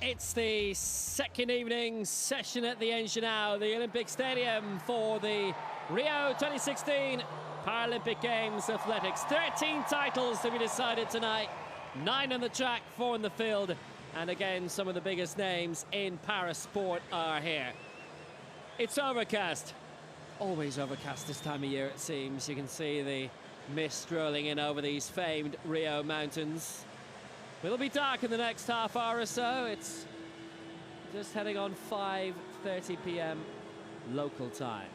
It's the second evening session at the Janeiro, the Olympic Stadium, for the Rio 2016 Paralympic Games Athletics. 13 titles to be decided tonight, 9 on the track, 4 in the field. And again, some of the biggest names in para-sport are here. It's overcast. Always overcast this time of year, it seems. You can see the mist rolling in over these famed Rio mountains. It'll be dark in the next half hour or so. It's just heading on 5:30 p.m. local time.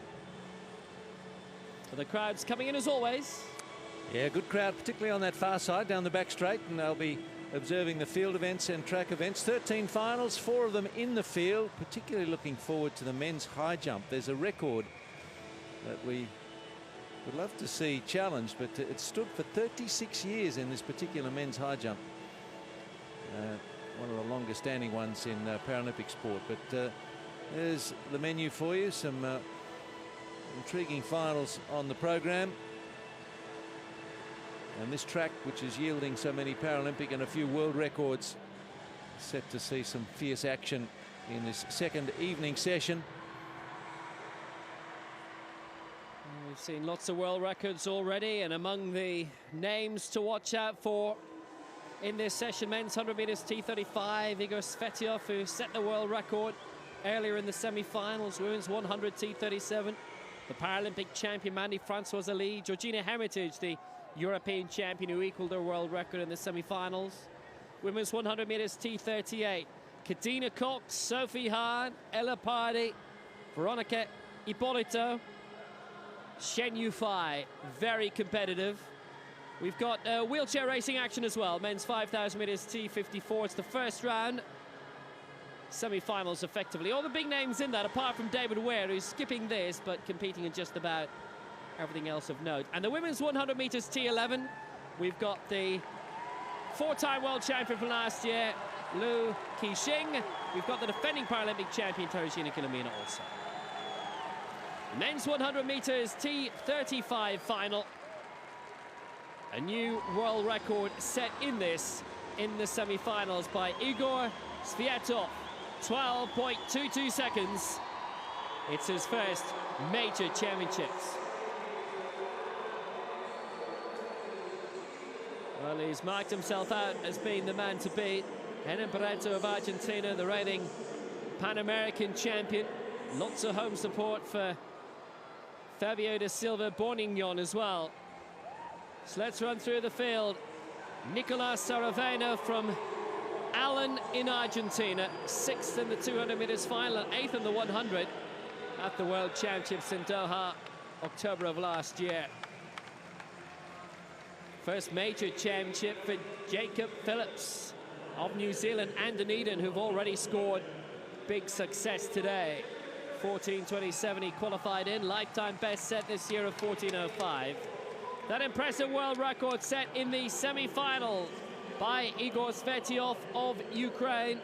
So the crowd's coming in as always. Yeah, good crowd, particularly on that far side down the back straight, and they'll be observing the field events and track events. 13 finals, 4 of them in the field. Particularly looking forward to the men's high jump. There's a record that we would love to see challenged, but it stood for 36 years in this particular men's high jump. One of the longest standing ones in Paralympic sport. But there's the menu for you. Some intriguing finals on the program. And this track, which is yielding so many Paralympic and a few world records, set to see some fierce action in this second evening session. We've seen lots of world records already, and among the names to watch out for in this session, men's 100 meters T35, Igor Svetiov, who set the world record earlier in the semi-finals. Women's 100 T37, the Paralympic champion Mandy Francois Ali. Georgina Hermitage, the European champion, who equaled her world record in the semi-finals. Women's 100 meters T38, Kadina Cox, Sophie Hahn, Ella Pardy, Veronica Ippolito, Shen Yufei, very competitive. We've got wheelchair racing action as well. Men's 5,000 meters T54. It's the first round. Semi-finals, effectively. All the big names in that, apart from David Ware, who's skipping this, but competing in just about everything else of note. And the women's 100 meters T11, we've got the 4-time world champion from last year, Liu Qixing. We've got the defending Paralympic champion, Terezhina Kilomina, also. Men's 100 meters T35 final. A new world record set in this in the semi-finals by Igor Sviatov, 12.22 seconds. It's his first major championships. Well, he's marked himself out as being the man to beat. Henan Barreto of Argentina, the reigning Pan-American champion. Lots of home support for Fabio da Silva Bornignon as well. So let's run through the field. Nicolas Saravena from Allen in Argentina, 6th in the 200 meters final, 8th in the 100 at the World Championships in Doha, October of last year. First major championship for Jacob Phillips of New Zealand and Dunedin, who've already scored big success today. 14:27 he qualified in, lifetime best set this year of 14:05. That impressive world record set in the semi-final by Igor Svetiov of Ukraine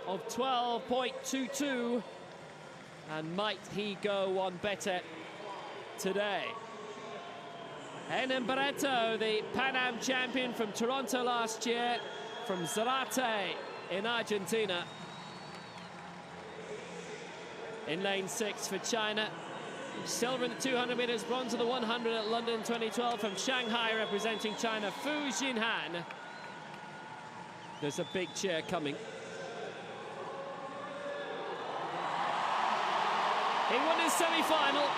of 12.22. And might he go one better today? Henan Barreto, the Pan Am champion from Toronto last year, from Zarate in Argentina. In lane 6 for China. Silver in the 200 meters, bronze in the 100 at London 2012 from Shanghai, representing China, Fu Jinhan. There's a big chair coming. He won his semi-final.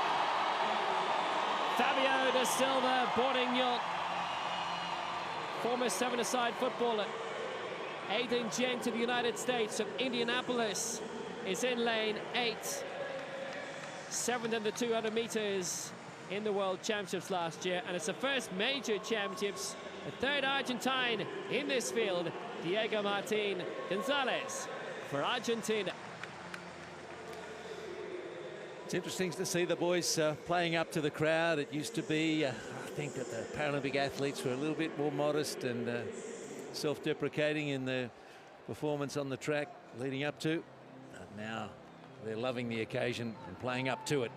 Fabio da Silva Bornignon, former 7-a-side footballer. Aidan Gent of the United States of Indianapolis is in lane 8. 7th in the 200 meters in the World Championships last year, and it's the first major championships. The third Argentine in this field, Diego Martin Gonzalez for Argentina. It's interesting to see the boys playing up to the crowd. It used to be, I think, that the Paralympic athletes were a little bit more modest and self-deprecating in their performance on the track leading up to. And now they're loving the occasion and playing up to it.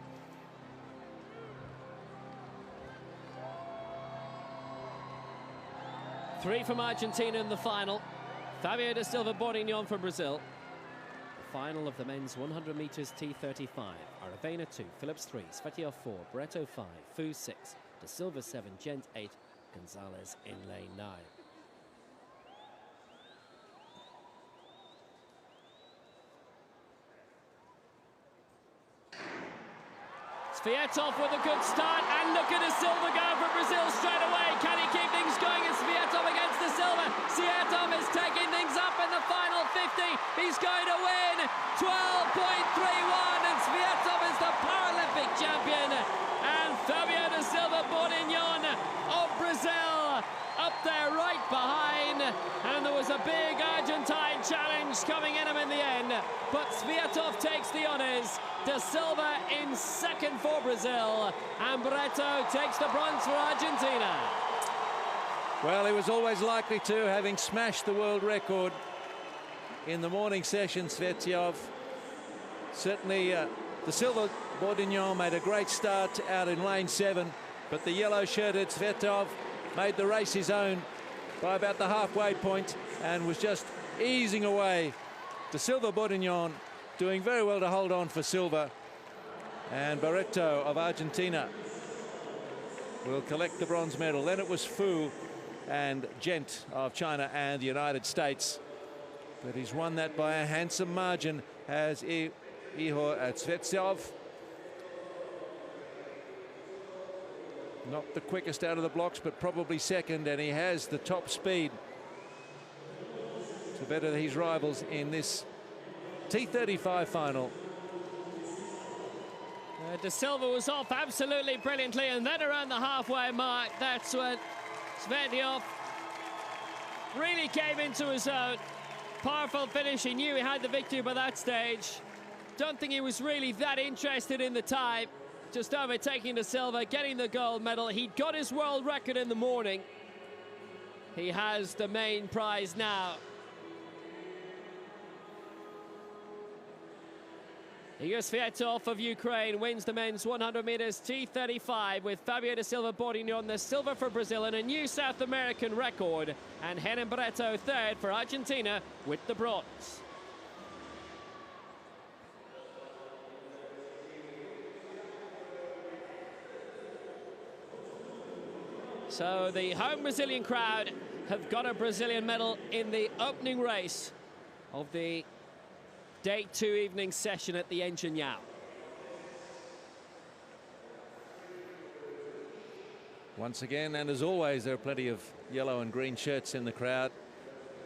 Three from Argentina in the final. Fabio da Silva Bourdignon for Brazil. The final of the men's 100 meters T35. Aravena 2, Phillips 3, Svetiov 4, Barreto 5, Fu 6, da Silva 7, Gent 8, Gonzalez in lane 9. Sviatov with a good start, and look at a silver go for Brazil straight away. Can he keep things going? It's Sviatov against the silver. Sviatov is taking things up in the final 50. He's going to win 12.31, and Sviatov is the Paralympic champion. And Fabio da Silva Bourdignon of Brazil up there right behind, and there was a big Argentine challenge coming in him in the end, but Sviatov takes the honours. Da Silva in second for Brazil, and Barreto takes the bronze for Argentina. Well, he was always likely to, having smashed the world record in the morning session, Svetiov. Certainly, Da Silva Bourdignon made a great start out in lane 7, but the yellow-shirted Svetiov made the race his own by about the halfway point and was just easing away. Da Silva Bourdignon doing very well to hold on for silver, and Barreto of Argentina will collect the bronze medal. Then it was Fu and Gent of China and the United States, but he's won that by a handsome margin as Ihor Tsvetsov. Not the quickest out of the blocks, but probably second, and he has the top speed to better his rivals in this T35 final. Da Silva was off absolutely brilliantly, and then around the halfway mark, that's when Svetiov really came into his own. Powerful finish. He knew he had the victory by that stage. Don't think he was really that interested in the time. Just overtaking Da Silva, getting the gold medal. He got his world record in the morning. He has the main prize now. Igor Sviatov of Ukraine wins the men's 100 meters T35 with Fabio da Silva Bourdignon the silver for Brazil and a new South American record, and Henan Barreto third for Argentina with the bronze. So the home Brazilian crowd have got a Brazilian medal in the opening race of the Day 2 evening session at the Engenhão. Once again, and as always, there are plenty of yellow and green shirts in the crowd.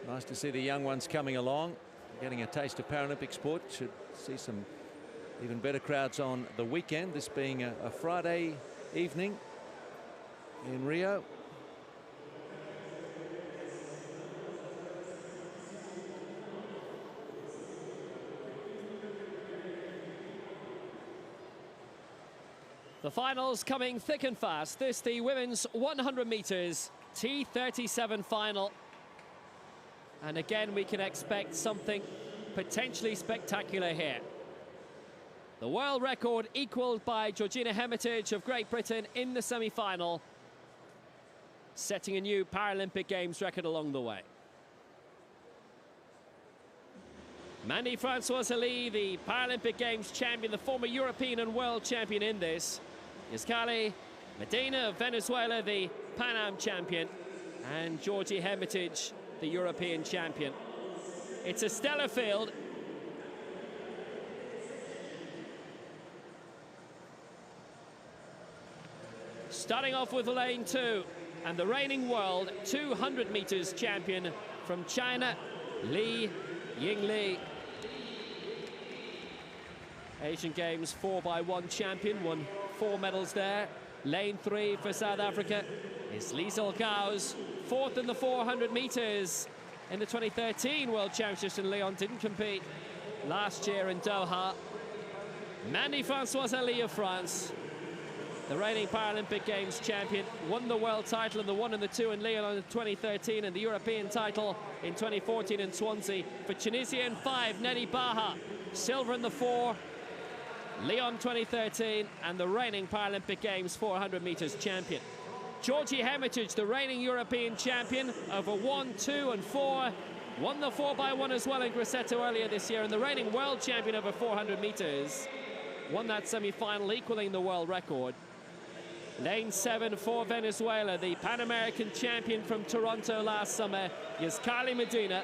Nice to see the young ones coming along, getting a taste of Paralympic sport. Should see some even better crowds on the weekend, this being a Friday evening in Rio. The finals coming thick and fast. This the women's 100 meters T37 final. And again, we can expect something potentially spectacular here. The world record equaled by Georgina Hermitage of Great Britain in the semi-final, setting a new Paralympic Games record along the way. Mandy Françoise Ali, the Paralympic Games champion, the former European and world champion in this. Iskali Medina of Venezuela, the Pan Am champion, and Georgie Hermitage, the European champion. It's a stellar field. Starting off with lane 2, and the reigning world 200 meters champion from China, Li Yingli. Asian Games 4x1 champion, won 4 medals there. Lane 3 for South Africa is Liesel Gauss, 4th in the 400 meters in the 2013 World Championships in Lyon. Didn't compete last year in Doha. Mandy Françoise Ali of France, the reigning Paralympic Games champion, won the world title in the 1 and the 2 in Lyon in 2013 and the European title in 2014 in Swansea. For Tunisia in 5, Nedi Baha, silver in the 4, Lyon 2013, and the reigning Paralympic Games 400 meters champion. Georgie Hermitage, the reigning European champion over 1, 2 and 4, Won the 4x1 as well in Grosseto earlier this year, and the reigning world champion over 400 meters. Won that semi-final, equaling the world record. Lane 7 for Venezuela, the Pan American champion from Toronto last summer, Yazkali Medina.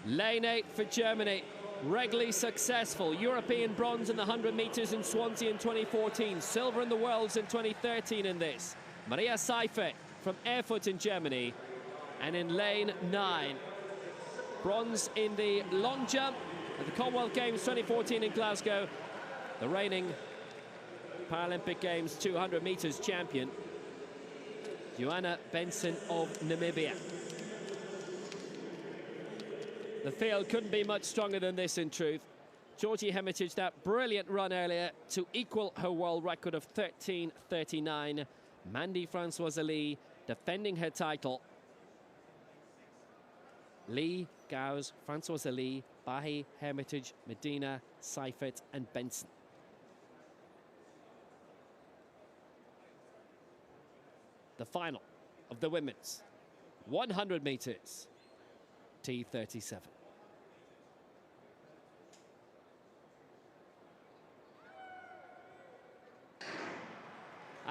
Lane 8 for Germany, regularly successful. European bronze in the 100 meters in Swansea in 2014, silver in the Worlds in 2013 in this. Maria Seifert from Erfurt in Germany, and in lane 9. Bronze in the long jump at the Commonwealth Games 2014 in Glasgow. The reigning Paralympic Games 200 meters champion, Joanna Benson of Namibia. The field couldn't be much stronger than this in truth. Georgie Hermitage, that brilliant run earlier to equal her world record of 13:39. Mandy Francoise Lee defending her title. Lee, Gauss, Francoise Lee, Bahi, Hermitage, Medina, Seifert and Benson. The final of the women's 100 meters, T37.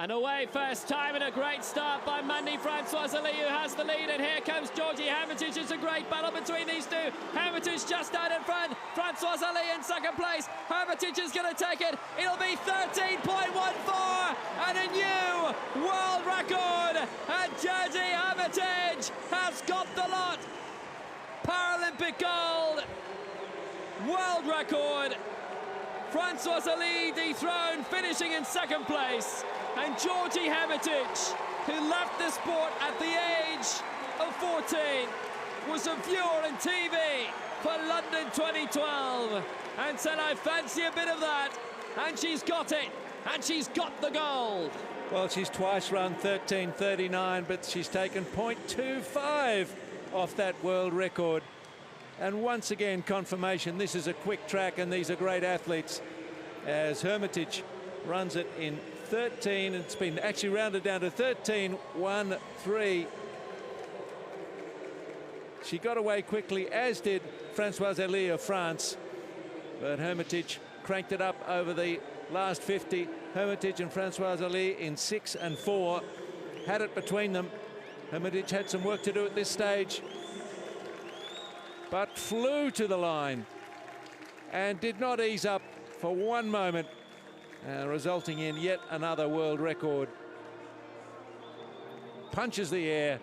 And away first time, and a great start by Mandy Francoise Lee, who has the lead, and here comes Georgie Hermitage. It's a great battle between these two. Hermitage just out in front, Francoise Lee in second place. Hermitage is going to take it. It'll be 13.14 and a new world record, and Georgie Hermitage has got the lot. Paralympic gold, world record. Francoise Lee dethroned, finishing in second place. And Georgie Hermitage, who left the sport at the age of 14, was a viewer on TV for London 2012 and said, I fancy a bit of that. And she's got it, and she's got the gold. Well, she's twice run 13:39, but she's taken 0.25 off that world record. And once again, confirmation, this is a quick track and these are great athletes, as Hermitage runs it in 13, it's been actually rounded down to 13.13. She got away quickly, as did Francoise Lee of France, but Hermitage cranked it up over the last 50. Hermitage and Francoise Lee in 6 and 4 had it between them. Hermitage had some work to do at this stage, but flew to the line and did not ease up for one moment, resulting in yet another world record. Punches the air.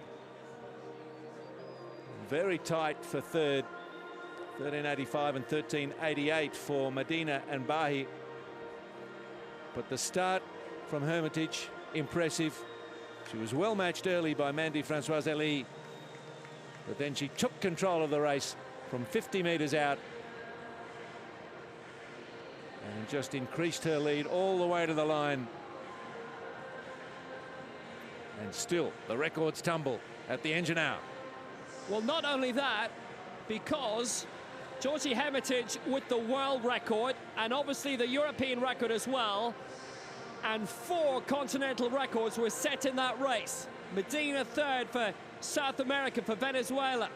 Very tight for third. 13.85 and 13.88 for Medina and Bahi. But the start from Hermitage, impressive. She was well matched early by Mandy Francoise Lee, but then she took control of the race from 50 metres out and just increased her lead all the way to the line. And still, the records tumble at the engine hour. Well, not only that, because Georgie Hermitage with the world record, and obviously the European record as well, and 4 continental records were set in that race. Medina third for South America, for Venezuela.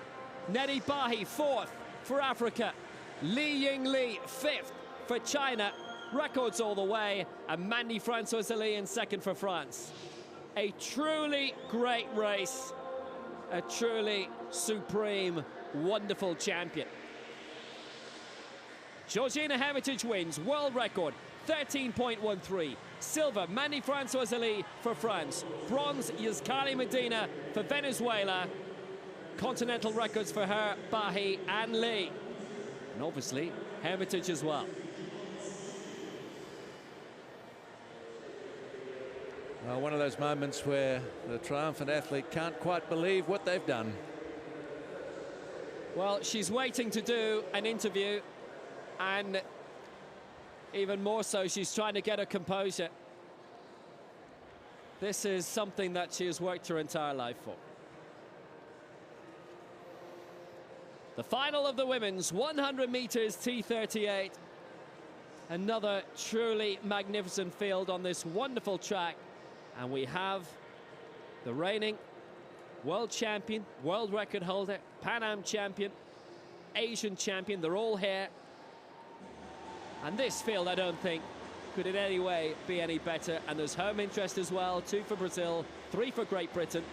Nedi Bahi fourth for Africa. Li Ying Li fifth for China, records all the way, and Mandy Francoise Lee in second for France. A truly great race, a truly supreme, wonderful champion. Georgina Hermitage wins, world record, 13.13. Silver, Mandy Francoise Lee for France. Bronze, Yazkali Medina for Venezuela. Continental records for her, Bahi and Lee. And obviously, Hermitage as well. Well, one of those moments where the triumphant athlete can't quite believe what they've done. Well, she's waiting to do an interview, and even more so, she's trying to get her composure. This is something that she has worked her entire life for. The final of the women's 100 meters T38. Another truly magnificent field on this wonderful track. And we have the reigning World champion, world record holder, Pan Am champion, Asian champion, they're all here. And this field, I don't think, could in any way be any better. And there's home interest as well, 2 for Brazil, 3 for Great Britain.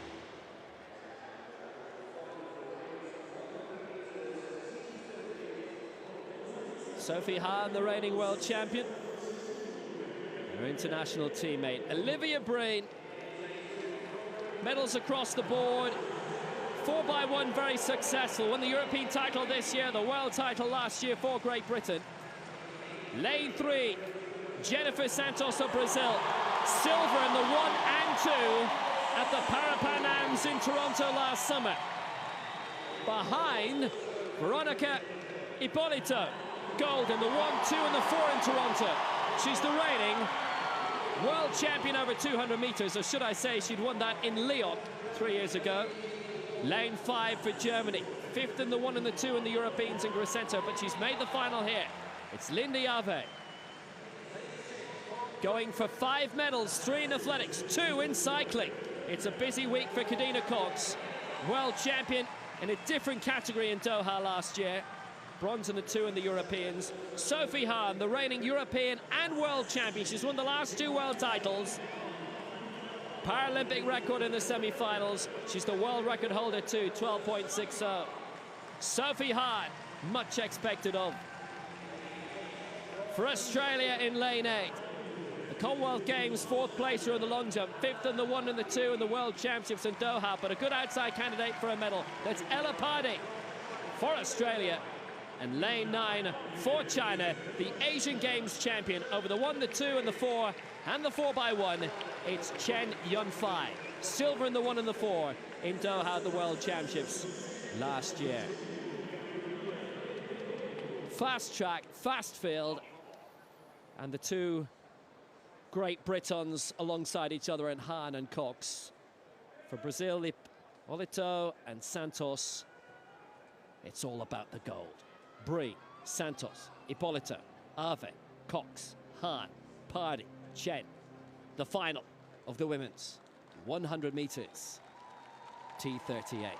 Sophie Hahn, the reigning world champion. Her international teammate, Olivia Breen. Medals across the board. 4x1, very successful. Won the European title this year, the world title last year for Great Britain. Lane 3, Jennifer Santos of Brazil. Silver in the 1 and 2 at the Pan Ams in Toronto last summer. Behind Veronica Ippolito. Gold in the 1, 2 and the 4 in Toronto. She's the reigning world champion over 200 meters, or should I say she'd won that in Lyon 3 years ago. Lane 5 for Germany. 5th in the 1 and the 2 in the Europeans in Gracento, but she's made the final here. It's Lindy Ave. Going for 5 medals, 3 in athletics, 2 in cycling. It's a busy week for Kadina Cox. World champion in a different category in Doha last year. Bronze in the 2 in the Europeans. Sophie Hahn, the reigning European and world champion. She's won the last 2 world titles. Paralympic record in the semi-finals. She's the world record holder too, 12.60. Sophie Hahn, much expected of. For Australia in lane 8. The Commonwealth Games, 4th placer in the long jump, 5th in the 1 and the 2 in the World Championships in Doha, but a good outside candidate for a medal. That's Ella Pardee for Australia. And lane 9 for China, the Asian Games champion over the 1, the 2 and the 4 and the 4x1. It's Chen Yunfei. Silver in the 1 and the 4 in Doha, the World Championships last year. Fast track, fast field, and the 2 great Britons alongside each other in Hahn and Cox. For Brazil, Ippolito and Santos, it's all about the gold. Breen, Santos, Ippolito, Ave, Cox, Hahn, Pardee, Chen. The final of the women's 100 meters, T38.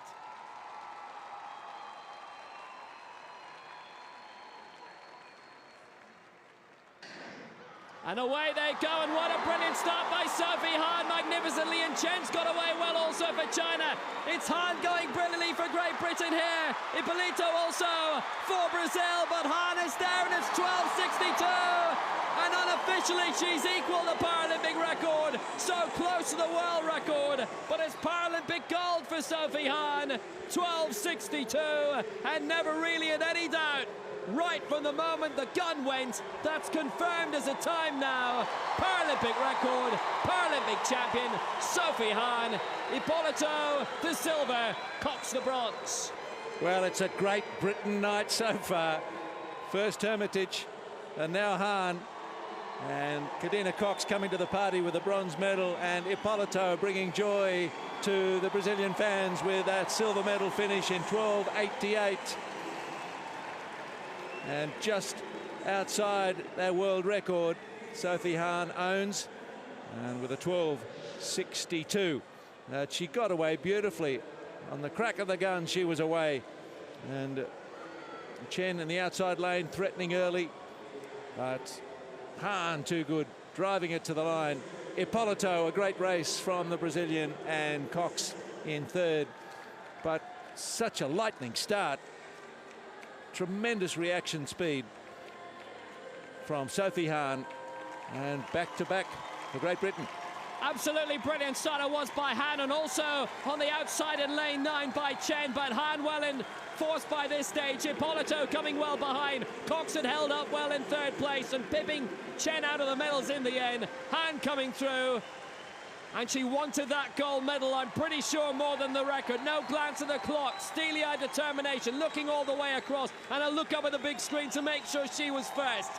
And away they go, and what a brilliant start by Sophie Hahn, magnificently, and Chen's got away well also for China. It's Hahn going brilliantly for Great Britain here. Ippolito also for Brazil, but Hahn is there, and it's 12.62. And unofficially, she's equal the Paralympic record. So close to the world record, but it's Paralympic gold for Sophie Hahn. 12.62, and never really in any doubt. Right from the moment the gun went, that's confirmed as a time now. Paralympic record, Paralympic champion, Sophie Hahn. Ippolito the silver, Cox the bronze. Well, it's a Great Britain night so far. First Hermitage, and now Hahn. And Kadina Cox coming to the party with a bronze medal, and Ippolito bringing joy to the Brazilian fans with that silver medal finish in 12.88. And just outside their world record, Sophie Hahn owns, and with a 12.62. She got away beautifully. On the crack of the gun, she was away. And Chen in the outside lane, threatening early. But Hahn too good, driving it to the line. Ippolito, a great race from the Brazilian, and Cox in 3rd. But such a lightning start. Tremendous reaction speed from Sophie Hahn, and back-to-back for Great Britain. Absolutely brilliant start it was by Hahn, and also on the outside in lane 9 by Chen, but Hahn well enforced by this stage. Ippolito coming well behind. Cox had held up well in 3rd place and pipping Chen out of the medals in the end. Hahn coming through, and she wanted that gold medal, I'm pretty sure, more than the record. No glance at the clock, steely-eyed determination, looking all the way across, and a look up at the big screen to make sure she was first.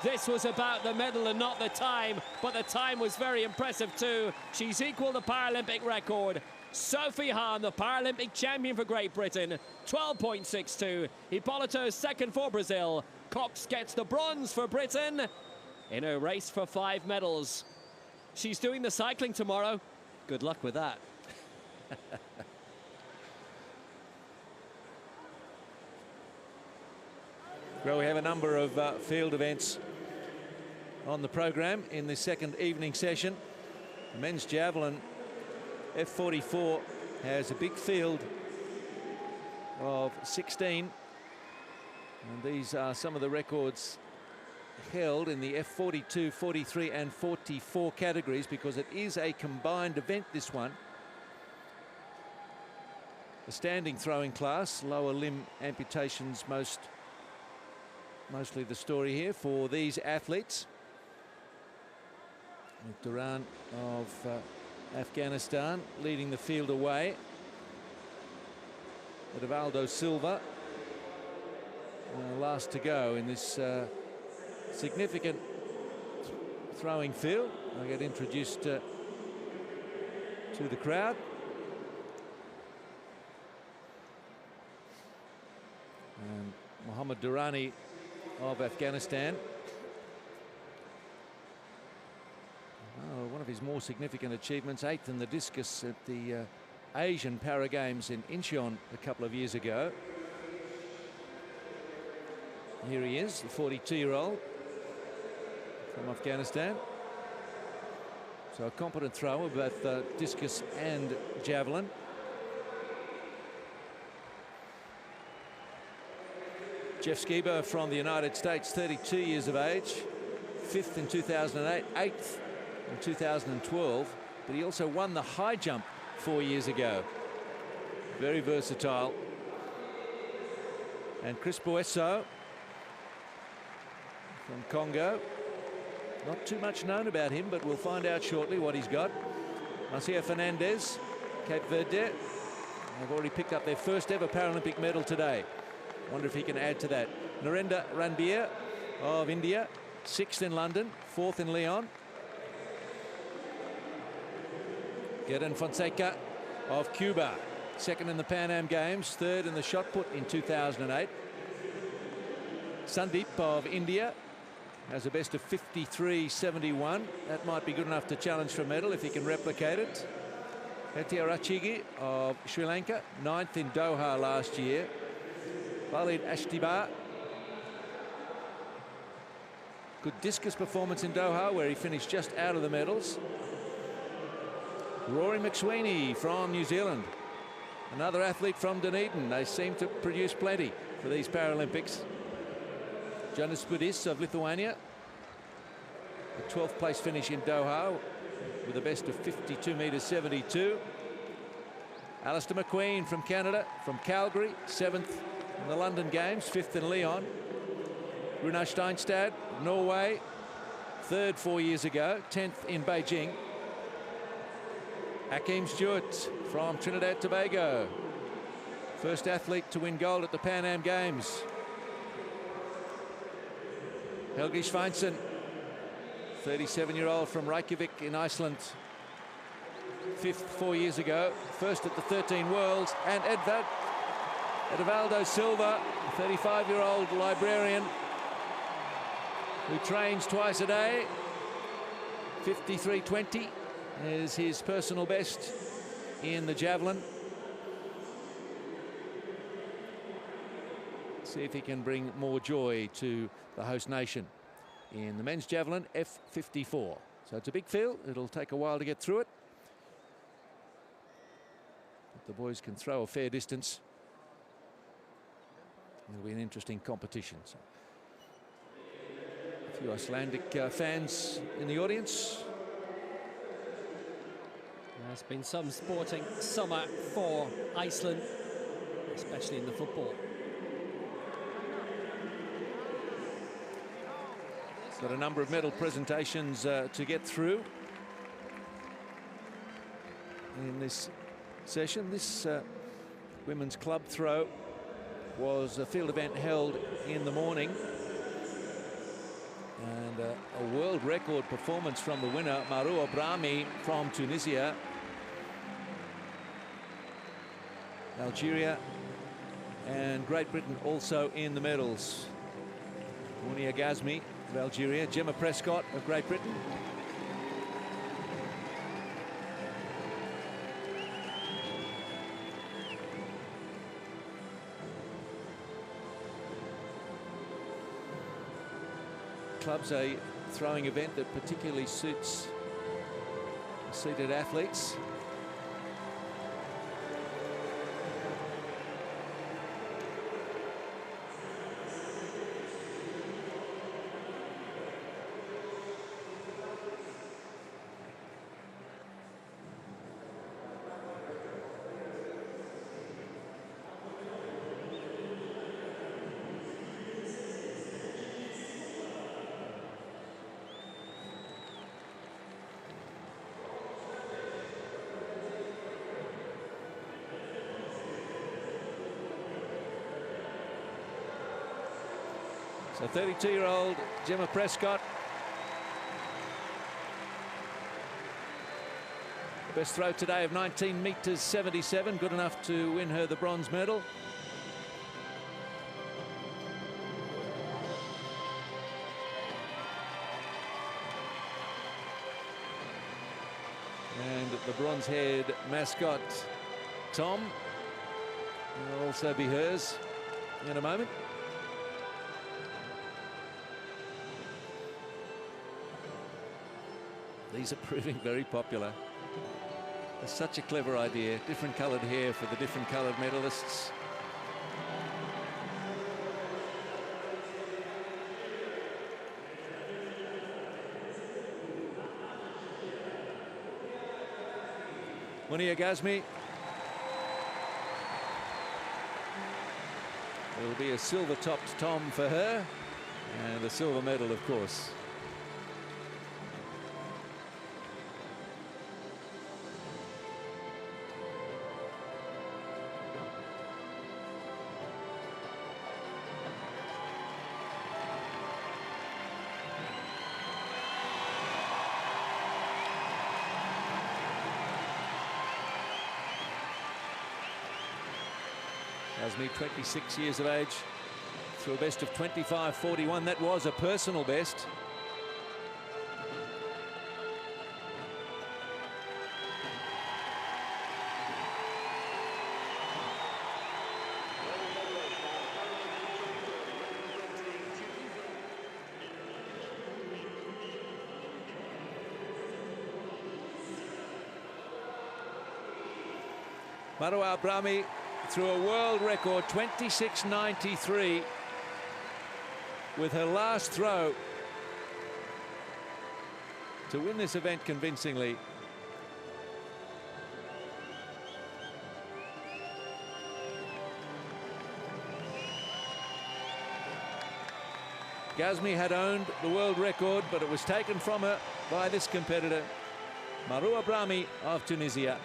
This was about the medal and not the time, but the time was very impressive too. She's equal the Paralympic record. Sophie Hahn, the Paralympic champion for Great Britain, 12.62. Ippolito 2nd for Brazil. Cox gets the bronze for Britain in a race for 5 medals. She's doing the cycling tomorrow. Good luck with that. Well, we have a number of field events on the program in the second evening session. The men's javelin F44 has a big field of 16, and these are some of the records held in the F42, 43 and 44 categories, because it is a combined event, this one. The standing throwing class, lower limb amputations mostly the story here for these athletes. With Duran of Afghanistan leading the field away. Edvaldo Silva last to go in this significant throwing field. I get introduced to the crowd. And Mohammad Durrani of Afghanistan. One of his more significant achievements, 8th in the discus at the Asian Para Games in Incheon a couple of years ago. Here he is, the 42-year-old from Afghanistan. So a competent thrower, both discus and javelin. Jeff Skiba from the United States, 32 years of age, 5th in 2008, 8th in 2012, but he also won the high jump 4 years ago. Very versatile. And Chris Boesso from Congo. Not too much known about him, but we'll find out shortly what he's got. Marcia Fernandez, Cape Verde. They've already picked up their first ever Paralympic medal today. Wonder if he can add to that. Narendra Ranbir of India, 6th in London, 4th in Lyon. Gideon Fonseca of Cuba, 2nd in the Pan Am Games, 3rd in the shot put in 2008. Sandeep of India has a best of 53.71. That might be good enough to challenge for a medal if he can replicate it. Hetya Rachigi of Sri Lanka, 9th in Doha last year. Walid Ashtibar. Good discus performance in Doha, where he finished just out of the medals. Rory McSweeney from New Zealand. Another athlete from Dunedin. They seem to produce plenty for these Paralympics. Jonas Budis of Lithuania. A 12th place finish in Doha with a best of 52.72 meters. Alistair McQueen from Canada, from Calgary, 7th in the London Games, 5th in Lyon. Runar Steinstad, Norway, 3rd 4 years ago, 10th in Beijing. Hakeem Stewart from Trinidad Tobago, first athlete to win gold at the Pan Am Games. Helgi Sveinsson, 37-year-old from Reykjavik in Iceland, 5th 4 years ago, first at the 13 Worlds. And Edvaldo Silva, 35-year-old librarian who trains twice a day. 53.20 is his personal best in the javelin. See if he can bring more joy to the host nation in the men's javelin F54. So it's a big field. It'll take a while to get through it. But the boys can throw a fair distance. It'll be an interesting competition. So a few Icelandic fans in the audience. There's been some sporting summer for Iceland, especially in the football. Got a number of medal presentations to get through in this session. This women's club throw was a field event held in the morning, and a world record performance from the winner, Marou Brahmi from Tunisia. Algeria and Great Britain also in the medals. Mounia Ghazmi of Algeria, Gemma Prescott of Great Britain. club's a throwing event that particularly suits seated athletes. So 32-year-old Gemma Prescott. The best throw today of 19 meters 77, good enough to win her the bronze medal. And the bronze-haired mascot, Tom, will also be hers in a moment. These are proving very popular. It's such a clever idea. Different coloured hair for the different coloured medalists. Munia Ghazmi. It will be a silver-topped Tom for her, and a silver medal, of course. Ghazmi, 26 years of age, through a best of 25.41. That was a personal best. Marwa Brahmi through a world record 26.93 with her last throw to win this event convincingly. Ghazmi had owned the world record, but it was taken from her by this competitor, Marwa Brahmi of Tunisia.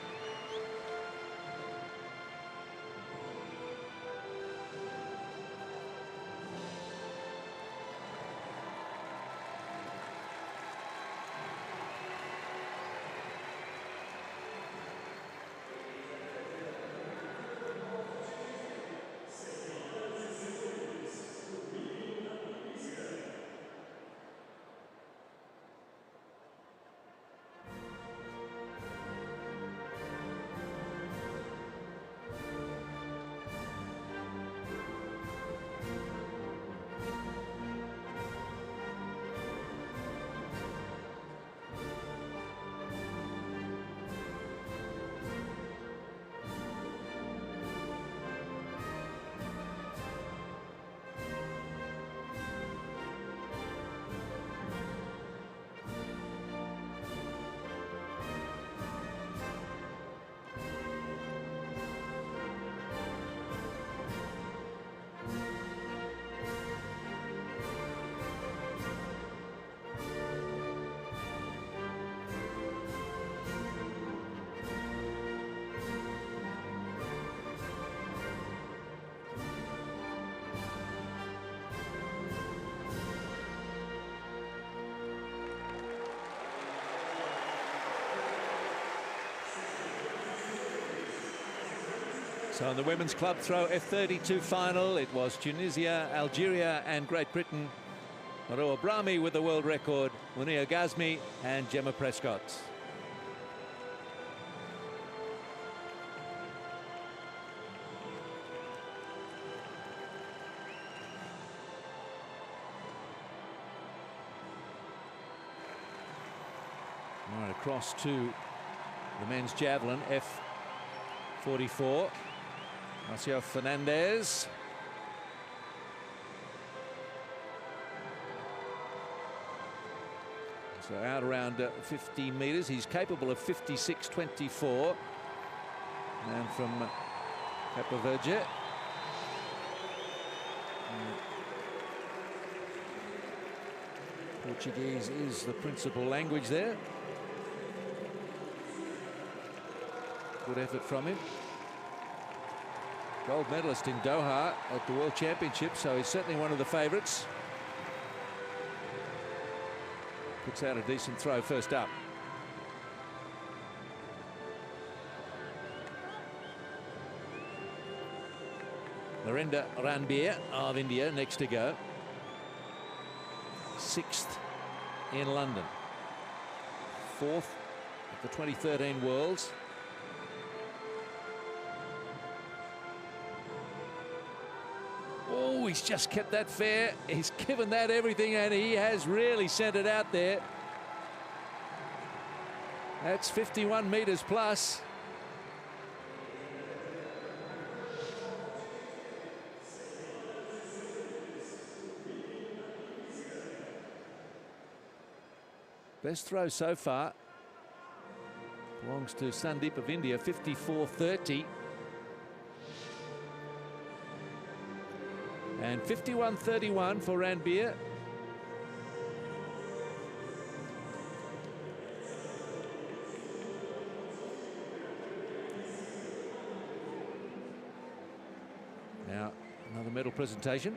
So in the women's club throw F32 final, it was Tunisia, Algeria and Great Britain. Marwa Brahmi with the world record, Munia Ghazmi and Gemma Prescott. across to the men's javelin, F44. Marcio Fernandez. So out around 50 metres. He's capable of 56.24. And from Capo Verde. Portuguese is the principal language there. Good effort from him. Gold medalist in Doha at the World Championship, so he's certainly one of the favourites. Puts out a decent throw first up. Narendra Ranbir of India next to go. 6th in London. 4th at the 2013 Worlds. Oh, he's just kept that fair. He's given that everything, and he has really sent it out there. That's 51 metres plus. Best throw so far belongs to Sandeep of India, 54.30. And 51.31 for Ranbir. Now, another medal presentation.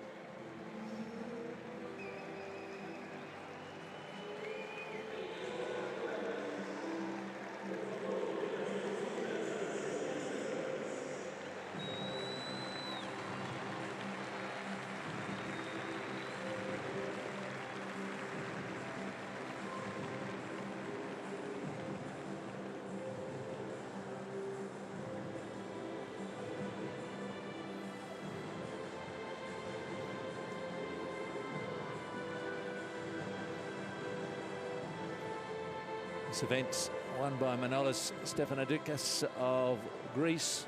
This event's won by Manolis Stefanidikis of Greece,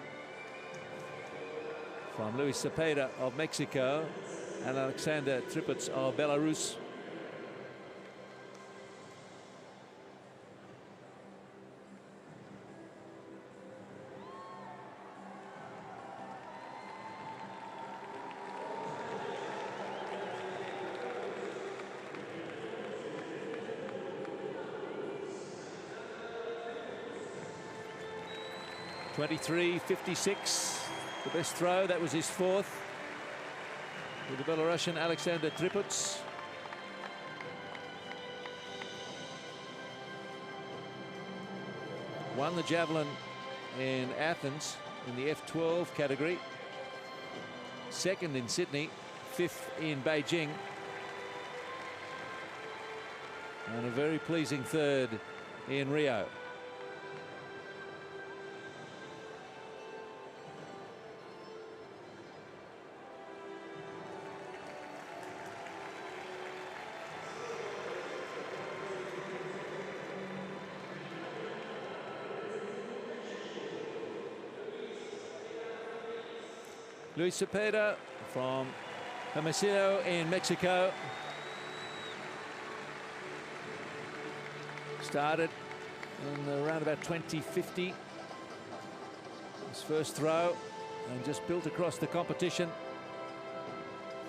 from Luis Cepeda of Mexico, and Alexander Triputs of Belarus. .23.56, the best throw. That was his 4th. With the Belarusian Alexander Triputs. Won the javelin in Athens in the F12 category. 2nd in Sydney, 5th in Beijing. And a very pleasing 3rd in Rio. Luis Cepeda from Hermosillo in Mexico. Started in around about 2050. His first throw, and just built across the competition.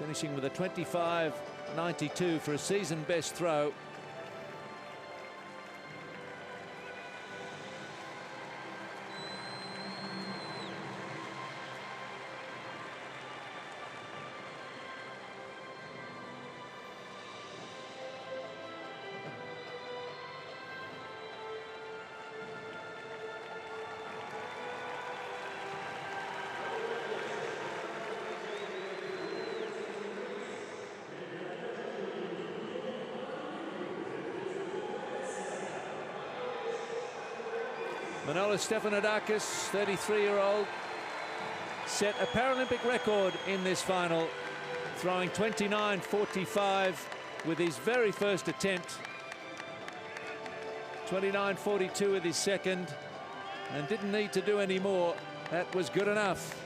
Finishing with a 25.92 for a season best throw. Manolis Stefanidakis, 33-year-old, set a Paralympic record in this final, throwing 29.45 with his very first attempt. 29.42 with his second, and didn't need to do any more. That was good enough.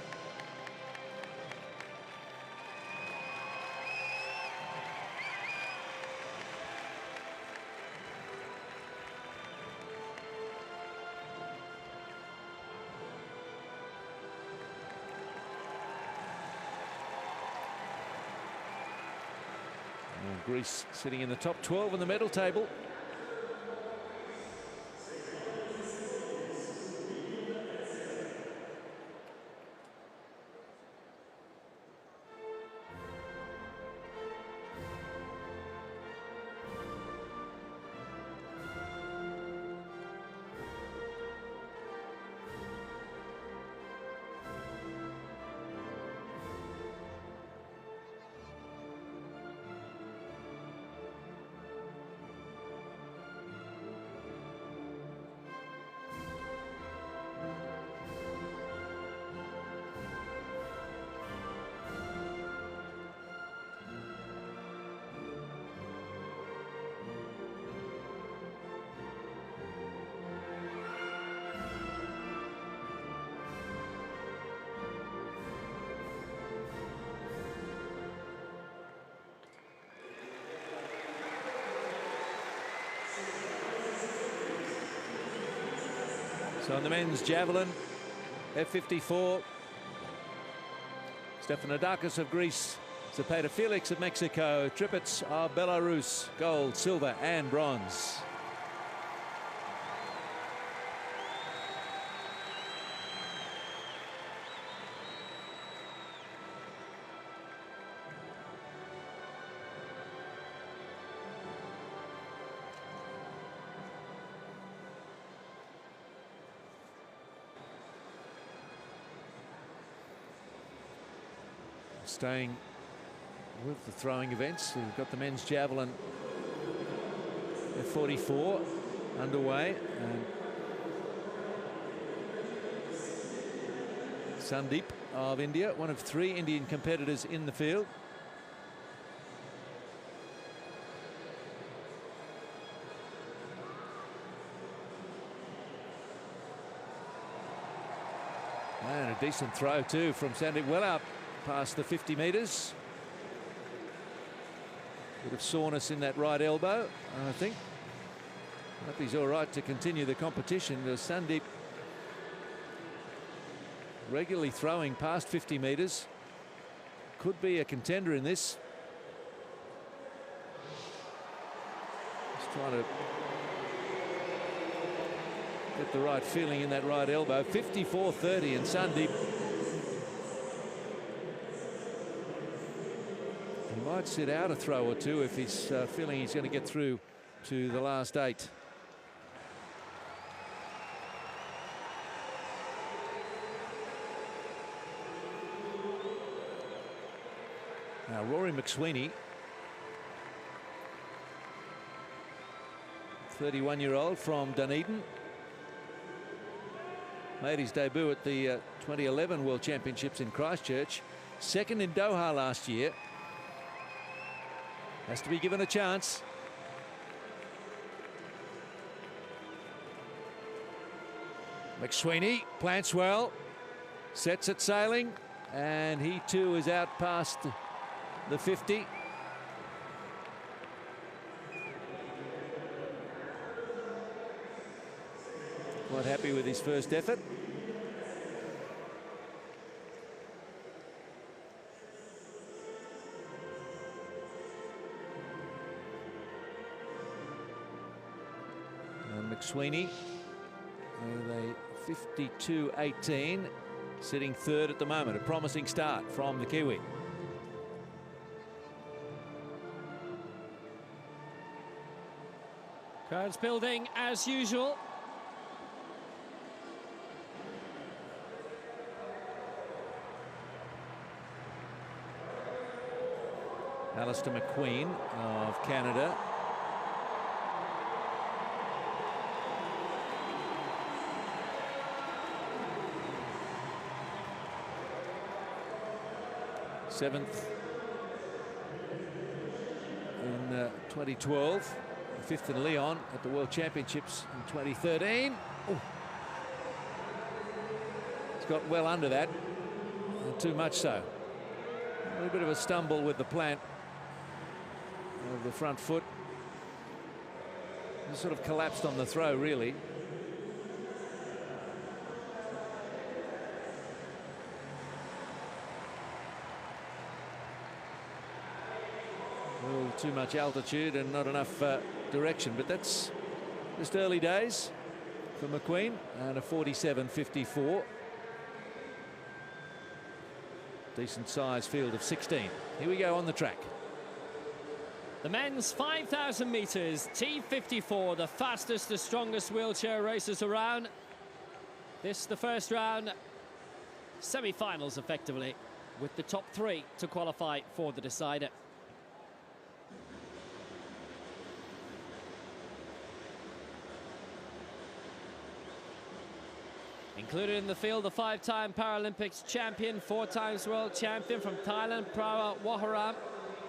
Greece sitting in the top 12 on the medal table. So on the men's javelin, F54, Stefanodakis of Greece, Zepeda Felix of Mexico, Tripits of Belarus, gold, silver and bronze. Staying with the throwing events, we've got the men's javelin F44 underway, and Sandeep of India, one of 3 Indian competitors in the field. And a decent throw too from Sandeep, well out past the 50 metres. Bit of soreness in that right elbow, I think. Hope he's all right to continue the competition. Sandeep regularly throwing past 50 metres. Could be a contender in this. Just trying to get the right feeling in that right elbow. 54.30, and Sandeep, he might sit out a throw or two if he's feeling he's going to get through to the last 8. Now Rory McSweeney, 31-year-old from Dunedin, made his debut at the 2011 World Championships in Christchurch, second in Doha last year. Has to be given a chance. McSweeney plants well, sets it sailing, and he too is out past the 50. Quite happy with his first effort. And McSweeney with a 52.18, sitting third at the moment. A promising start from the Kiwi. Crowds building as usual. Alistair McQueen of Canada. Seventh in 2012. fifth in Lyon at the World Championships in 2013. Ooh. He's got well under that, not too much so. A little bit of a stumble with the plant of the front foot. He sort of collapsed on the throw, really. A little too much altitude and not enough direction, but that's just early days for McQueen, and a 47.54. Decent size field of 16. Here we go on the track. The men's 5,000 metres, T54, the fastest, the strongest wheelchair racers around. This, the first round, semi-finals effectively, with the top 3 to qualify for the decider. Included in the field, the 5-time Paralympics champion, 4 times world champion from Thailand, Prawa Waharam.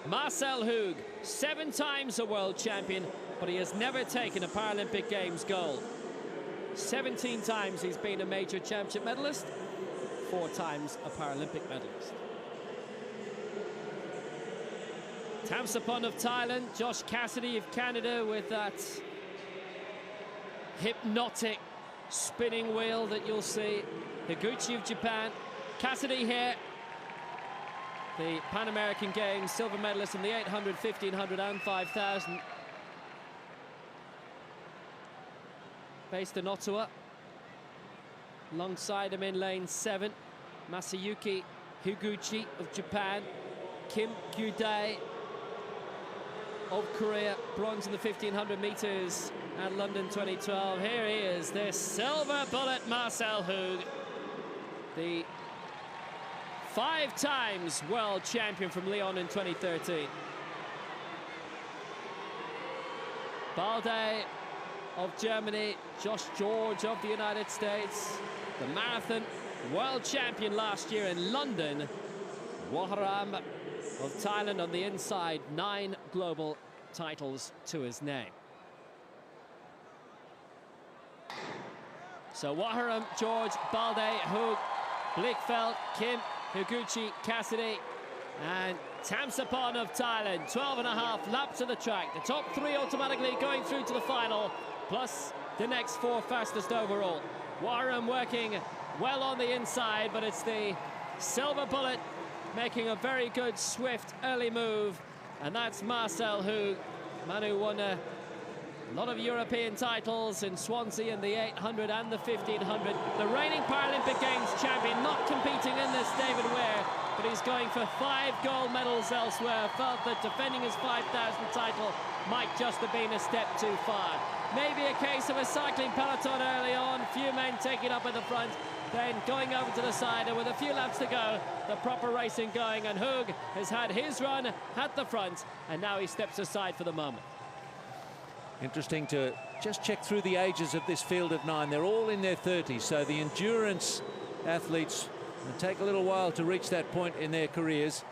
Marcel Hug, 7 times a world champion, but he has never taken a Paralympic Games gold. 17 times he's been a major championship medalist, 4 times a Paralympic medalist. Tamsapon of Thailand, Josh Cassidy of Canada with that hypnotic spinning wheel that you'll see. Higuchi of Japan, Cassidy here, the Pan American Games silver medalist in the 800, 1500 and 5000. Based in Ottawa. Alongside him in lane 7, Masayuki Higuchi of Japan, Kim Kyu-dae of Korea, bronze in the 1500 metres at London 2012. Here he is, this silver bullet Marcel Hug, the 5 times world champion from Lyon in 2013. Balde of Germany, Josh George of the United States, the marathon world champion last year in London. Waharam of Thailand on the inside, 9 global titles to his name. So Waharam, George, Balde, Hug, Blichfeld, Kim, Higuchi, Cassidy, and Tamsapon of Thailand. 12.5 laps of the track. The top 3 automatically going through to the final, plus the next 4 fastest overall. Waharam working well on the inside, but it's the silver bullet making a very good, swift, early move. And that's Marcel Hug, man who won a lot of European titles in Swansea in the 800 and the 1500. The reigning Paralympic Games champion, not competing in this, David Ware, but he's going for 5 gold medals elsewhere. Felt that defending his 5,000 title might just have been a step too far. Maybe a case of a cycling peloton early on, few men taking up at the front, then going over to the side, and with a few laps to go, the proper racing going, and Hug has had his run at the front, and now he steps aside for the moment. Interesting to just check through the ages of this field of 9. They're all in their 30s, so the endurance athletes will take a little while to reach that point in their careers.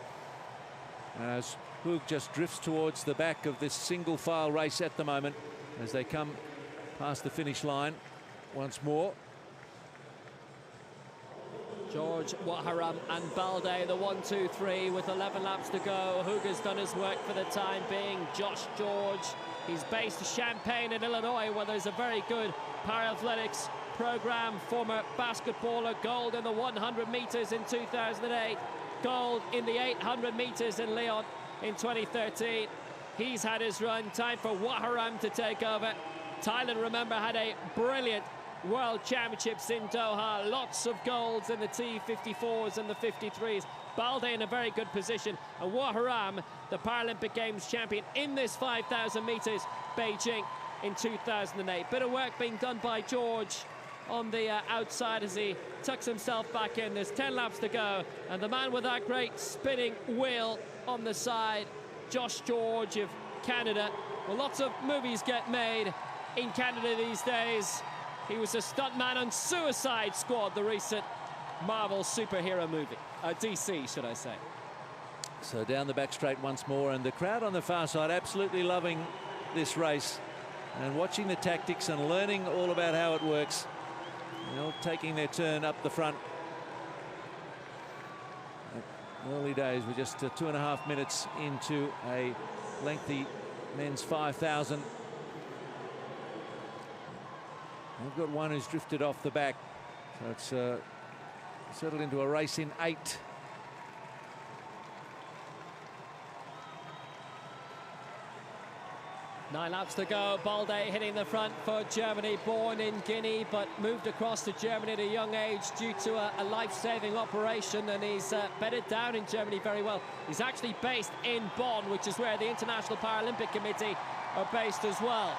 As Hug just drifts towards the back of this single file race at the moment as they come past the finish line once more. George, Waharam and Balde, the 1, 2, 3 with 11 laps to go. Hug has done his work for the time being. Josh George, he's based in Champaign in Illinois, where there's a very good para-athletics program. Former basketballer, gold in the 100 meters in 2008, gold in the 800 meters in Lyon in 2013. He's had his run. Time for Waharam to take over. Thailand, remember, had a brilliant World Championships in Doha. Lots of golds in the T54s and the 53s. Balde in a very good position. And Waharam, the Paralympic Games champion in this 5,000 metres, Beijing in 2008. Bit of work being done by George on the outside as he tucks himself back in. There's 10 laps to go. And the man with that great spinning wheel on the side, Josh George of Canada. Well, lots of movies get made in Canada these days. He was a stuntman on Suicide Squad, the recent Marvel superhero movie. DC, should I say. So down the back straight once more, and the crowd on the far side absolutely loving this race. and watching the tactics and learning all about how it works. You know, taking their turn up the front. Early days, we're just 2.5 minutes into a lengthy men's 5,000. We've got one who's drifted off the back, so it's settled into a race in 8. Nine laps to go. Balde hitting the front for Germany, born in Guinea but moved across to Germany at a young age due to a life-saving operation, and he's bedded down in Germany very well. He's actually based in Bonn, which is where the International Paralympic Committee are based as well.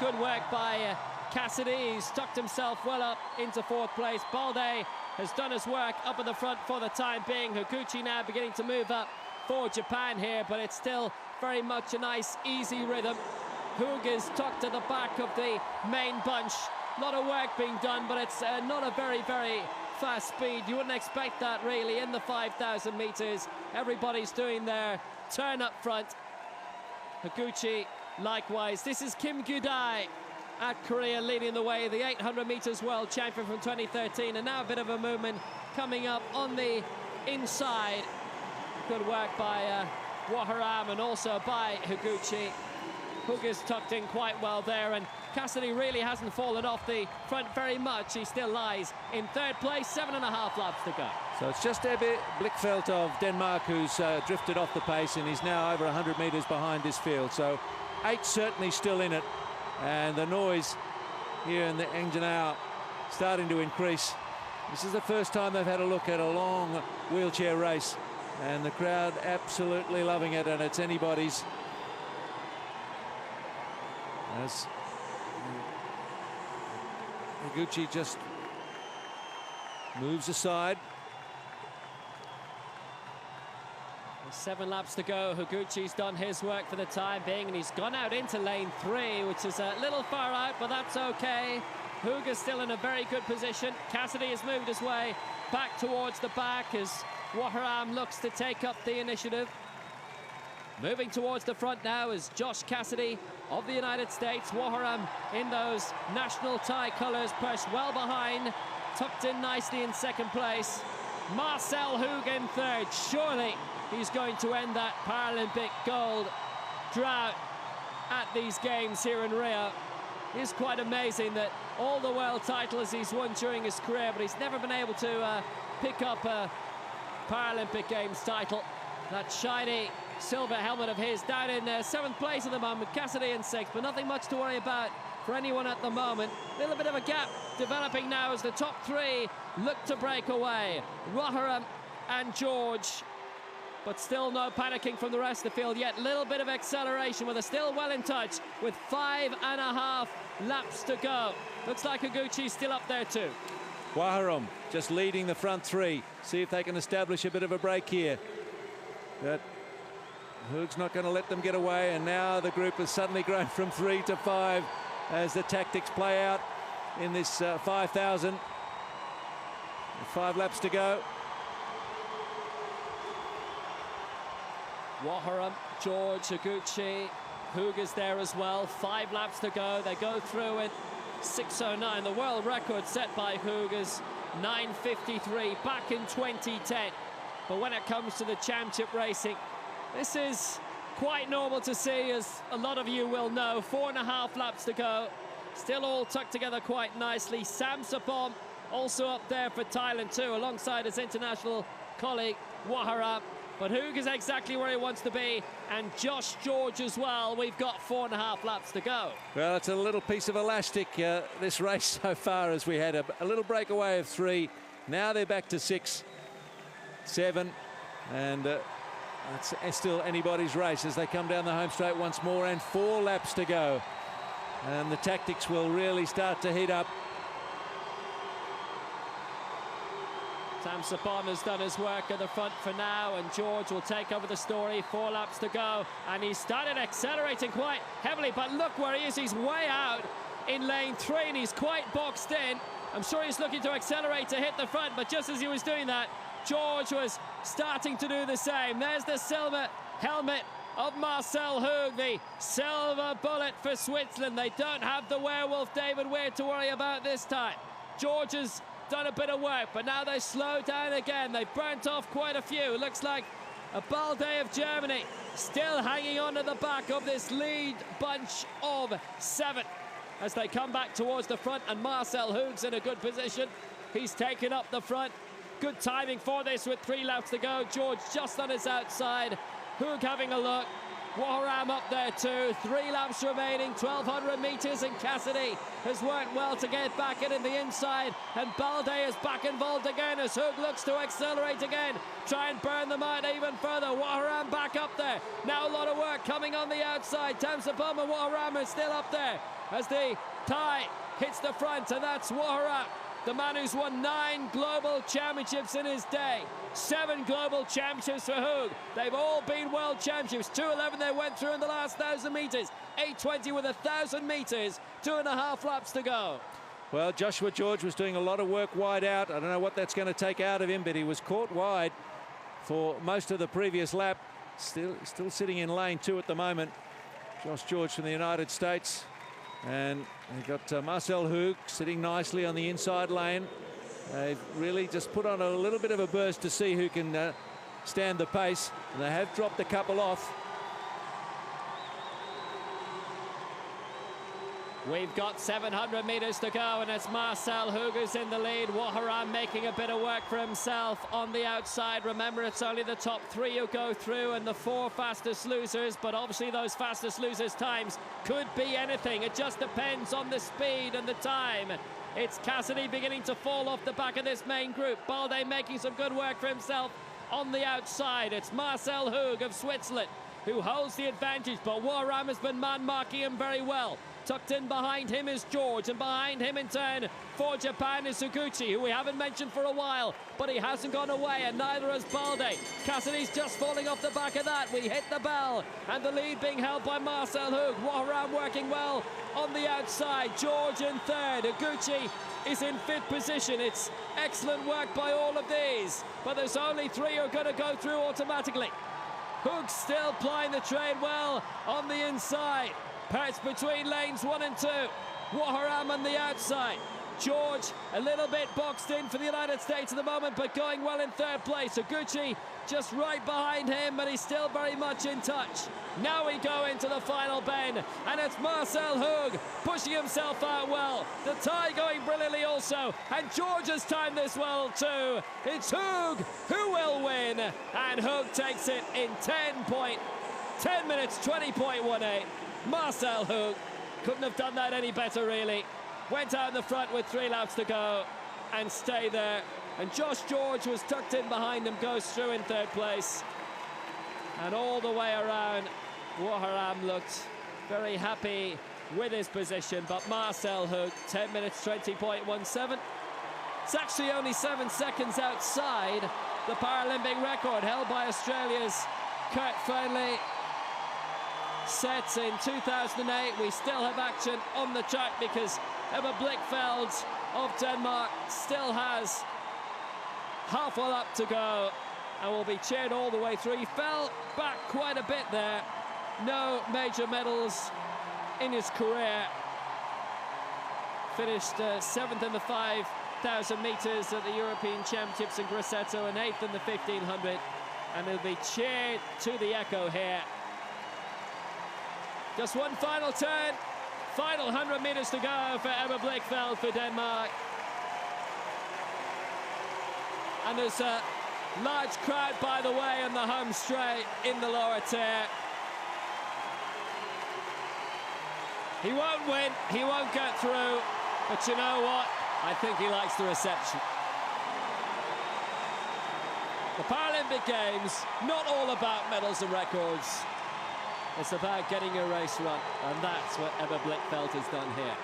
Good work by Cassidy. He's tucked himself well up into 4th place. Balde has done his work up at the front for the time being. Higuchi now beginning to move up for Japan here, but it's still very much a nice, easy rhythm. Hug is tucked at the back of the main bunch. A lot of work being done, but it's not a very, very fast speed. You wouldn't expect that really in the 5,000 meters. Everybody's doing their turn up front. Higuchi likewise. This is Kim Gudai at Korea leading the way, the 800 meters world champion from 2013, and now a bit of a movement coming up on the inside. Good work by Waharam and also by Higuchi. Hug is tucked in quite well there, and Cassidy really hasn't fallen off the front very much. He still lies in 3rd place, 7.5 laps to go. So it's just Ebbe Blichfeldt of Denmark who's drifted off the pace, and he's now over 100 metres behind this field. So 8 certainly still in it, and the noise here in the Engenau starting to increase. This is the first time they've had a look at a long wheelchair race, and the crowd absolutely loving it, and it's anybody's. As Higuchi just moves aside. 7 laps to go. Higuchi's done his work for the time being, and he's gone out into lane 3, which is a little far out, but that's okay. Hug is still in a very good position. Cassidy has moved his way back towards the back as Waharam looks to take up the initiative. Moving towards the front now is Josh Cassidy of the United States. Waharam in those national tie colours, pushed well behind, tucked in nicely in 2nd place. Marcel Hug in 3rd. Surely he's going to end that Paralympic gold drought at these games here in Rio. It's quite amazing that all the world titles he's won during his career, but he's never been able to pick up a Paralympic Games title. That shiny silver helmet of his down in 7th place at the moment. Cassidy in 6th, but nothing much to worry about for anyone at the moment. A little bit of a gap developing now as the top 3 look to break away. Waharam and George, but still no panicking from the rest of the field yet. Little bit of acceleration, but they're still well in touch with 5.5 laps to go. Looks like Higuchi's still up there too. Waharam just leading the front 3. See if they can establish a bit of a break here. But Hug's not going to let them get away, and now the group has suddenly grown from 3 to 5 as the tactics play out in this 5,000. 5 laps to go. Waharam, George, Higuchi, Hug is there as well. 5 laps to go. They go through in 6:09. The world record set by Hug is 9:53 back in 2010. But when it comes to the championship racing, this is quite normal to see, as a lot of you will know. 4.5 laps to go. Still all tucked together quite nicely. Sam Sapom also up there for Thailand too, alongside his international colleague Waharam. But Hug is exactly where he wants to be, and Josh George as well. We've got 4.5 laps to go. Well, it's a little piece of elastic, this race so far, as we had a little breakaway of 3. Now they're back to 6, 7, and it's still anybody's race as they come down the home straight once more, and 4 laps to go. And the tactics will really start to heat up. Sam Sapon has done his work at the front for now, and George will take over the story. 4 laps to go, and he started accelerating quite heavily, but look where he is. He's way out in lane 3, and he's quite boxed in. I'm sure he's looking to accelerate to hit the front, but just as he was doing that, George was starting to do the same. There's the silver helmet of Marcel Hug, the silver bullet for Switzerland. They don't have the werewolf David Weir to worry about this time. George has done a bit of work, but now they slow down again. They've burnt off quite a few. Looks like a Balde of Germany still hanging on to the back of this lead bunch of 7 as they come back towards the front, and Marcel Hug's in a good position. He's taken up the front. Good timing for this with 3 laps to go. George just on his outside. Hug having a look. Waharam up there too. 3 laps remaining, 1,200 metres, and Cassidy has worked well to get back in the inside. And Balde is back involved again as Hug looks to accelerate again. Try and burn them out even further. Waharam back up there. Now a lot of work coming on the outside. Tamsapom and Waharam are still up there as the tie hits the front, and that's Waharam, the man who's won 9 global championships in his day. 7 global championships for Hug. They've all been world championships. 2:11 they went through in the last 1,000 metres. 8:20 with 1,000 metres. 2.5 laps to go. Well, Joshua George was doing a lot of work wide out. I don't know what that's going to take out of him, but he was caught wide for most of the previous lap. Still sitting in lane 2 at the moment. Josh George from the United States. And they've got Marcel Hug sitting nicely on the inside lane. They've really just put on a little bit of a burst to see who can stand the pace. And they have dropped a couple off. We've got 700 metres to go, and it's Marcel Hug who's in the lead. Waharam making a bit of work for himself on the outside. Remember, it's only the top 3 who go through and the 4 fastest losers, but obviously those fastest losers' times could be anything. It just depends on the speed and the time. It's Cassidy beginning to fall off the back of this main group. Balde making some good work for himself on the outside. It's Marcel Hug of Switzerland who holds the advantage, but Waharam has been man-marking him very well. Tucked in behind him is George, and behind him in turn for Japan is Suguchi, who we haven't mentioned for a while, but he hasn't gone away, and neither has Balde. Cassidy's just falling off the back of that. We hit the bell, and the lead being held by Marcel Hug. Waharam working well on the outside. George in third. Uguchi is in 5th position. It's excellent work by all of these, but there's only 3 who are going to go through automatically. Hug still plying the trade well on the inside. Perched between lanes 1 and 2. Waharam on the outside. George a little bit boxed in for the United States at the moment, but going well in 3rd place. Uguchi just right behind him, but he's still very much in touch. Now we go into the final bend, and it's Marcel Hug pushing himself out well. The tie going brilliantly also, and George has timed this well too. It's Hug who will win, and Hug takes it in 10 minutes 20.18. Marcel Hug couldn't have done that any better, really. Went out in the front with 3 laps to go and stay there. And Josh George was tucked in behind him, goes through in 3rd place. And all the way around, Waharam looked very happy with his position. But Marcel Hug, 10 minutes 20.17. It's actually only 7 seconds outside the Paralympic record held by Australia's Kurt Fearnley. Set in 2008. We still have action on the track because Ebba Blichfeld of Denmark still has half a lap to go and will be cheered all the way through. He fell back quite a bit there. No major medals in his career. Finished 7th in the 5,000 metres at the European Championships in Grosseto and 8th in the 1,500. And he'll be cheered to the echo here. Just one final turn. Final 100 metres to go for Ebba Blichfeld for Denmark. And there's a large crowd, by the way, on the home straight in the lower tier. He won't win, he won't get through, but you know what? I think he likes the reception. The Paralympic Games, not all about medals and records. It's about getting a race run, and that's what Ebba Blichfeld has done here.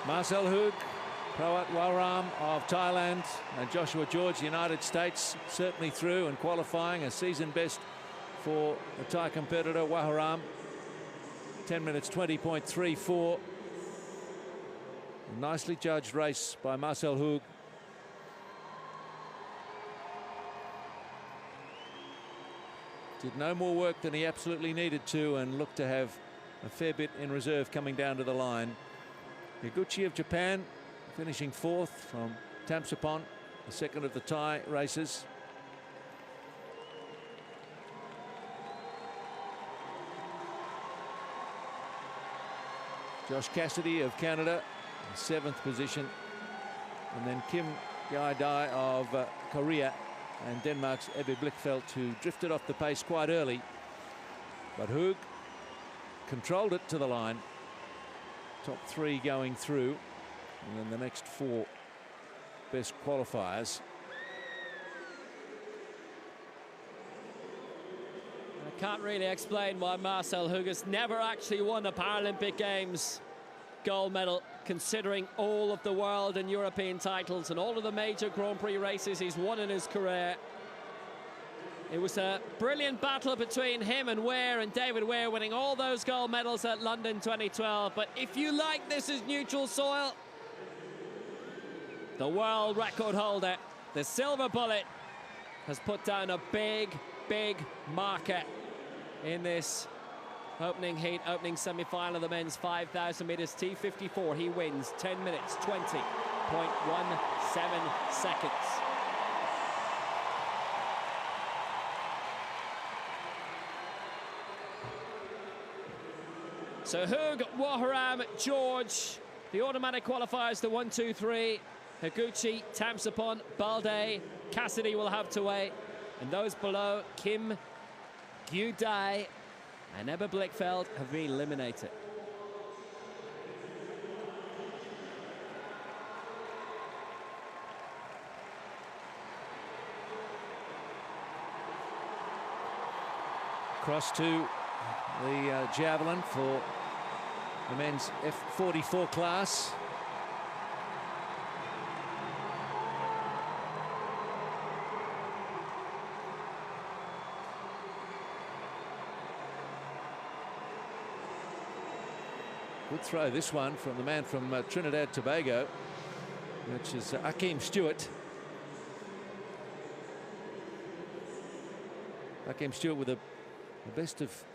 Marcel Hug, Prawat Waharam of Thailand, and Joshua George, the United States, certainly through and qualifying. A season best for the Thai competitor Waharam. 10 minutes 20.34. A nicely judged race by Marcel Hug. Did no more work than he absolutely needed to and looked to have a fair bit in reserve coming down to the line. Higuchi of Japan finishing 4th from Tamsapon, the second of the tie races. Josh Cassidy of Canada, 7th position. And then Kim Gai-dai of Korea and Denmark's Ebbe Blichfeldt, who drifted off the pace quite early. But Hug controlled it to the line. Top 3 going through. And then the next 4 best qualifiers. I can't really explain why Marcel Hug has never actually won a Paralympic Games gold medal, considering all of the world and European titles and all of the major Grand Prix races he's won in his career. It was a brilliant battle between him and Weir, and David Weir winning all those gold medals at London 2012. But if you like this is neutral soil, the world record holder, the silver bullet, has put down a big, big marker in this opening heat, opening semi-final of the men's 5,000 metres T54. He wins 10 minutes, 20.17 seconds. So Hug, Waharam, George, the automatic qualifiers, the 1, 2, 3. Higuchi, Tamsapon, Balde, Cassidy will have to wait. And those below, Kim, Gai-dai, and Ebbe Blichfeldt have been eliminated. Across to the javelin for the men's F44 class. Good throw, this one, from the man from Trinidad Tobago, which is Akeem Stewart. Akeem Stewart with a best of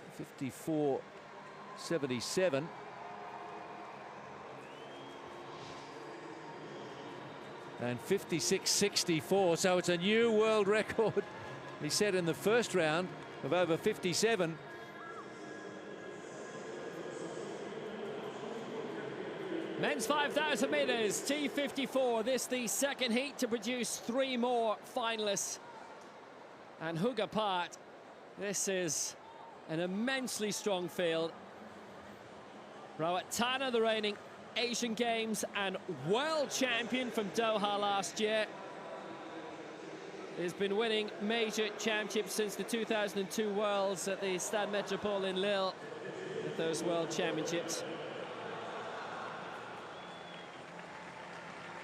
54.77. And 56.64, so it's a new world record. He set in the first round of over 57. Men's 5,000 metres, T54. This the second heat to produce 3 more finalists. And Hug apart. This is an immensely strong field. Rawat Tana, the reigning Asian Games and world champion from Doha last year, has been winning major championships since the 2002 Worlds at the Stade Métropole in Lille, at those World Championships.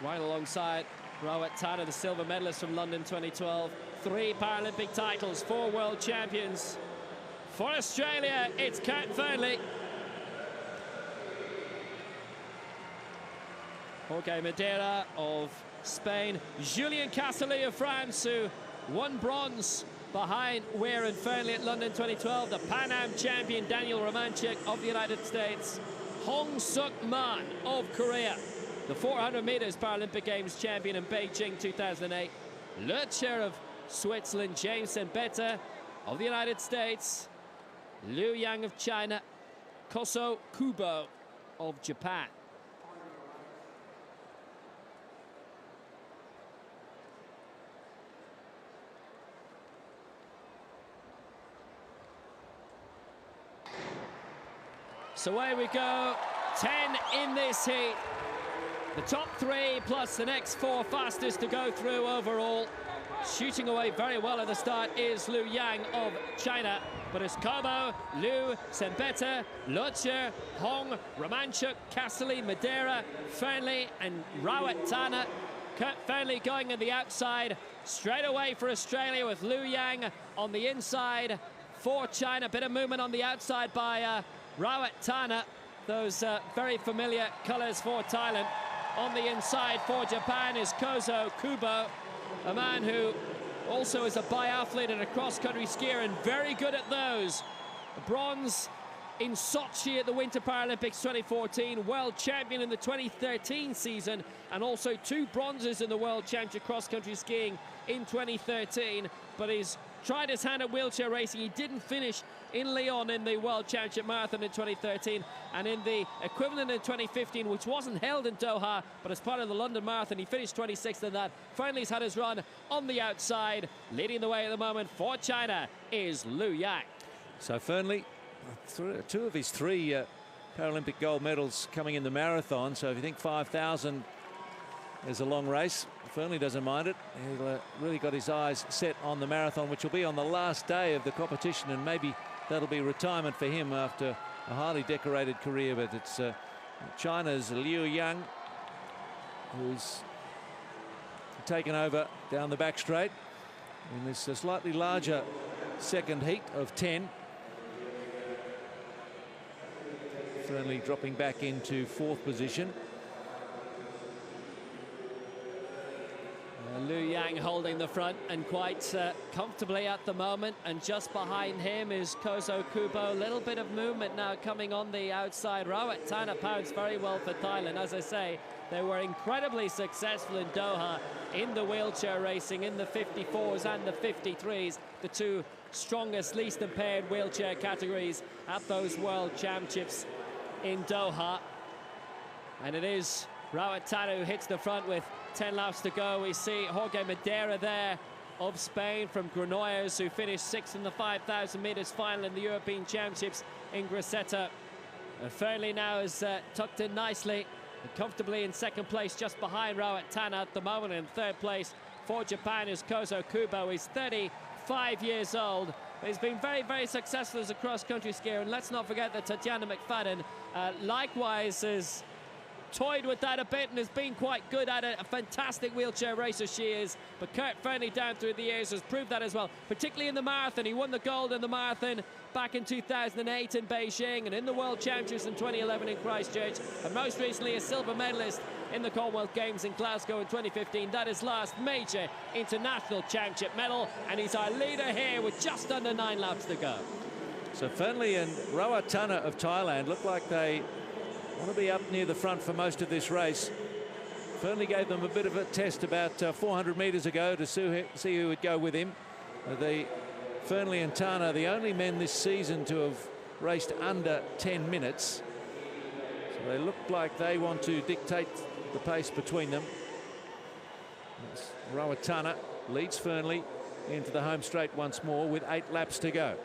Right alongside Rawat Tana, the silver medalist from London 2012. 3 Paralympic titles, 4 world champions. For Australia, it's Kat Fearnley. Jorge Madeira of Spain. Julien Casserly of France, who won bronze behind Weir and Fearnley at London 2012. The Pan Am champion Daniel Romanchuk of the United States. Hong Suk Man of Korea, the 400 metres Paralympic Games champion in Beijing 2008. Lurcher of Switzerland, James Sembeta of the United States, Liu Yang of China, Koso Kubo of Japan. So away we go, 10 in this heat. The top 3 plus the next 4 fastest to go through overall. Shooting away very well at the start is Liu Yang of China, but it's Kobo, Liu, Sembeta, Lurcher, Hong, Romanchuk, Casserly, Madeira, Fearnley and Rawat Tana. Kurt Fearnley going on the outside, straight away for Australia with Liu Yang on the inside for China. Bit of movement on the outside by Rawat Tana. Those very familiar colours for Thailand. On the inside for Japan is Kozo Kubo, a man who also is a biathlete and a cross-country skier, and very good at those. A bronze in Sochi at the Winter Paralympics 2014, world champion in the 2013 season, and also 2 bronzes in the World Championship cross-country skiing in 2013. But he's tried his hand at wheelchair racing. He didn't finish in Lyon in the World Championship Marathon in 2013, and in the equivalent in 2015, which wasn't held in Doha, but as part of the London Marathon, he finished 26th in that. Finally, he's had his run on the outside. Leading the way at the moment for China is Lu Yang. So Fearnley, 2 of his 3 Paralympic gold medals coming in the marathon. So if you think 5,000 is a long race, Fearnley doesn't mind it. He's really got his eyes set on the marathon, which will be on the last day of the competition, and maybe that'll be retirement for him after a highly decorated career. But it's China's Liu Yang who's taken over down the back straight in this slightly larger second heat of 10. Fearnley dropping back into 4th position. Lu Yang holding the front and quite comfortably at the moment, and just behind him is Kozo Kubo. A little bit of movement now coming on the outside. Rawat Tana pounds very well for Thailand. As I say, they were incredibly successful in Doha in the wheelchair racing, in the 54s and the 53s, the 2 strongest, least impaired wheelchair categories at those World Championships in Doha. And it is Rawat Tana who hits the front with 10 laps to go. We see Jorge Madeira there of Spain from Granollers, who finished 6th in the 5,000 metres final in the European Championships in Grosseto. And Fearnley now is tucked in nicely and comfortably in 2nd place, just behind Rawat Tana at the moment. In 3rd place for Japan is Kozo Kubo. He's 35 years old. He's been very, very successful as a cross-country skier. And let's not forget that Tatiana McFadden likewise has toyed with that a bit and has been quite good at it. A fantastic wheelchair racer she is. But Kurt Fearnley down through the years has proved that as well, particularly in the marathon. He won the gold in the marathon back in 2008 in Beijing, and in the World Championships in 2011 in Christchurch, and most recently a silver medalist in the Commonwealth Games in Glasgow in 2015. That is last major international championship medal, and he's our leader here with just under 9 laps to go. So Fearnley and Rawat Tana of Thailand look like they want to be up near the front for most of this race. Fearnley gave them a bit of a test about 400 metres ago to see who would go with him. Fearnley and Tana, the only men this season to have raced under 10 minutes. So they look like they want to dictate the pace between them. Rawat Tana leads Fearnley into the home straight once more with 8 laps to go.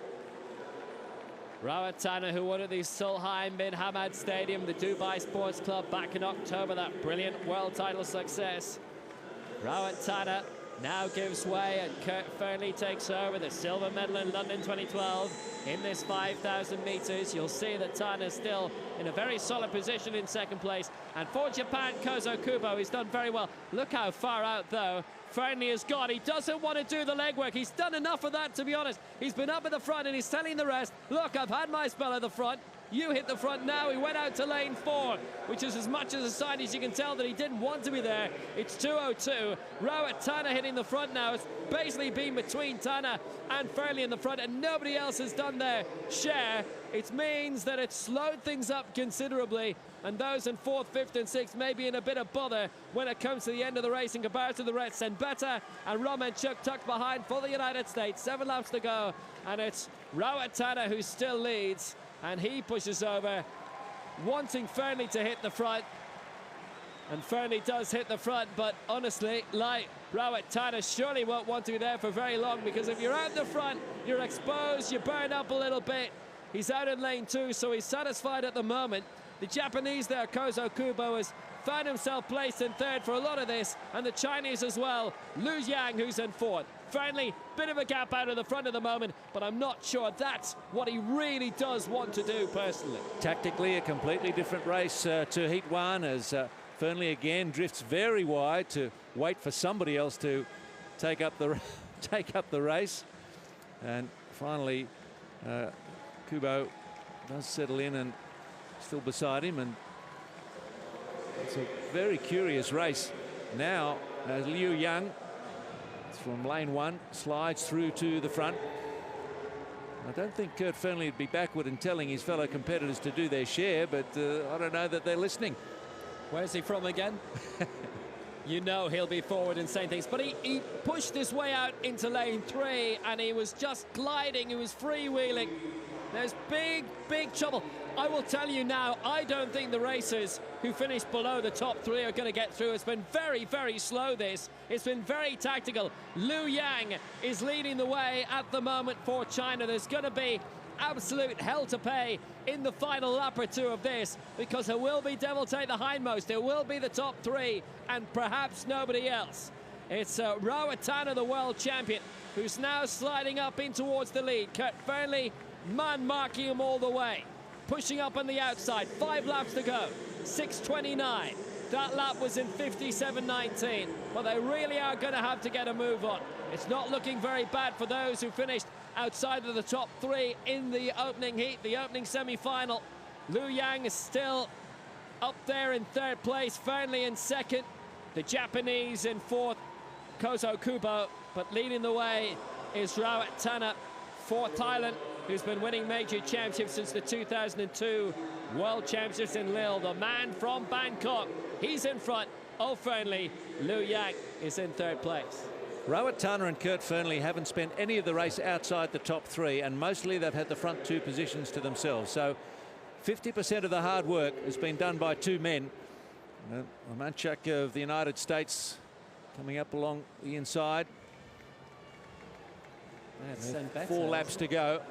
Rawat Tana, who won at the Solheim bin Hamad Stadium, the Dubai Sports Club, back in October, that brilliant world title success. Rawat Tana now gives way, and Kurt Fearnley takes over the silver medal in London 2012 in this 5,000 metres. You'll see that Tana's still in a very solid position in 2nd place. And for Japan, Kozo Kubo, he's done very well. Look how far out, though, Fearnley has got. He doesn't want to do the legwork. He's done enough of that, to be honest. He's been up at the front and he's telling the rest, look, I've had my spell at the front. You hit the front now. He went out to lane 4, which is as much as a sign as you can tell that he didn't want to be there. It's 2:02. Rawat Tana hitting the front now. It's basically been between Tana and Fearnley in the front, and nobody else has done their share. It means that it's slowed things up considerably, and those in 4th, 5th and 6th may be in a bit of bother when it comes to the end of the race in comparison to the rest. Senbetta and Romanchuk tucked behind for the United States. 7 laps to go, and it's Rawat Tana who still leads, and he pushes over, wanting Fearnley to hit the front. And Fearnley does hit the front, but honestly, like Rawat Tana, surely won't want to be there for very long, because if you're out the front, you're exposed, you burn up a little bit. He's out in lane 2, so he's satisfied at the moment. The Japanese there, Kozo Kubo, has found himself placed in 3rd for a lot of this, and the Chinese as well, Lu Yang, who's in 4th. Fearnley, bit of a gap out of the front at the moment, but I'm not sure that's what he really does want to do personally. Tactically, a completely different race to Heat 1, as Fearnley again drifts very wide to wait for somebody else to take up the race. And finally, Kubo does settle in and still beside him, and it's a very curious race now as Liu Yang from lane 1, slides through to the front. I don't think Kurt Fearnley would be backward in telling his fellow competitors to do their share, but I don't know that they're listening. Where's he from again? You know he'll be forward and saying things, but he pushed his way out into lane 3 and he was just gliding, he was freewheeling. There's big trouble. I will tell you now, I don't think the racers who finished below the top 3 are going to get through. It's been very slow, this. It's been very tactical. Liu Yang is leading the way at the moment for China. There's going to be absolute hell to pay in the final lap or 2 of this, because it will be Devil Take the hindmost, it will be the top 3 and perhaps nobody else. It's Rawatana, the world champion, who's now sliding up in towards the lead. Kurt Fearnley, man marking him all the way, pushing up on the outside. 5 laps to go, 6:29. That lap was in 57.19, but they really are going to have to get a move on. It's not looking very bad for those who finished outside of the top 3 in the opening heat, the opening semi-final. Liu Yang is still up there in 3rd place, Fearnley in 2nd, the Japanese in 4th, Kozo Kubo, but leading the way is Rawatana for Thailand, who's been winning major championships since the 2002 World Championships in Lille. The man from Bangkok, he's in front of Fearnley. Liu Yang is in 3rd place. Rawatana and Kurt Fearnley haven't spent any of the race outside the top 3, and mostly they've had the front 2 positions to themselves. So 50% of the hard work has been done by 2 men. Romanchuk of the United States coming up along the inside. That's 4 laps to go.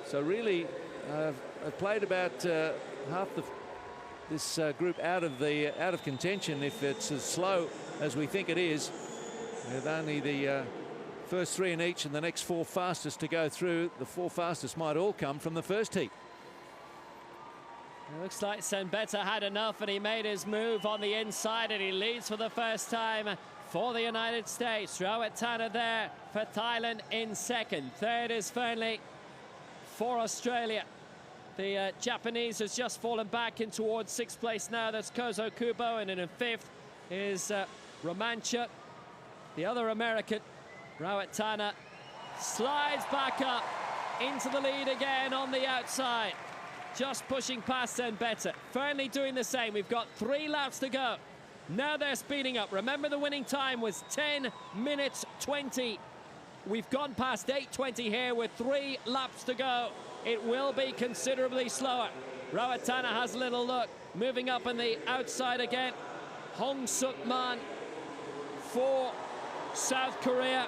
So really, I've played about half this group out of contention if it's as slow as we think it is. With only the first 3 in each and the next 4 fastest to go through. The 4 fastest might all come from the first heat. It looks like Senbetta had enough and he made his move on the inside and he leads for the first time for the United States. Rawatana there for Thailand in 2nd. 3rd is Fearnley for Australia. The Japanese has just fallen back in towards 6th place now. That's Kozo Kubo, and in 5th is Romanchuk. The other American, Rawatana, slides back up into the lead again on the outside, just pushing past Senbetta. Fearnley doing the same. We've got 3 laps to go. Now they're speeding up. Remember, the winning time was 10 minutes 20. We've gone past 8:20 here with 3 laps to go. It will be considerably slower. Rawatana has a little look, moving up on the outside again. Hong Suk Man for South Korea.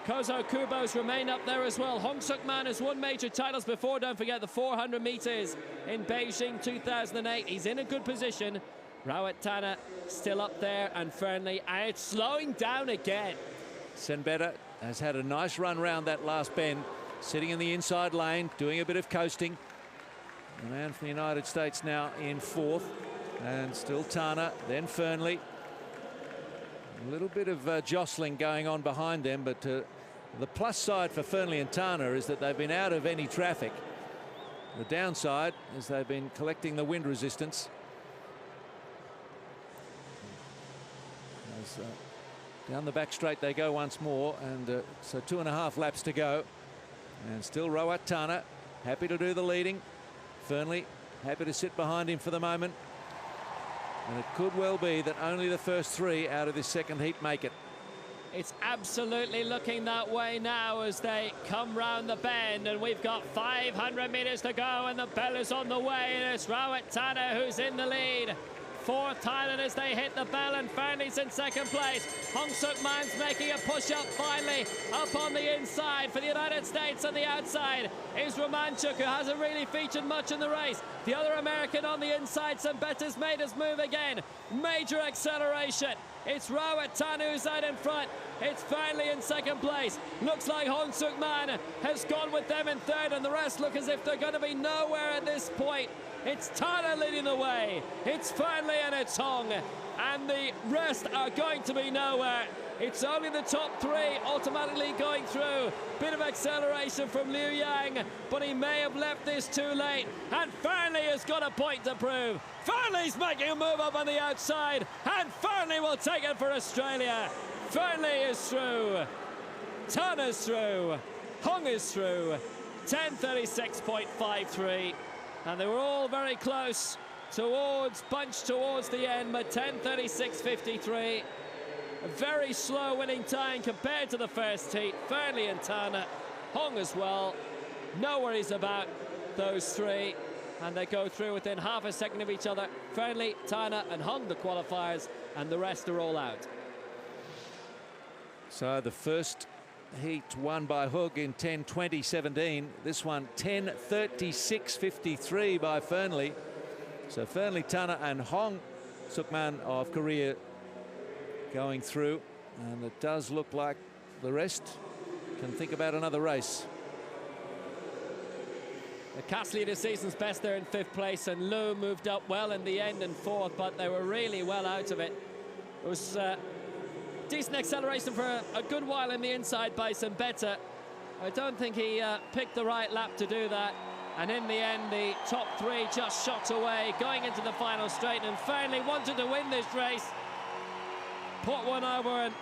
Kozo Kubo's remain up there as well. Hong Suk Man has won major titles before. Don't forget the 400 meters in Beijing 2008. He's in a good position. Rawatana still up there, and Fearnley, and it's slowing down again. Senbetta has had a nice run round that last bend, sitting in the inside lane, doing a bit of coasting. The man from the United States now in 4th, and still Tana, then Fearnley. A little bit of jostling going on behind them, but the plus side for Fearnley and Tana is that they've been out of any traffic. The downside is they've been collecting the wind resistance. As, down the back straight they go once more, and so 2.5 laps to go, and still Rawatana happy to do the leading. Fearnley happy to sit behind him for the moment, and it could well be that only the first 3 out of this 2nd heat make it. It's absolutely looking that way now as they come round the bend, and we've got 500 meters to go, and the bell is on the way, and it's Rawatana who's in the lead for Thailand as they hit the bell, and Fearnley's in 2nd place. Hong Suk Man's making a push-up finally up on the inside for the United States. On the outside is Romanchuk, who hasn't really featured much in the race. The other American on the inside, Senbetta's made his move again. Major acceleration. It's Rawatana who's out in front. It's Fearnley in 2nd place. Looks like Hong Suk Man has gone with them in 3rd, and the rest look as if they're going to be nowhere at this point. It's Tana leading the way. It's Fearnley and it's Hong, and the rest are going to be nowhere. It's only the top 3 automatically going through. Bit of acceleration from Liu Yang, but he may have left this too late, and Fearnley has got a point to prove. Fearnley's making a move up on the outside, and Fearney will take it for Australia. Fearnley is through. Tana's through. Hong is through. 10:36.53. And they were all very close, bunched towards the end, but 10:36.53. A very slow winning time compared to the first heat. Fearnley and Tana, Hong as well. No worries about those three. And they go through within half a second of each other. Fearnley, Tana and Hong, the qualifiers, and the rest are all out. So the first heat won by Hug in 10:20.17. This one 10:36.53 by Fearnley. So Fearnley, Tana and Hong Sukman of Korea going through. And it does look like the rest can think about another race. Castley the season's best there in 5th place, and Lou moved up well in the end in 4th, but they were really well out of it. It was decent acceleration for a good while in the inside by Sambetta. I don't think he picked the right lap to do that, and in the end the top three just shot away going into the final straight, and Fearnley wanted to win this race, put one over and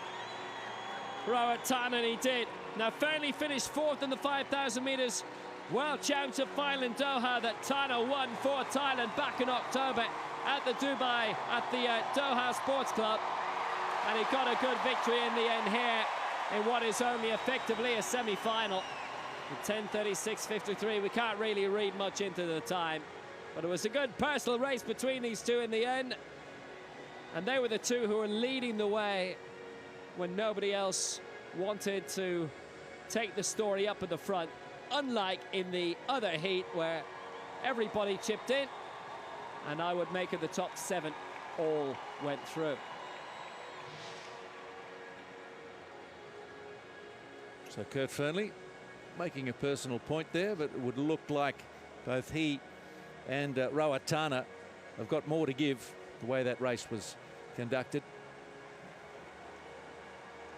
Rawat Tan, and he did. Now Fearnley finished 4th in the 5,000 metres World Championship final in Doha that Tana won for Thailand back in October at the Dubai, at the Doha Sports Club. And he got a good victory in the end here in what is only effectively a semi-final. 10:36.53, we can't really read much into the time, but it was a good personal race between these two in the end. And they were the two who were leading the way when nobody else wanted to take the story up at the front. Unlike in the other heat where everybody chipped in, and I would make it the top 7 all went through. So Kurt Fearnley making a personal point there, but it would look like both he and Rawat Tana have got more to give the way that race was conducted.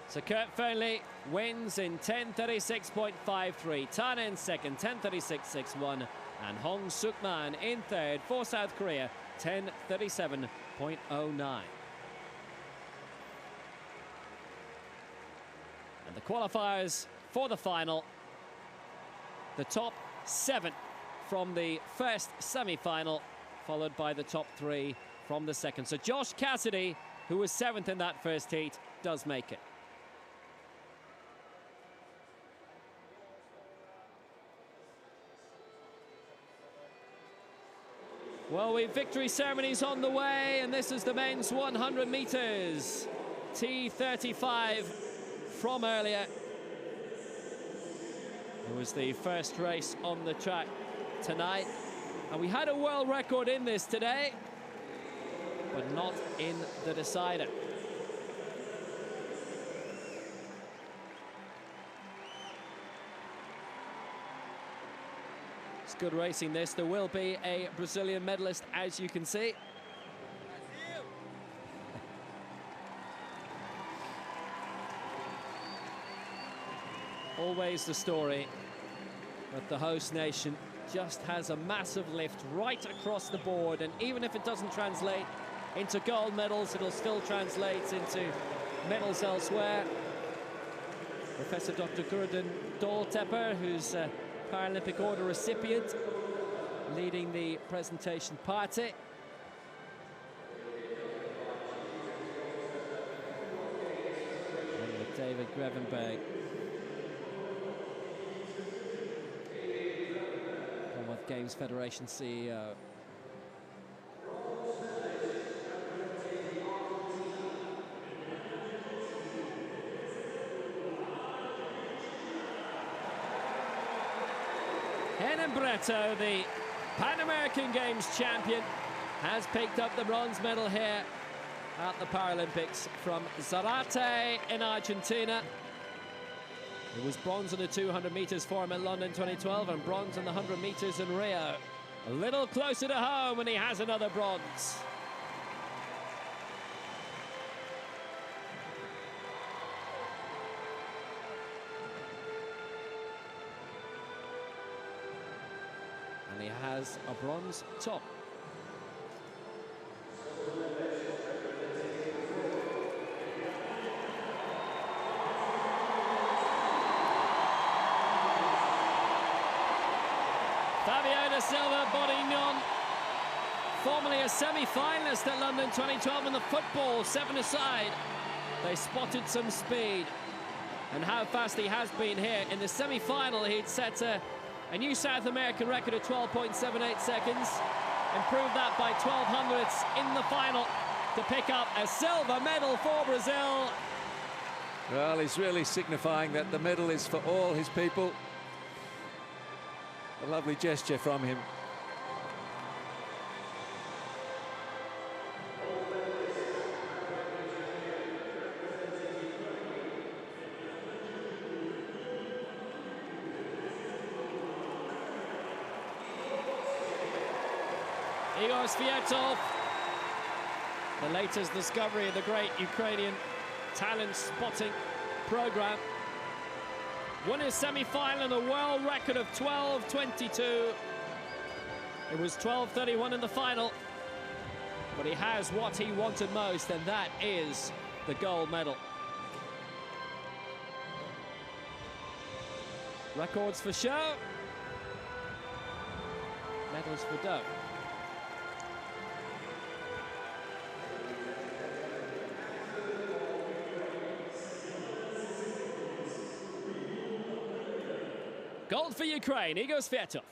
So Kurt Fearnley wins in 10:36.53. Tana in second, 10:36.61. And Hong Sukman in third for South Korea, 10:37.09. And the qualifiers for the final. The top 7 from the first semi-final, followed by the top 3 from the second. So Josh Cassidy, who was 7th in that first heat, does make it. Well, we've victory ceremonies on the way, and this is the men's 100 metres. T35 from earlier. It was the first race on the track tonight. And we had a world record in this today, but not in the decider. It's good racing this. There will be a Brazilian medalist, as you can see. Always the story that the host nation just has a massive lift right across the board, and even if it doesn't translate into gold medals, it'll still translate into medals elsewhere. Professor Dr. Gurudin Doltepper, who's a Paralympic Order recipient, leading the presentation party. And with David Grevenberg, Commonwealth Games Federation CEO. Breto, the Pan American Games champion, has picked up the bronze medal here at the Paralympics from Zarate in Argentina. It was bronze in the 200 metres for him at London 2012 and bronze in the 100 metres in Rio. A little closer to home, and he has another bronze. And he has a bronze top. Fabio da Silva Bourignon, formerly a semi-finalist at London 2012 in the football, 7-a-side. They spotted some speed, and how fast he has been here. In the semi-final, he'd set a new South American record of 12.78 seconds, improved that by 12 hundredths in the final to pick up a silver medal for Brazil. Well, he's really signifying that the medal is for all his people. A lovely gesture from him. Igor Sviatov, the latest discovery of the great Ukrainian talent spotting program, won his semi-final in a world record of 12.22. It was 12.31 in the final, but he has what he wanted most, and that is the gold medal. Records for show, medals for dough. Gold for Ukraine, Igor Sviatov.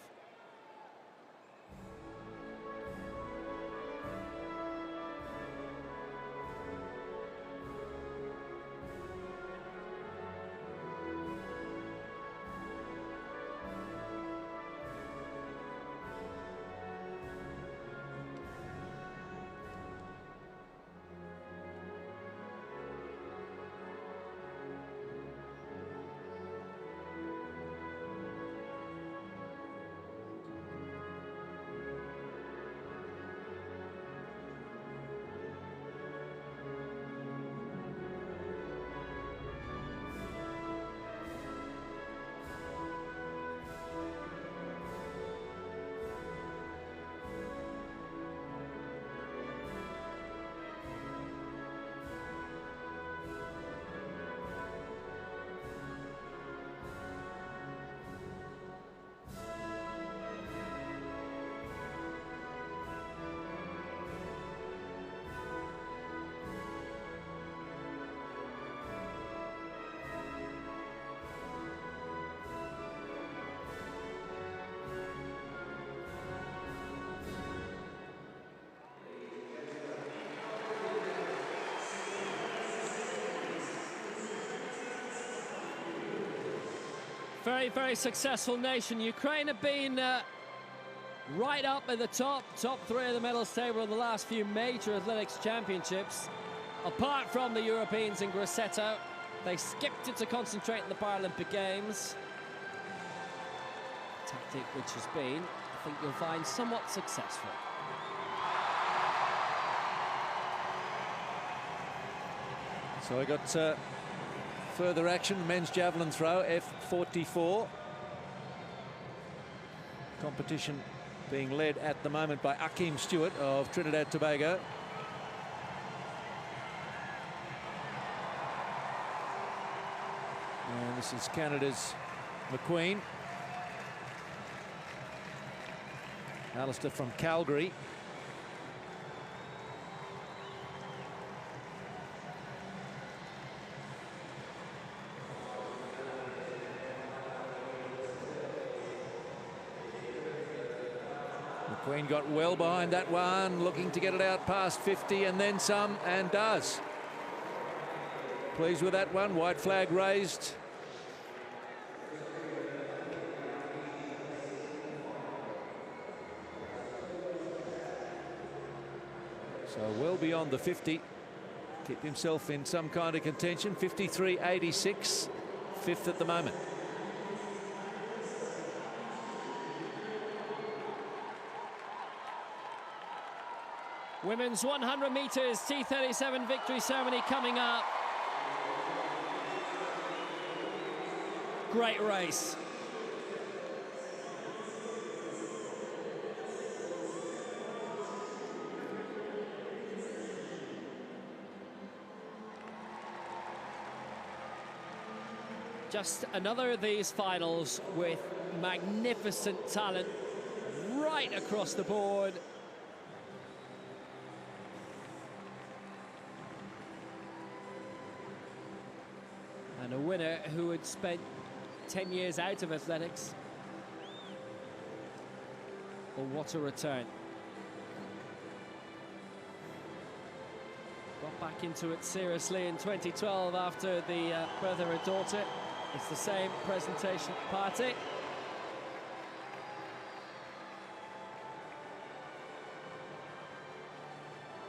Very, very successful nation. Ukraine have been right up at the top three of the medals table in the last few major athletics championships. Apart from the Europeans in Grosseto, they skipped it to concentrate in the Paralympic Games. A tactic which has been, I think you'll find, somewhat successful. So I got further action, men's javelin throw, F44. Competition being led at the moment by Akeem Stewart of Trinidad Tobago. And this is Canada's McQueen. Alistair from Calgary. McQueen got well behind that one, looking to get it out past 50 and then some, and does. Pleased with that one, white flag raised. So well beyond the 50. Keep himself in some kind of contention. 53.86, fifth at the moment. Women's 100 meters T37 victory ceremony coming up. Great race. Just another of these finals with magnificent talent right across the board. And a winner who had spent 10 years out of athletics. Well, what a return. Got back into it seriously in 2012 after the birth of her daughter. It's the same presentation party.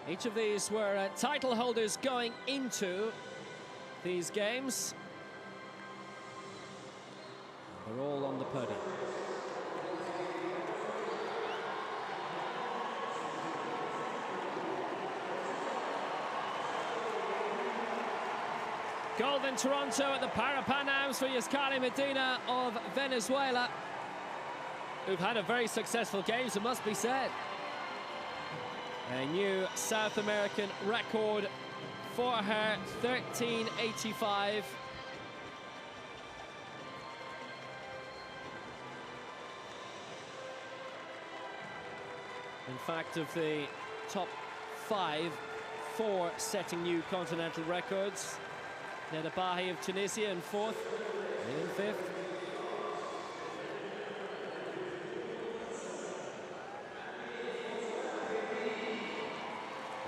Each of these were title holders going into these games. They're all on the podium. Gold in Toronto at the Parapanams for Yascari Medina of Venezuela, who've had a very successful games, it must be said. A new South American record for her, 13.85. In fact, of the top 5, 4 setting new continental records. Nedabahi of Tunisia in 4th, and in 5th.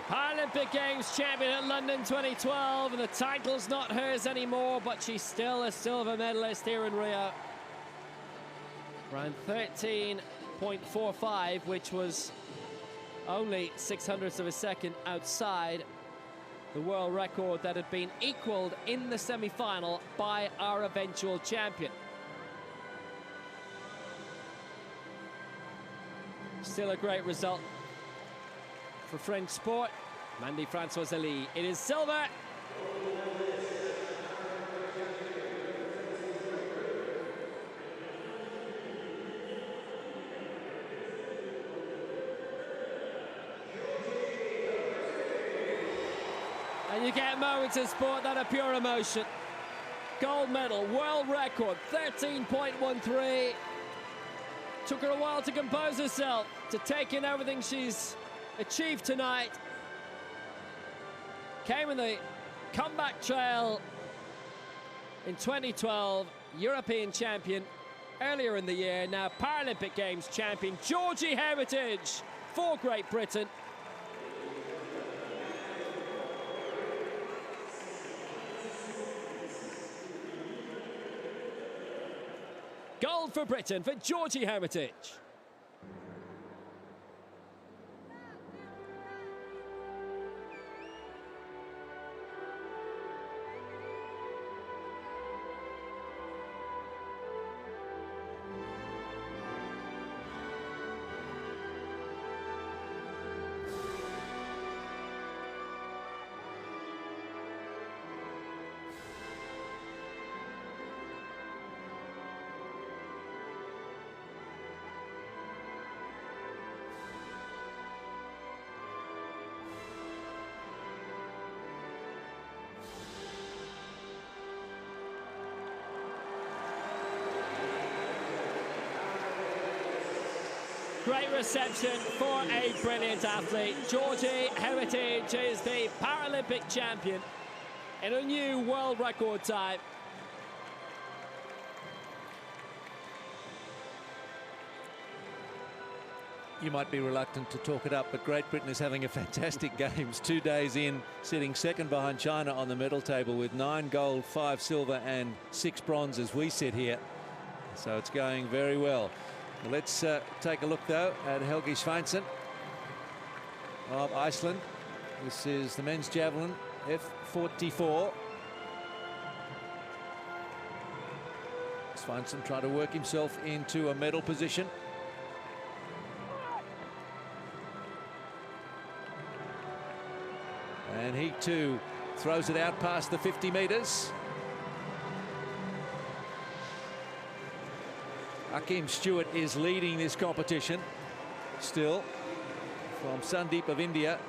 Paralympic Games champion at London 2012, and the title's not hers anymore, but she's still a silver medalist here in Rio. Around 13.45, which was only 0.06 of a second outside the world record that had been equaled in the semi-final by our eventual champion. Still a great result for French sport. Mandy Francoise Ali. It is silver. And you get moments of sport that are pure emotion. Gold medal, world record, 13.13. Took her a while to compose herself, to take in everything she's achieved tonight. Came in the comeback trail in 2012, European champion earlier in the year, now Paralympic Games champion, Georgie Heritage for Great Britain. Gold for Britain for Georgie Heritage. Great reception for a brilliant athlete. Georgie Heritage is the Paralympic champion in a new world record time. You might be reluctant to talk it up, but Great Britain is having a fantastic games. 2 days in, sitting second behind China on the medal table with 9 gold, 5 silver and 6 bronze as we sit here. So it's going very well. Let's take a look, though, at Helgi Sveinsson of Iceland. This is the men's javelin, F44. Sveinsson trying to work himself into a medal position. And he, too, throws it out past the 50 metres. Hakim Stewart is leading this competition still, from Sandeep of India,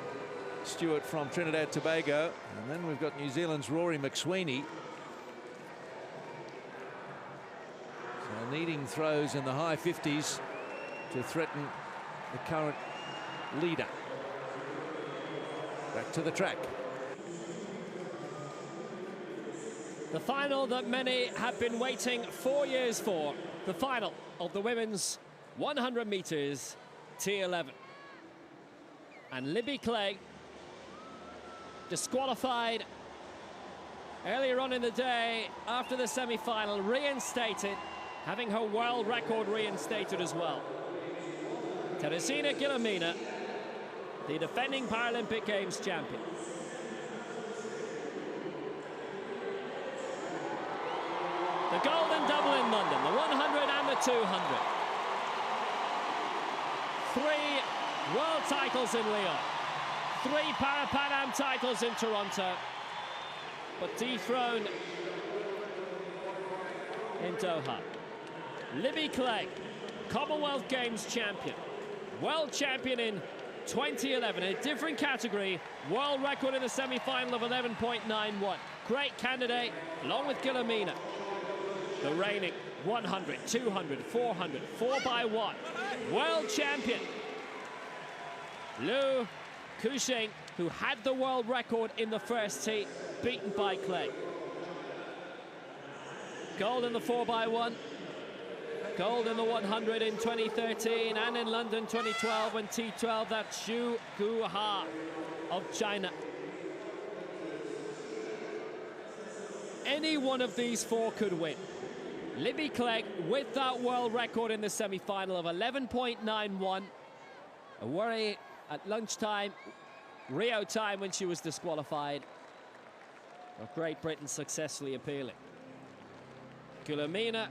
Stewart from Trinidad Tobago, and then we've got New Zealand's Rory McSweeney. So needing throws in the high 50s to threaten the current leader. Back to the track. The final that many have been waiting 4 years for. The final of the women's 100 metres T11. And Libby Clegg, disqualified earlier on in the day after the semi-final, reinstated, having her world record reinstated as well. Teresina Guillermina, the defending Paralympic Games champion. The golden double in London, the 100 and the 200. 3 world titles in Lyon, 3 Pan Am titles in Toronto, but dethroned in Doha. Libby Clegg, Commonwealth Games champion, world champion in 2011 in a different category, world record in the semi-final of 11.91. Great candidate, along with Guillermina. The reigning 100, 200, 400, 4x1 world champion. Liu Kuxing, who had the world record in the first heat, beaten by Clegg. Gold in the 4x1, gold in the 100 in 2013 and in London 2012 and T12, that's Xu Guoha of China. Any one of these 4 could win. Libby Clegg with that world record in the semi-final of 11.91. A worry at lunchtime, Rio time, when she was disqualified. Of Great Britain successfully appealing. Guillermina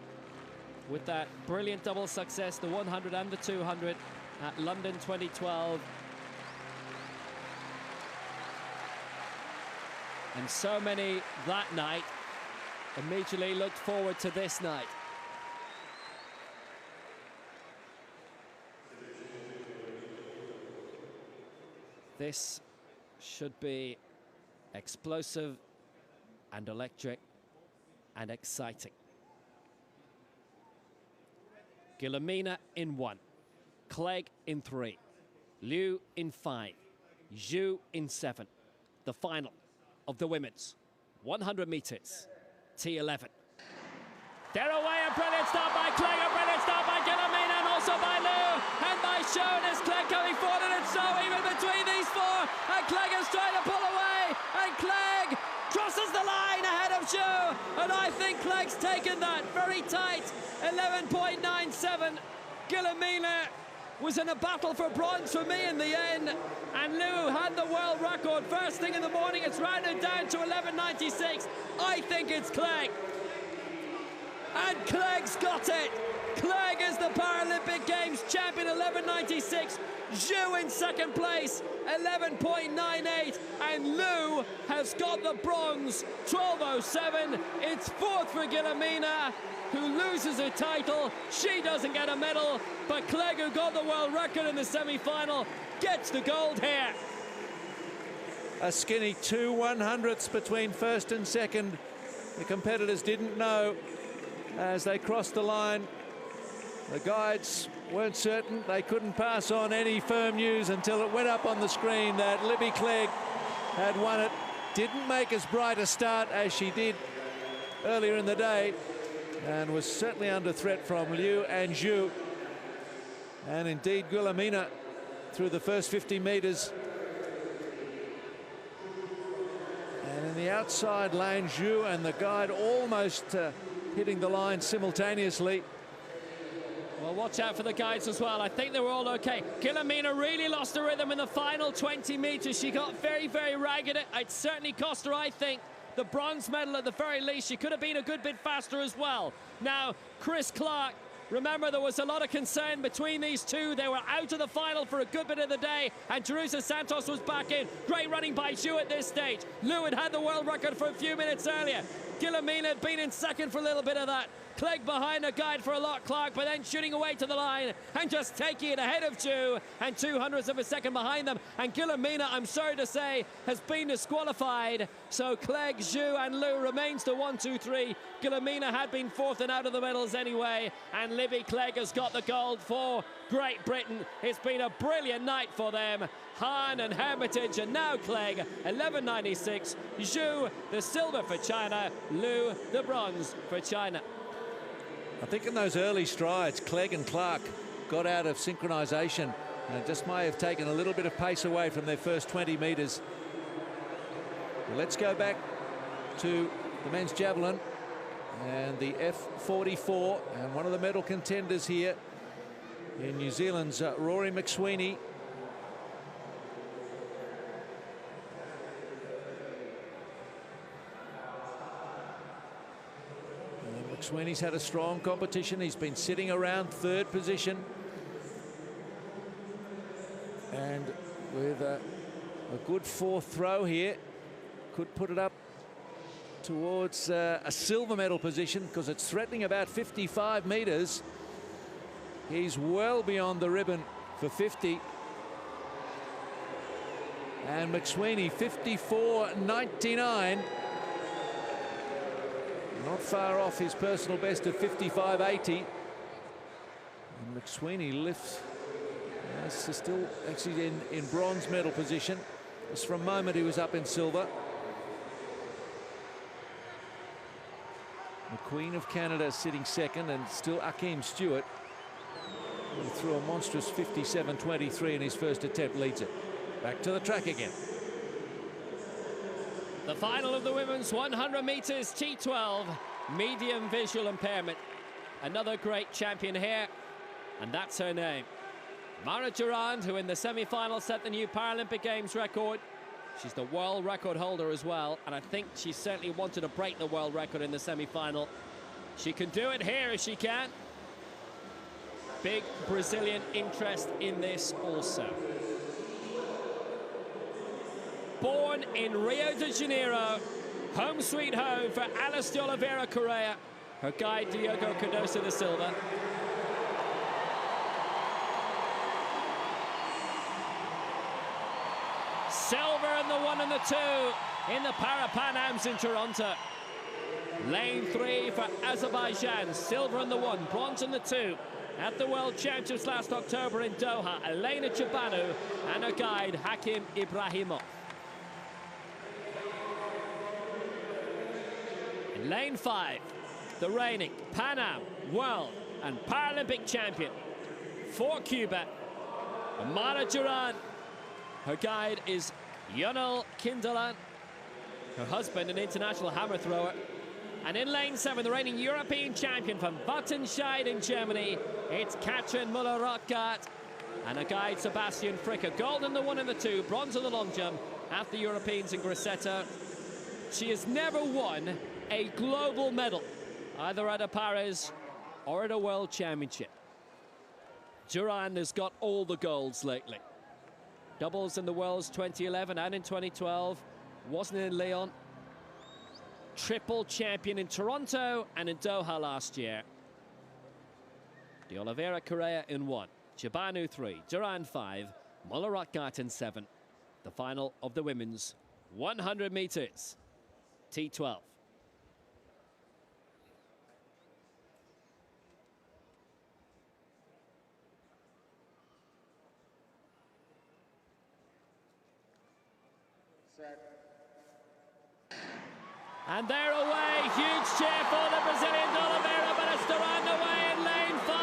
with that brilliant double success, the 100 and the 200 at London 2012. And so many that night immediately looked forward to this night. This should be explosive and electric and exciting. Guillermina in 1, Clegg in 3, Liu in 5, Xu in 7. The final of the women's 100 metres T11. They're away, a brilliant start by Clegg, a brilliant start by Guillermina, and also by Liu, and by Xu, and as Clegg coming forward, and it's so even between these 4, and Clegg is trying to pull away, and Clegg crosses the line ahead of Xu, and I think Clegg's taken that very tight, 11.97. Guillermina was in a battle for bronze for me in the end, and Liu had the world record first thing in the morning. It's rounded down to 11.96. I think it's Clegg. And Clegg's got it. Clegg is the Paralympic Games champion, 11.96. Xu in second place, 11.98. And Liu has got the bronze, 12.07. It's 4th for Guillermina, who loses her title. She doesn't get a medal, but Clegg, who got the world record in the semi-final, gets the gold here. A skinny 2 100ths between first and second. The competitors didn't know as they crossed the line. The guides weren't certain. They couldn't pass on any firm news until it went up on the screen that Libby Clegg had won it. Didn't make as bright a start as she did earlier in the day, and was certainly under threat from Liu and Xu. And indeed, Guillermina through the first 50 metres. And in the outside lane, Xu and the guide almost hitting the line simultaneously. Well, watch out for the guides as well. I think they were all okay. Guillermina really lost the rhythm in the final 20 metres. She got very, very ragged. It certainly cost her, I think, the bronze medal at the very least. She could have been a good bit faster as well. Now, Chris Clark, remember there was a lot of concern between these two. They were out of the final for a good bit of the day, and Santos was back in. Great running by Xu at this stage. Liu had the world record for a few minutes earlier. Guillemina had been in second for a little bit of that. Clegg behind a guide for a lot, Clark, but then shooting away to the line and just taking it ahead of Zhu, and 200ths of a second behind them. And Guillemina, I'm sorry to say, has been disqualified. So Clegg, Zhu and Liu remains to 1, 2, 3. Guillemina had been fourth and out of the medals anyway, and Libby Clegg has got the gold for Great Britain. It's been a brilliant night for them. Hahn and Hermitage, and now Clegg, 11.96. Zhu, the silver for China. Liu, the bronze for China. I think in those early strides, Clegg and Clark got out of synchronisation and just may have taken a little bit of pace away from their first 20 metres. Well, let's go back to the men's javelin and the F44, and one of the medal contenders here in New Zealand's Rory McSweeney. McSweeney's had a strong competition. He's been sitting around third position, and with a good fourth throw here, could put it up towards a silver medal position, because it's threatening about 55 metres. He's well beyond the ribbon for 50. And McSweeney 54.99. Not far off his personal best of 55.80. And McSweeney lifts. Still actually in bronze medal position. Just for a moment he was up in silver. The Queen of Canada sitting second, and still Akeem Stewart, who threw a monstrous 57.23 in his first attempt, leads it. Back to the track again. The final of the women's 100 metres T12, medium visual impairment. Another great champion here, and that's her name. Mara Durand, who in the semi-final set the new Paralympic Games record. She's the world record holder as well, and I think she certainly wanted to break the world record in the semi-final. She can do it here if she can. Big Brazilian interest in this also. Born in Rio de Janeiro, home sweet home for Alice de Oliveira Correa. Her guide, Diogo Cardoso da Silva. Silver in the 1 and the 2 in the Para-Pan-Ams in Toronto. Lane 3 for Azerbaijan, silver in the 1, bronze in the 2 at the World Championships last October in Doha. Elena Chibanu and her guide, Hakim Ibrahimov. In lane 5, the reigning Pan Am, World and Paralympic champion for Cuba, Mara Durand. Her guide is Yonel Kindelan, her husband an international hammer thrower. And in lane 7, the reigning European champion from Wattenscheid in Germany, it's Katrin Müller-Rothgart and her guide Sebastian Fricker. Gold in the 1 and the 2, bronze in the long jump at the Europeans in Grosseto. She has never won a global medal, either at a Paris or at a World Championship. Durand has got all the golds lately. Doubles in the Worlds 2011 and in 2012. Wasn't in Lyon. Triple champion in Toronto and in Doha last year. De Oliveira Correa in 1. Chibanu 3. Durand 5. Müller-Rothgart in 7. The final of the women's 100 metres. T12. And they're away. Huge cheer for the Brazilian De Oliveira, but it's Durand away in lane 5.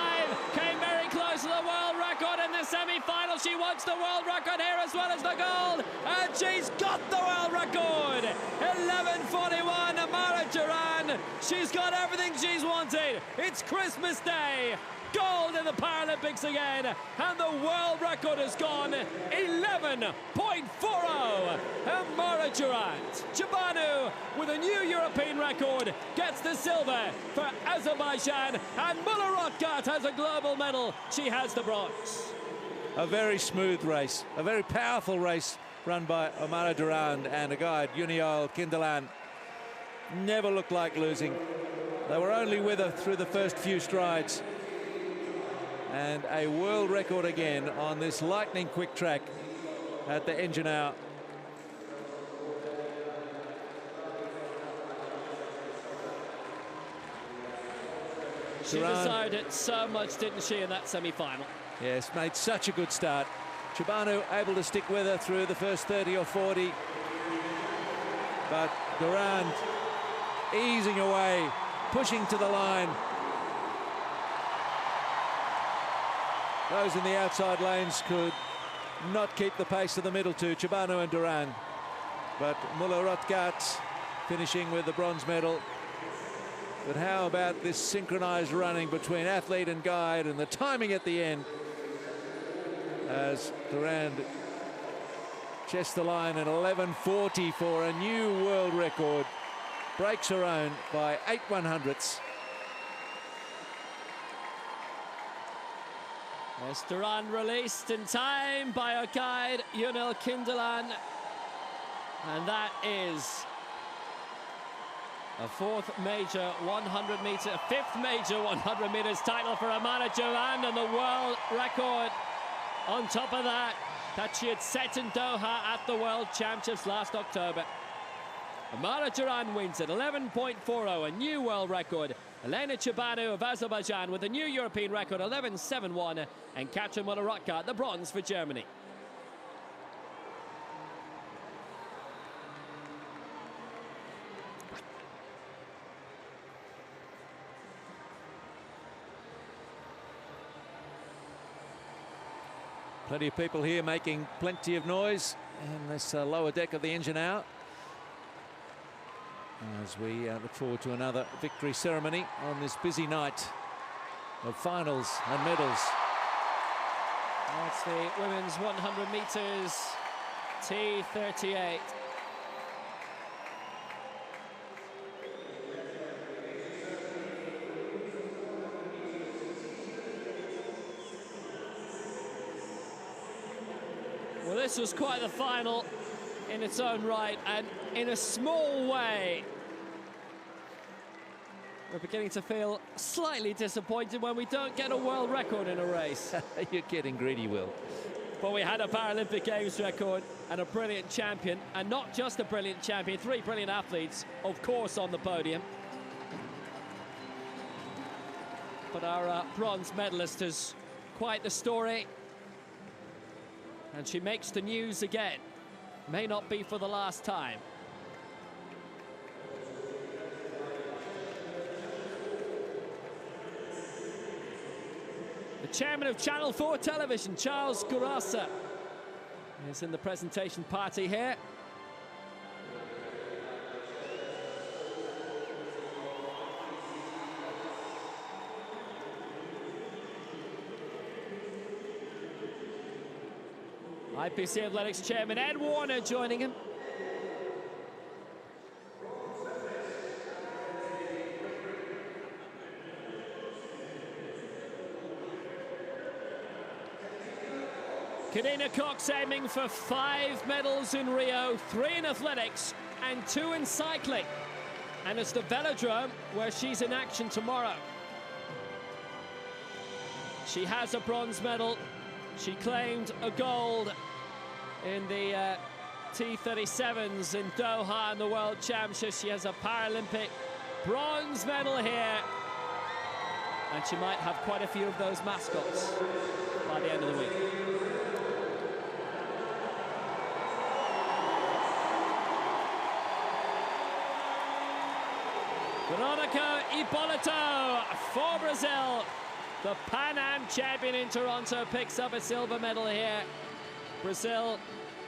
Came very close to the world record in the semi-final. She wants the world record here as well as the gold. And she's got the world record. 11:41, Mara Durand. She's got everything she's wanted. It's Christmas Day. Gold in the Paralympics again, and the world record has gone 11.40. And Mara Durand, Chibanu with a new European record, gets the silver for Azerbaijan, and Müller-Rothgart has a global medal. She has the bronze. A very smooth race, a very powerful race run by Mara Durand and a guide, Yuniol Kindelan. never looked like losing. They were only with her through the first few strides. And a world record again on this lightning quick track at the Janeiro. She desired it so much, didn't she, in that semi-final? Yes, made such a good start. Chibanu able to stick with her through the first 30 or 40. But Durand easing away, pushing to the line. Those in the outside lanes could not keep the pace of the middle two, Chibanu and Durand. But Muller-Rotgat finishing with the bronze medal. But how about this synchronized running between athlete and guide, and the timing at the end as Durand chests the line at 11:40 for a new world record. Breaks her own by 8/100ths. Yes, Durand released in time by her guide, Yunil Kindelan. And that is a fifth major 100 meters title for Amara Durand, and the world record on top of that she had set in Doha at the World Championships last October. Amara Durand wins at 11.40, a new world record. Elena Chibanu of Azerbaijan with a new European record, 11.71, and Katrin Muller-Rotgat, the bronze for Germany. Plenty of people here making plenty of noise in this lower deck of the engine out, as we look forward to another victory ceremony on this busy night of finals and medals. That's the women's 100 meters T38. Well, this was quite the final in its own right, and in a small way, we're beginning to feel slightly disappointed when we don't get a world record in a race. You're getting greedy, Will. But we had a Paralympic Games record and a brilliant champion, and not just a brilliant champion, 3 brilliant athletes, of course, on the podium. But our bronze medalist is quite the story. And she makes the news again. May not be for the last time. The chairman of Channel 4 Television, Charles Gurasa, is in the presentation party here. IPC Athletics Chairman Ed Warner joining him. Kadina Cox aiming for 5 medals in Rio, 3 in athletics and 2 in cycling. And it's the velodrome where she's in action tomorrow. She has a bronze medal. She claimed a gold in the T37s in Doha in the World Championships. She has a Paralympic bronze medal here. And she might have quite a few of those mascots by the end of the week. Veronica Ippolito for Brazil. The Pan Am champion in Toronto picks up a silver medal here. Brazil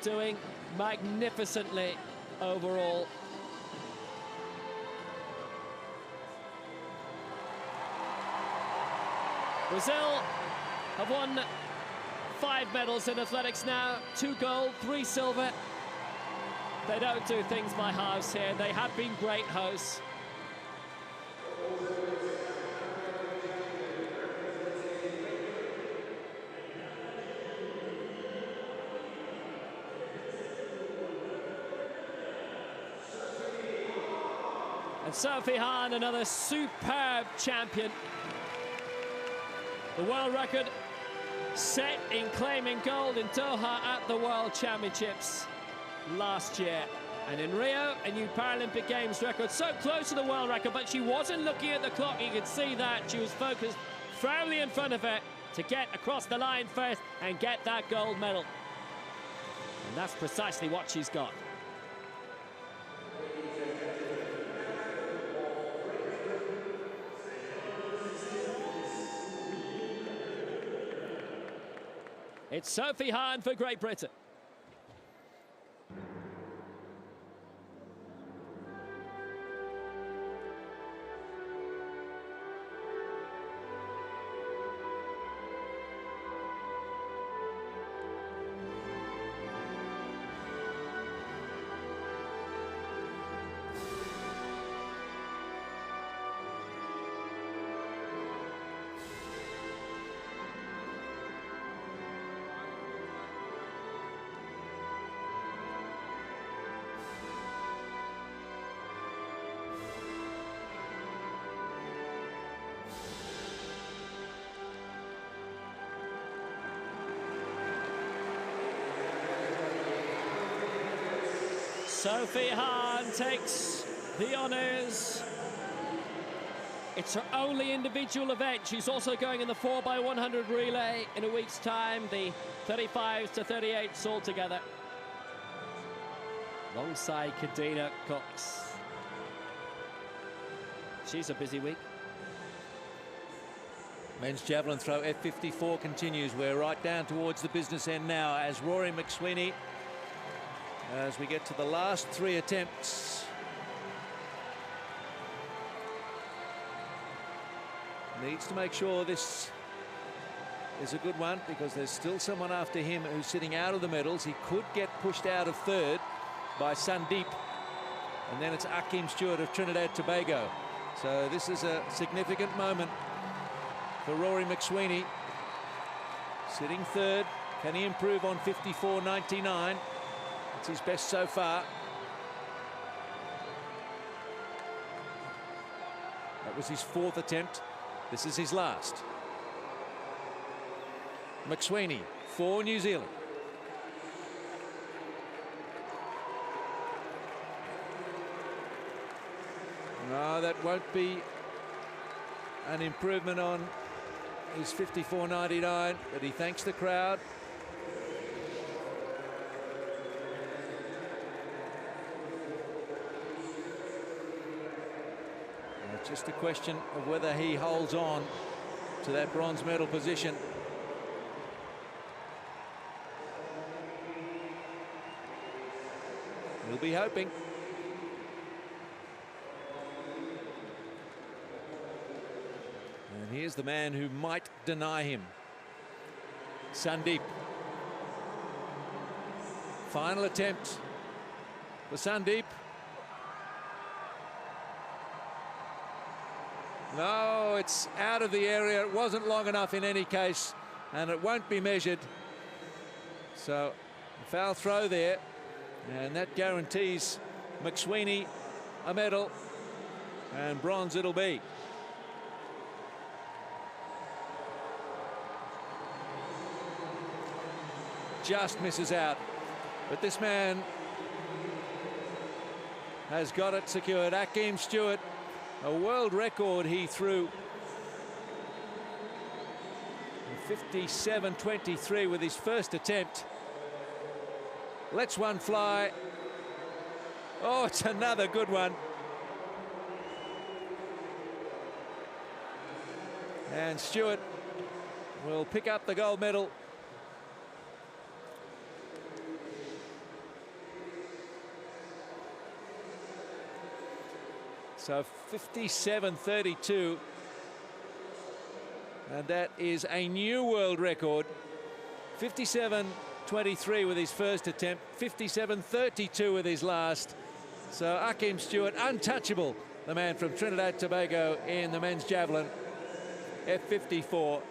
doing magnificently overall. Brazil have won 5 medals in athletics now, 2 gold, 3 silver. They don't do things by halves here. They have been great hosts. And Sophie Hahn, another superb champion. The world record set in claiming gold in Doha at the World Championships last year. And in Rio, a new Paralympic Games record, so close to the world record, but she wasn't looking at the clock. You could see that. She was focused firmly in front of her to get across the line first and get that gold medal. And that's precisely what she's got. It's Sophie Hahn for Great Britain. Sophie Hahn takes the honours. It's her only individual event. She's also going in the 4x100 relay in a week's time, the 35s to 38s all together. Alongside Kadina Cox. She's a busy week. Men's javelin throw F54 continues. We're right down towards the business end now as Rory McSweeney, as we get to the last 3 attempts, needs to make sure this is a good one, because there's still someone after him who's sitting out of the medals. He could get pushed out of third by Sandeep, and then it's Akim Stewart of Trinidad Tobago. So this is a significant moment for Rory McSweeney, sitting third. Can he improve on 54.99? It's his best so far. That was his 4th attempt. This is his last. McSweeney for New Zealand. No, that won't be an improvement on his 54.99, but he thanks the crowd. Just a question of whether he holds on to that bronze medal position. We'll be hoping. And here's the man who might deny him. Sandeep. Final attempt for Sandeep. No, it's out of the area. It wasn't long enough in any case, and it won't be measured. So, a foul throw there, and that guarantees McSweeney a medal, and bronze it'll be. Just misses out, but this man has got it secured. Akim Stewart, a world record he threw. 57.23 with his first attempt. Lets one fly. Oh, it's another good one. And Stewart will pick up the gold medal. So 57.32, and that is a new world record. 57.23 with his first attempt, 57.32 with his last. So Akim Stewart, untouchable, the man from Trinidad Tobago in the men's javelin, F54.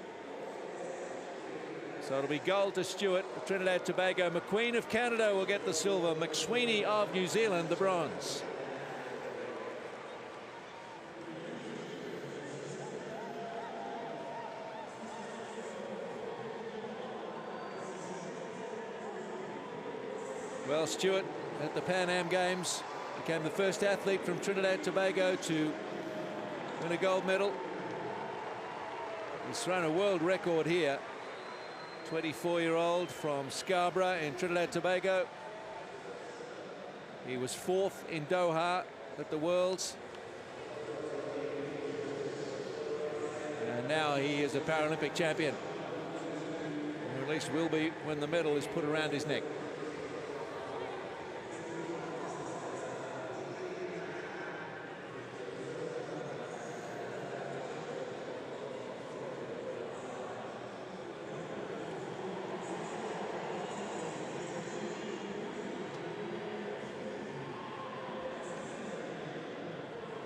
So it'll be gold to Stewart of Trinidad Tobago. McQueen of Canada will get the silver. McSweeney of New Zealand the bronze. Well, Stewart at the Pan Am Games became the first athlete from Trinidad and Tobago to win a gold medal. He's thrown a world record here. 24-year-old from Scarborough in Trinidad and Tobago. He was 4th in Doha at the Worlds. And now he is a Paralympic champion. Or at least will be when the medal is put around his neck.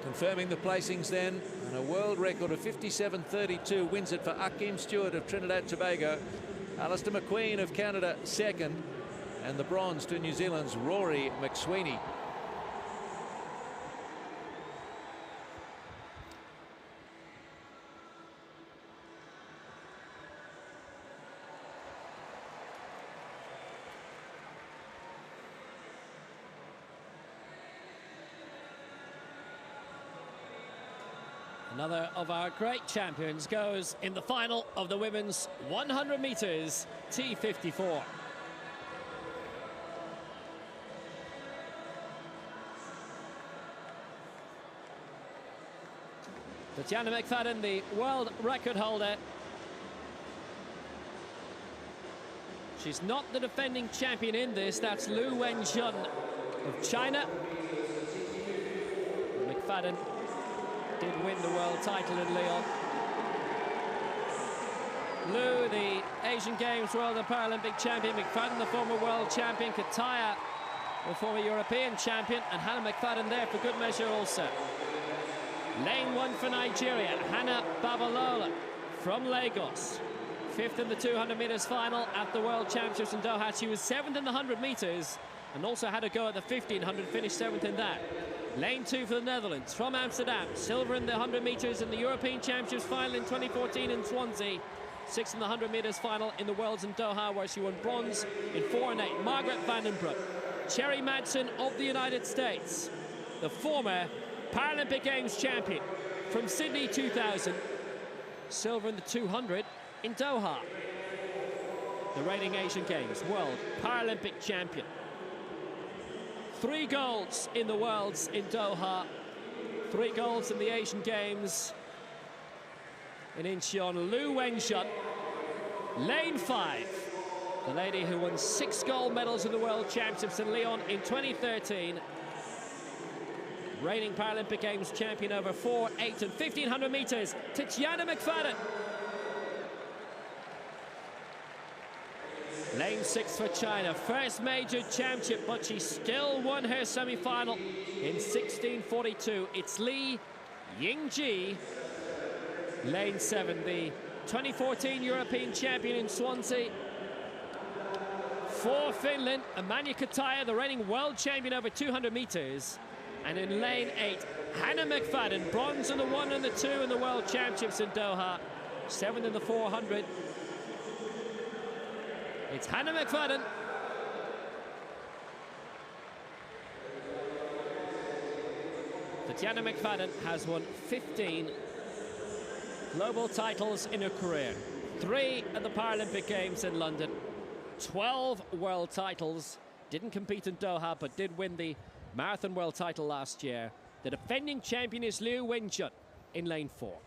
Confirming the placings then, and a world record of 57.32 wins it for Akim Stewart of Trinidad and Tobago. Alistair McQueen of Canada 2nd, and the bronze to New Zealand's Rory McSweeney. Another of our great champions goes in the final of the women's 100 metres T54. Tatiana McFadden, the world record holder. She's not the defending champion in this. That's Lu Wenjun of China. McFadden did win the world title in Lyon. Lu, the Asian Games World and Paralympic champion. McFadden, the former world champion. Kataya, the former European champion. And Hannah McFadden there for good measure also. Lane 1 for Nigeria. Hannah Babalola from Lagos. 5th in the 200 metres final at the World Championships in Doha. She was 7th in the 100 metres and also had a go at the 1500, finished 7th in that. Lane 2 for the Netherlands from Amsterdam. Silver in the 100 metres in the European Championships final in 2014 in Swansea. 6th in the 100 metres final in the Worlds in Doha, where she won bronze in 4 and 8. Margaret Vandenbroek. Cherry Madsen of the United States, the former Paralympic Games champion from Sydney 2000. Silver in the 200 in Doha. The reigning Asian Games World Paralympic champion. 3 golds in the Worlds in Doha. 3 golds in the Asian Games in Incheon. Lu Wenjun, lane 5. The lady who won 6 gold medals in the World Championships in Lyon in 2013. Reigning Paralympic Games champion over 4, 8 and 1500 metres. Tatiana McFadden. Lane 6 for China. First major championship, but she still won her semi-final in 16:42. It's Li Yingji. Lane 7, the 2014 European champion in Swansea. For Finland, Amanya Kataya, the reigning world champion over 200 metres. And in lane 8, Hannah McFadden, bronze in the 1 and the 2 in the World Championships in Doha. 7th in the 400. It's Hannah McFadden. Tatiana McFadden has won 15 global titles in her career. 3 at the Paralympic Games in London. 12 world titles. Didn't compete in Doha, but did win the Marathon World title last year. The defending champion is Lu Wenjun in lane 4.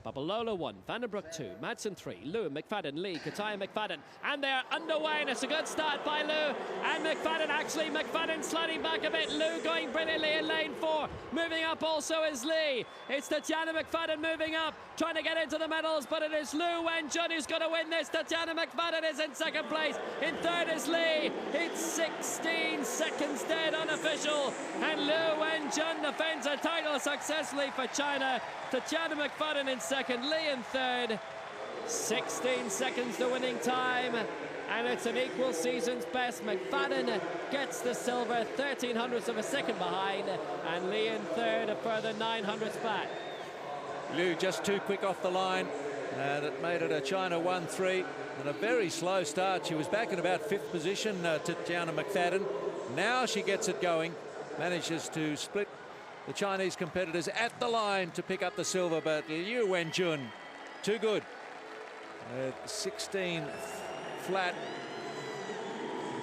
Babalola 1, Vandenbroek 2, Madsen 3, Lu, McFadden, Lee, Kataya McFadden, and they're underway, and it's a good start by Lu and McFadden. Actually, McFadden sliding back a bit, Lu going brilliantly in lane 4. Moving up also is Lee. It's Tatiana McFadden moving up, trying to get into the medals, but it is Lu Wenjun who's going to win this. Tatiana McFadden is in 2nd place. In 3rd is Lee. It's 16 seconds dead, unofficial, and Lu Wenjun defends her title successfully for China. Tatiana McFadden in 2nd, Lee in 3rd. 16 seconds the winning time, and it's an equal season's best. McFadden gets the silver, 1300ths of a second behind, and Lee in 3rd, a further 900ths back. Lu just too quick off the line. That made it a China 1-3. And a very slow start. She was back in about 5th position, Tatiana McFadden. Now she gets it going, manages to split the Chinese competitors at the line to pick up the silver, but Liu Wenjun, too good. 16 flat.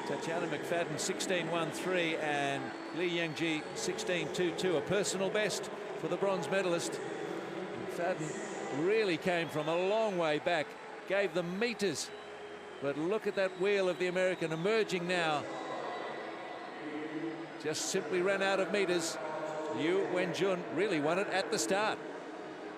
Tatiana McFadden 16.13 and Li Yingji 16.22, a personal best for the bronze medalist. McFadden really came from a long way back, gave them meters, but look at that wheel of the American emerging now. Just simply ran out of meters. Liu Wenjun really won it at the start.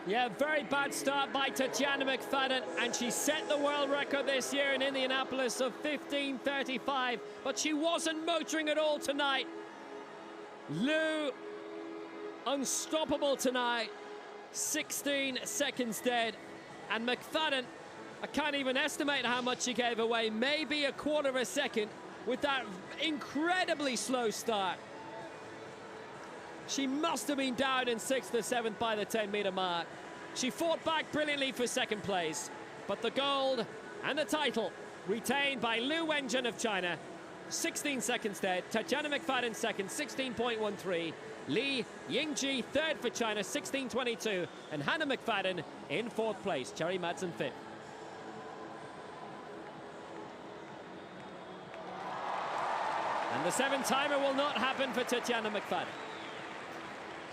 Yeah, very bad start by Tatiana McFadden, and she set the world record this year in Indianapolis of 15.35, but she wasn't motoring at all tonight. Liu, unstoppable tonight, 16 seconds dead, and McFadden, I can't even estimate how much she gave away, maybe a quarter of a second with that incredibly slow start. She must have been down in 6th or 7th by the 10-meter mark. She fought back brilliantly for 2nd place, but the gold and the title retained by Liu Wenjun of China. 16 seconds dead. Tatiana McFadden 2nd, 16.13. Li Yingji 3rd for China, 16.22. And Hannah McFadden in 4th place. Cherry Madsen 5th. And the 7-timer will not happen for Tatiana McFadden.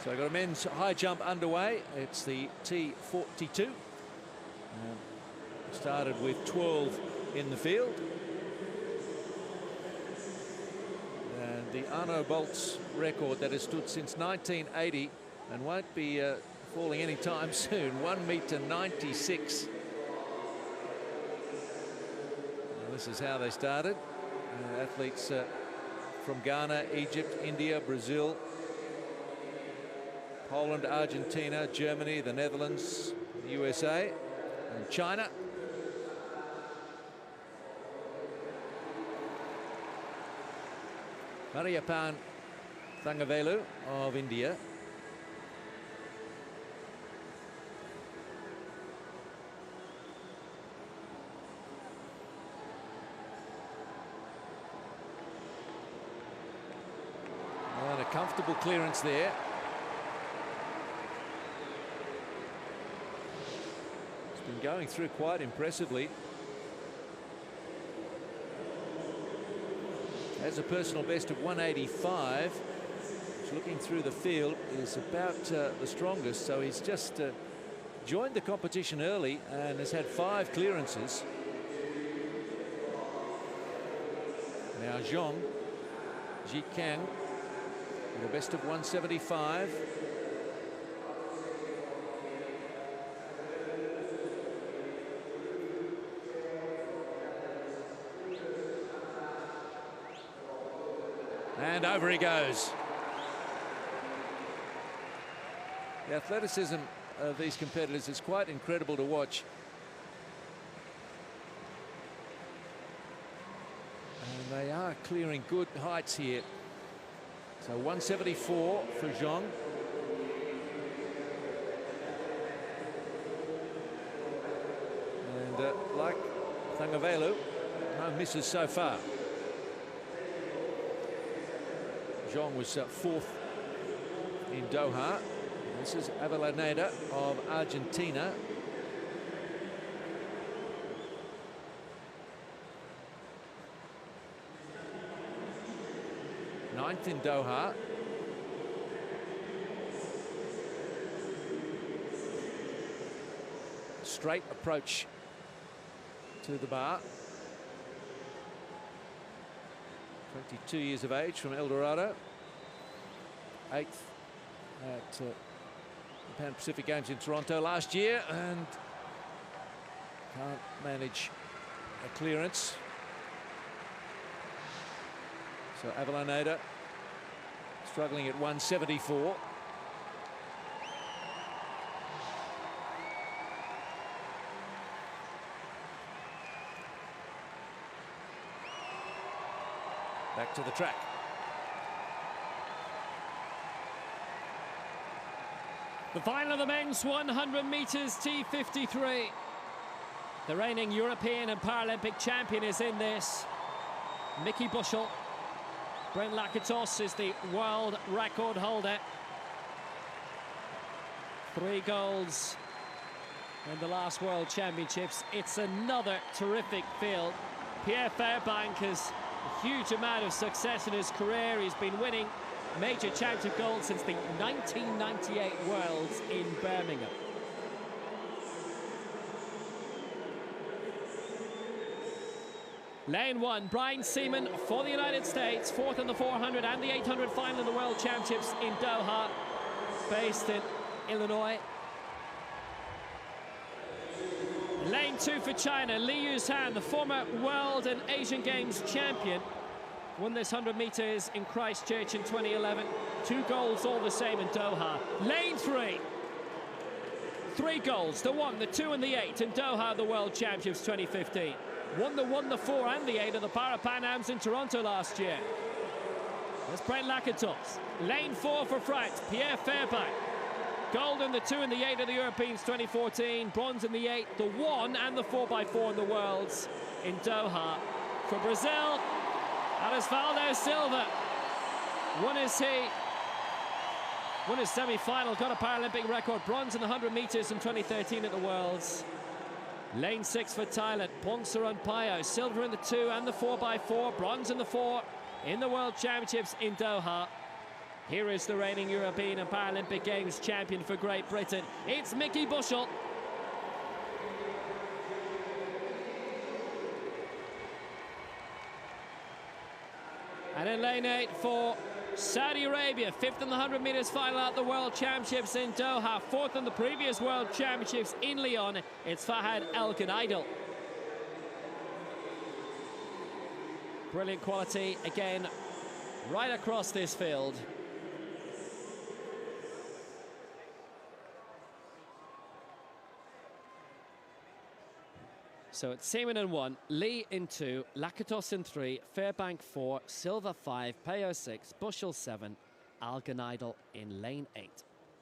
So I've got a men's high jump underway. It's the T42. Started with 12 in the field. And the Arno Bolt's record that has stood since 1980 and won't be falling anytime soon, 1.96 m. This is how they started. Athletes from Ghana, Egypt, India, Brazil, Poland, Argentina, Germany, the Netherlands, the USA, and China. Mariappan Thangavelu of India. And a comfortable clearance there. Going through quite impressively. Has a personal best of 185. Which, looking through the field, is about the strongest. So he's just joined the competition early and has had 5 clearances. Now Zhong Jikang with a best of 175. And over he goes. The athleticism of these competitors is quite incredible to watch. And they are clearing good heights here. So 174 for Zhong. And like Thangavelu, no misses so far. Zhong was 4th in Doha. This is Avellaneda of Argentina. Ninth in Doha. Straight approach to the bar. 22 years of age from El Dorado. 8th at the Pan Pacific Games in Toronto last year, and can't manage a clearance. So Avellaneda struggling at 174. Back to the track. The final of the men's 100 meters T53. The reigning European and Paralympic champion is in this. Mickey Bushell. Brent Lakatos is the world record holder. 3 golds in the last World Championships. It's another terrific field. Pierre Fairbank has a huge amount of success in his career. He's been winning major championship gold since the 1998 Worlds in Birmingham. Lane 1, Brian Seaman for the United States, 4th in the 400 and the 800 final in the World Championships in Doha, based in Illinois. Lane 2 for China, Li Yuzhan, the former World and Asian Games champion, won this 100 meters in Christchurch in 2011. 2 golds all the same in Doha. Lane 3, 3 golds, the 1, the 2 and the 8 in Doha, the World Championships 2015. Won the 1, the 4 and the 8 of the Para-Pan Ams in Toronto last year. There's Brent Lakatos. Lane 4 for France, Pierre Fairbank. Gold in the 2 and the 8 of the Europeans 2014. Bronze in the 8, the 1 and the 4x4 in the Worlds in Doha. For Brazil, Arisvaldo Silva. Won his semi-final, got a Paralympic record. Bronze in the 100 meters in 2013 at the Worlds. Lane 6 for Thailand, Pongsaran Payo, silver in the 2 and the 4x4, bronze in the 4 in the World Championships in Doha. Here is the reigning European and Paralympic Games champion for Great Britain. It's Mickey Bushell. And in lane 8 for Saudi Arabia, 5th in the 100 meters final at the World Championships in Doha, 4th in the previous World Championships in Lyon. It's Fahad El Ganaidal. Brilliant quality again right across this field. So it's Seaman in 1, Lee in 2, Lakatos in 3, Fairbank 4, Silva 5, Payo 6, Bushell 7, Al Ganaidal in lane 8.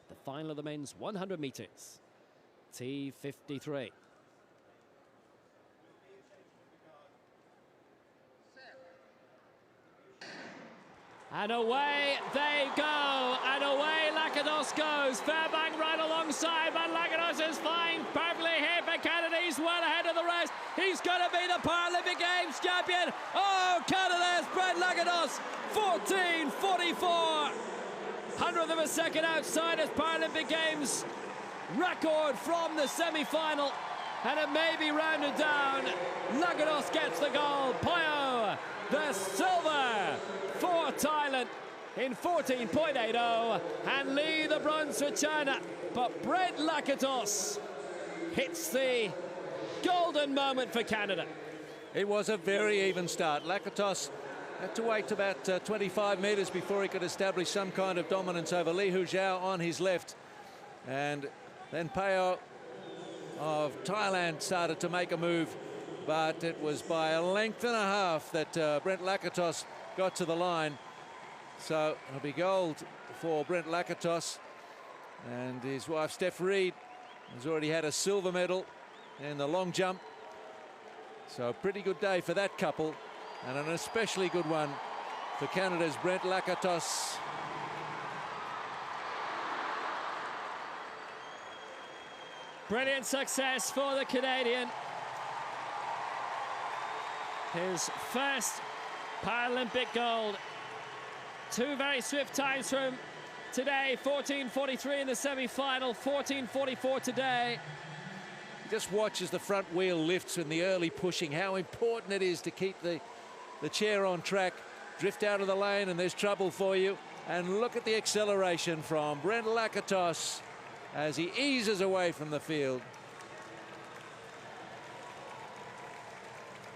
The final of the men's 100 meters. T53. And away they go, and away Lakatos goes. Fairbank right alongside, but Lakatos is fine, perfectly here for Canada. He's well ahead of the rest. He's going to be the Paralympic Games champion. Oh, Canada's Brent Lakatos, 14:44. 100th of a second outside his Paralympic Games record from the semi-final, and it may be rounded down. Lakatos gets the gold. Payo, the silver for Thailand in 14.80, and Lee the bronze for China. But Brent Lakatos hits the golden moment for Canada. It was a very even start. Lakatos had to wait about 25 metres before he could establish some kind of dominance over Li Huzhao on his left. And then Payo of Thailand started to make a move, but it was by a length and a half that Brent Lakatos got to the line. So it'll be gold for Brent Lakatos, and his wife Steph Reed has already had a silver medal in the long jump. So a pretty good day for that couple, and an especially good one for Canada's Brent Lakatos. Brilliant success for the Canadian. His first Paralympic gold. 2 very swift times from today, 14:43 in the semi-final, 14:44 today. Just watch as the front wheel lifts in the early pushing, how important it is to keep the chair on track. Drift out of the lane and there's trouble for you. And look at the acceleration from Brent Lakatos as he eases away from the field.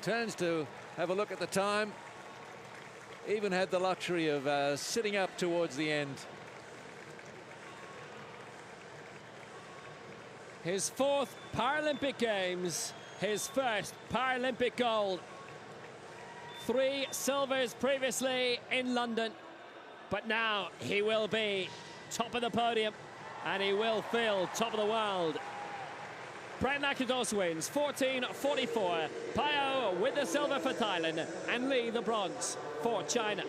Turns to have a look at the time. Even had the luxury of sitting up towards the end. His 4th Paralympic Games, his first Paralympic gold. 3 silvers previously in London, but now he will be top of the podium and he will feel top of the world. Pratnakidos wins 14:44. Payao with the silver for Thailand, and Lee the bronze for China.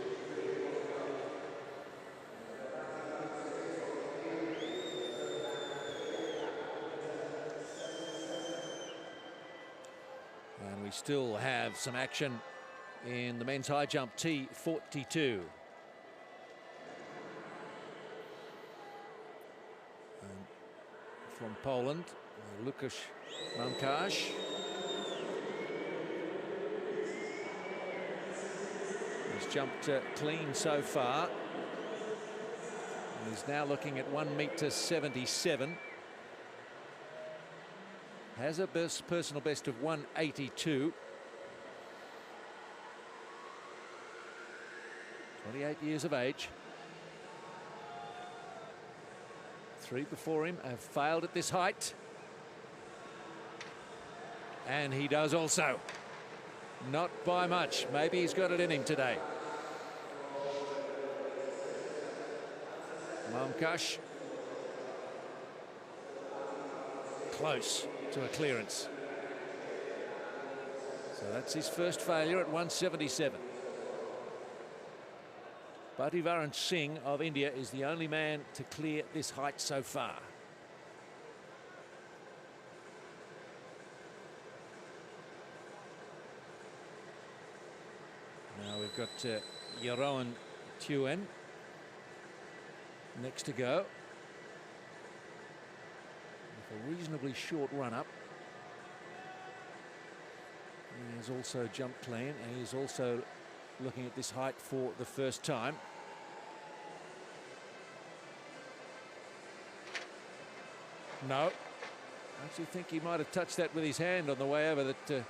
And we still have some action in the men's high jump T42. And from Poland, Łukasz Mamkarz. He's jumped clean so far. And he's now looking at 1.77 m. Has a personal best of 1.82. 28 years of age. Three before him have failed at this height. And he does also. Not by much. Maybe he's got it in him today. Mamkarz. Close to a clearance. So that's his first failure at 1.77. Bhativaran Singh of India is the only man to clear this height so far. Now we've got Yaroan Tuen next to go. With a reasonably short run-up. He has also jumped clean, and he's also looking at this height for the first time. No. I actually think he might have touched that with his hand on the way over. That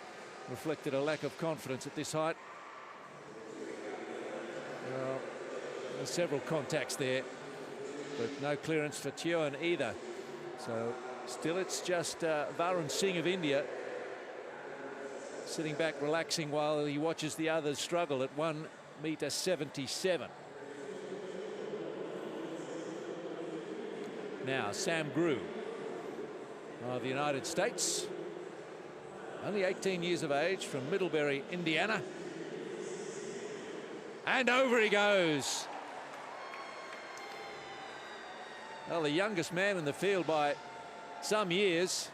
reflected a lack of confidence at this height. Well, there's several contacts there, but no clearance for Tuen either. So still it's just Varun Singh of India sitting back relaxing while he watches the others struggle at 1.77 m. Now Sam Grew of the United States, only 18 years of age, from Middlebury, Indiana. And over he goes. Well, the youngest man in the field by some years.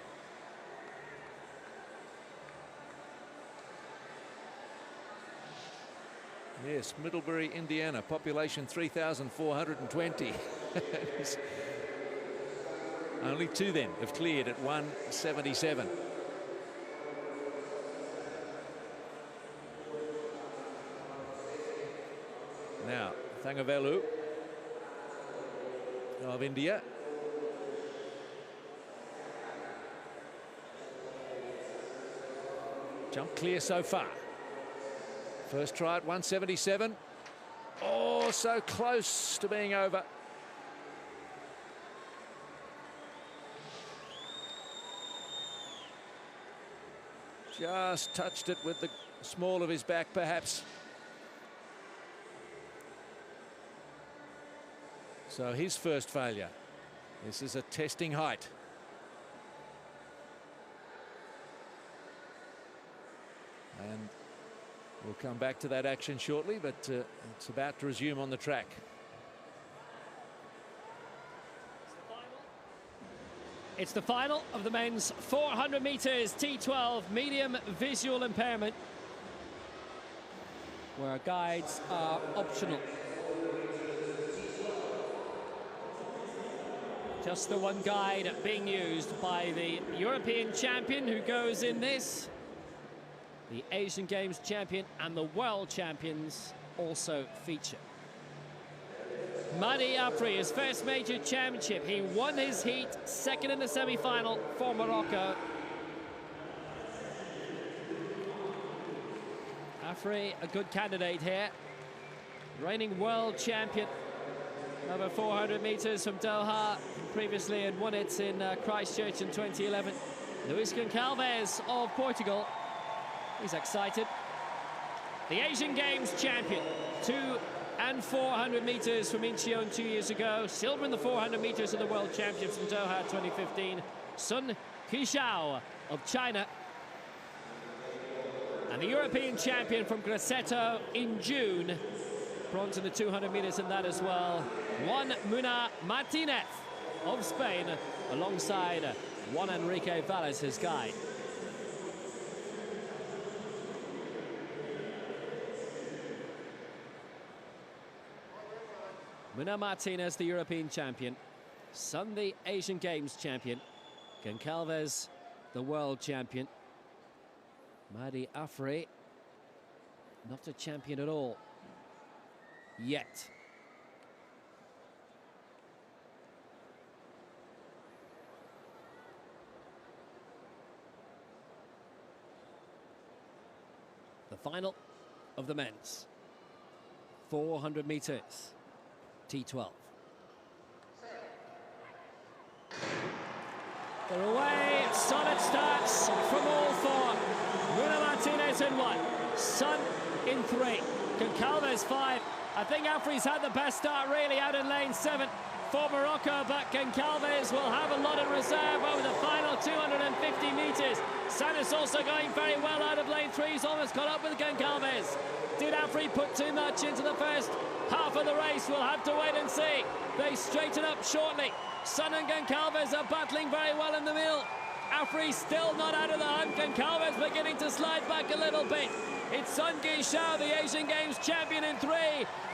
Yes, Middlebury, Indiana, population 3,420. Only two then have cleared at 1.77. Now, Thangavelu of India. Jump clear so far. First try at 1.77. Oh, so close to being over. Just touched it with the small of his back, perhaps. So his first failure. This is a testing height. And we'll come back to that action shortly, but it's about to resume on the track. It's the final of the men's 400 meters T12 medium visual impairment, where guides are optional. Just the one guide being used by the European champion who goes in this. The Asian Games champion and the world champions also feature. Madi Afri, his first major championship. He won his heat, second in the semi-final for Morocco. Afri, a good candidate here. Reigning world champion over 400 meters from Doha. Previously had won it in Christchurch in 2011. Luis Goncalves of Portugal. He's excited. The Asian Games champion, 200 and 400 meters from Incheon 2 years ago. Silver in the 400 meters of the World Championships in Doha 2015. Sun Qishao of China. And the European champion from Grosseto in June. Bronze in the 200 meters in that as well. Juan Muna Martinez of Spain, alongside Juan Enrique Valles, his guide. Muna Martinez, the European champion. Sun, the Asian Games champion. Goncalves, the world champion. Mahdi Afri, not a champion at all yet. The final of the men's 400 meters, T12. They're away, solid starts from all four. Muna Martinez in 1, Sun in 3, Goncalves 5. I think Afri's had the best start really out in lane 7 for Morocco, but Goncalves will have a lot in reserve over the final 250 meters. Santos also going very well out of lane 3. He's almost caught up with Goncalves. Did Afri put too much into the first half of the race? We'll have to wait and see. They straighten up shortly. Sun and Goncalves are battling very well in the middle. Afri still not out of the hunt. Goncalves beginning to slide back a little bit. It's Sun Qishao, the Asian Games champion in 3.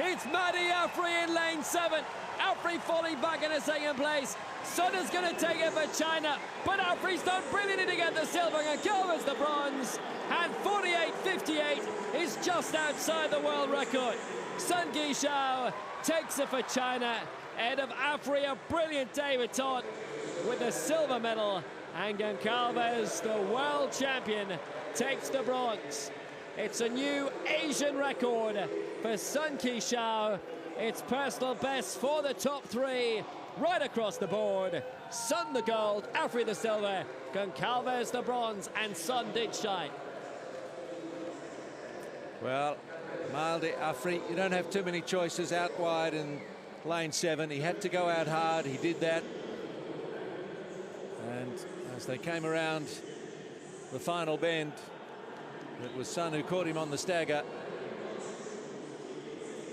It's Mahdi Afri in lane 7. Afri falling back in a second place. Sun is going to take it for China, but Afri's done brilliantly to get the silver. Goncalves the bronze, and 48.58 is just outside the world record. Sun Qishao takes it for China, ahead of Afri. A brilliant David Todd with the silver medal, and Goncalves, the world champion, takes the bronze. It's a new Asian record for Sun Qishao. It's personal best for the top 3 right across the board. Sun the gold, Afri the silver, Goncalves the bronze, and Sun did shine. Well, Mahdi Afri, you don't have too many choices out wide in lane 7. He had to go out hard. He did that. And as they came around the final bend, it was Sun who caught him on the stagger.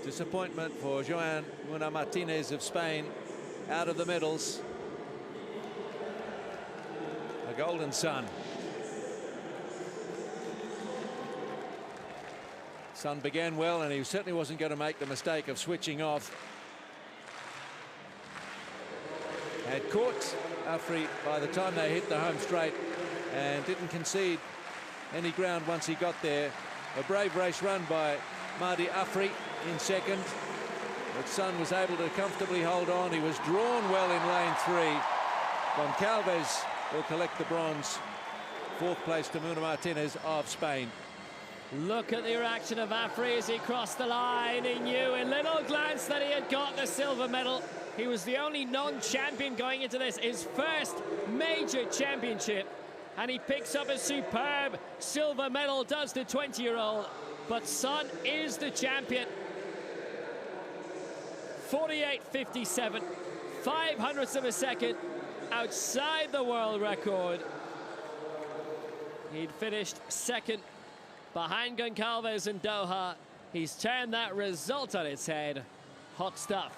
Disappointment for Juan Muna Martinez of Spain, out of the medals. A golden Sun. Sun began well, and he certainly wasn't going to make the mistake of switching off. Had caught Afri by the time they hit the home straight and didn't concede any ground once he got there. A brave race run by Mahdi Afri in second, but Sun was able to comfortably hold on. He was drawn well in lane 3. Goncalves will collect the bronze. 4th place to Muna Martinez of Spain. Look at the reaction of Afri as he crossed the line. He knew in little glance that he had got the silver medal. He was the only non-champion going into this, his first major championship, and he picks up a superb silver medal, does the 20-year-old. But Sun is the champion. 48.57, 500ths of a second outside the world record. He'd finished second behind Goncalves in Doha. He's turned that result on its head. Hot stuff.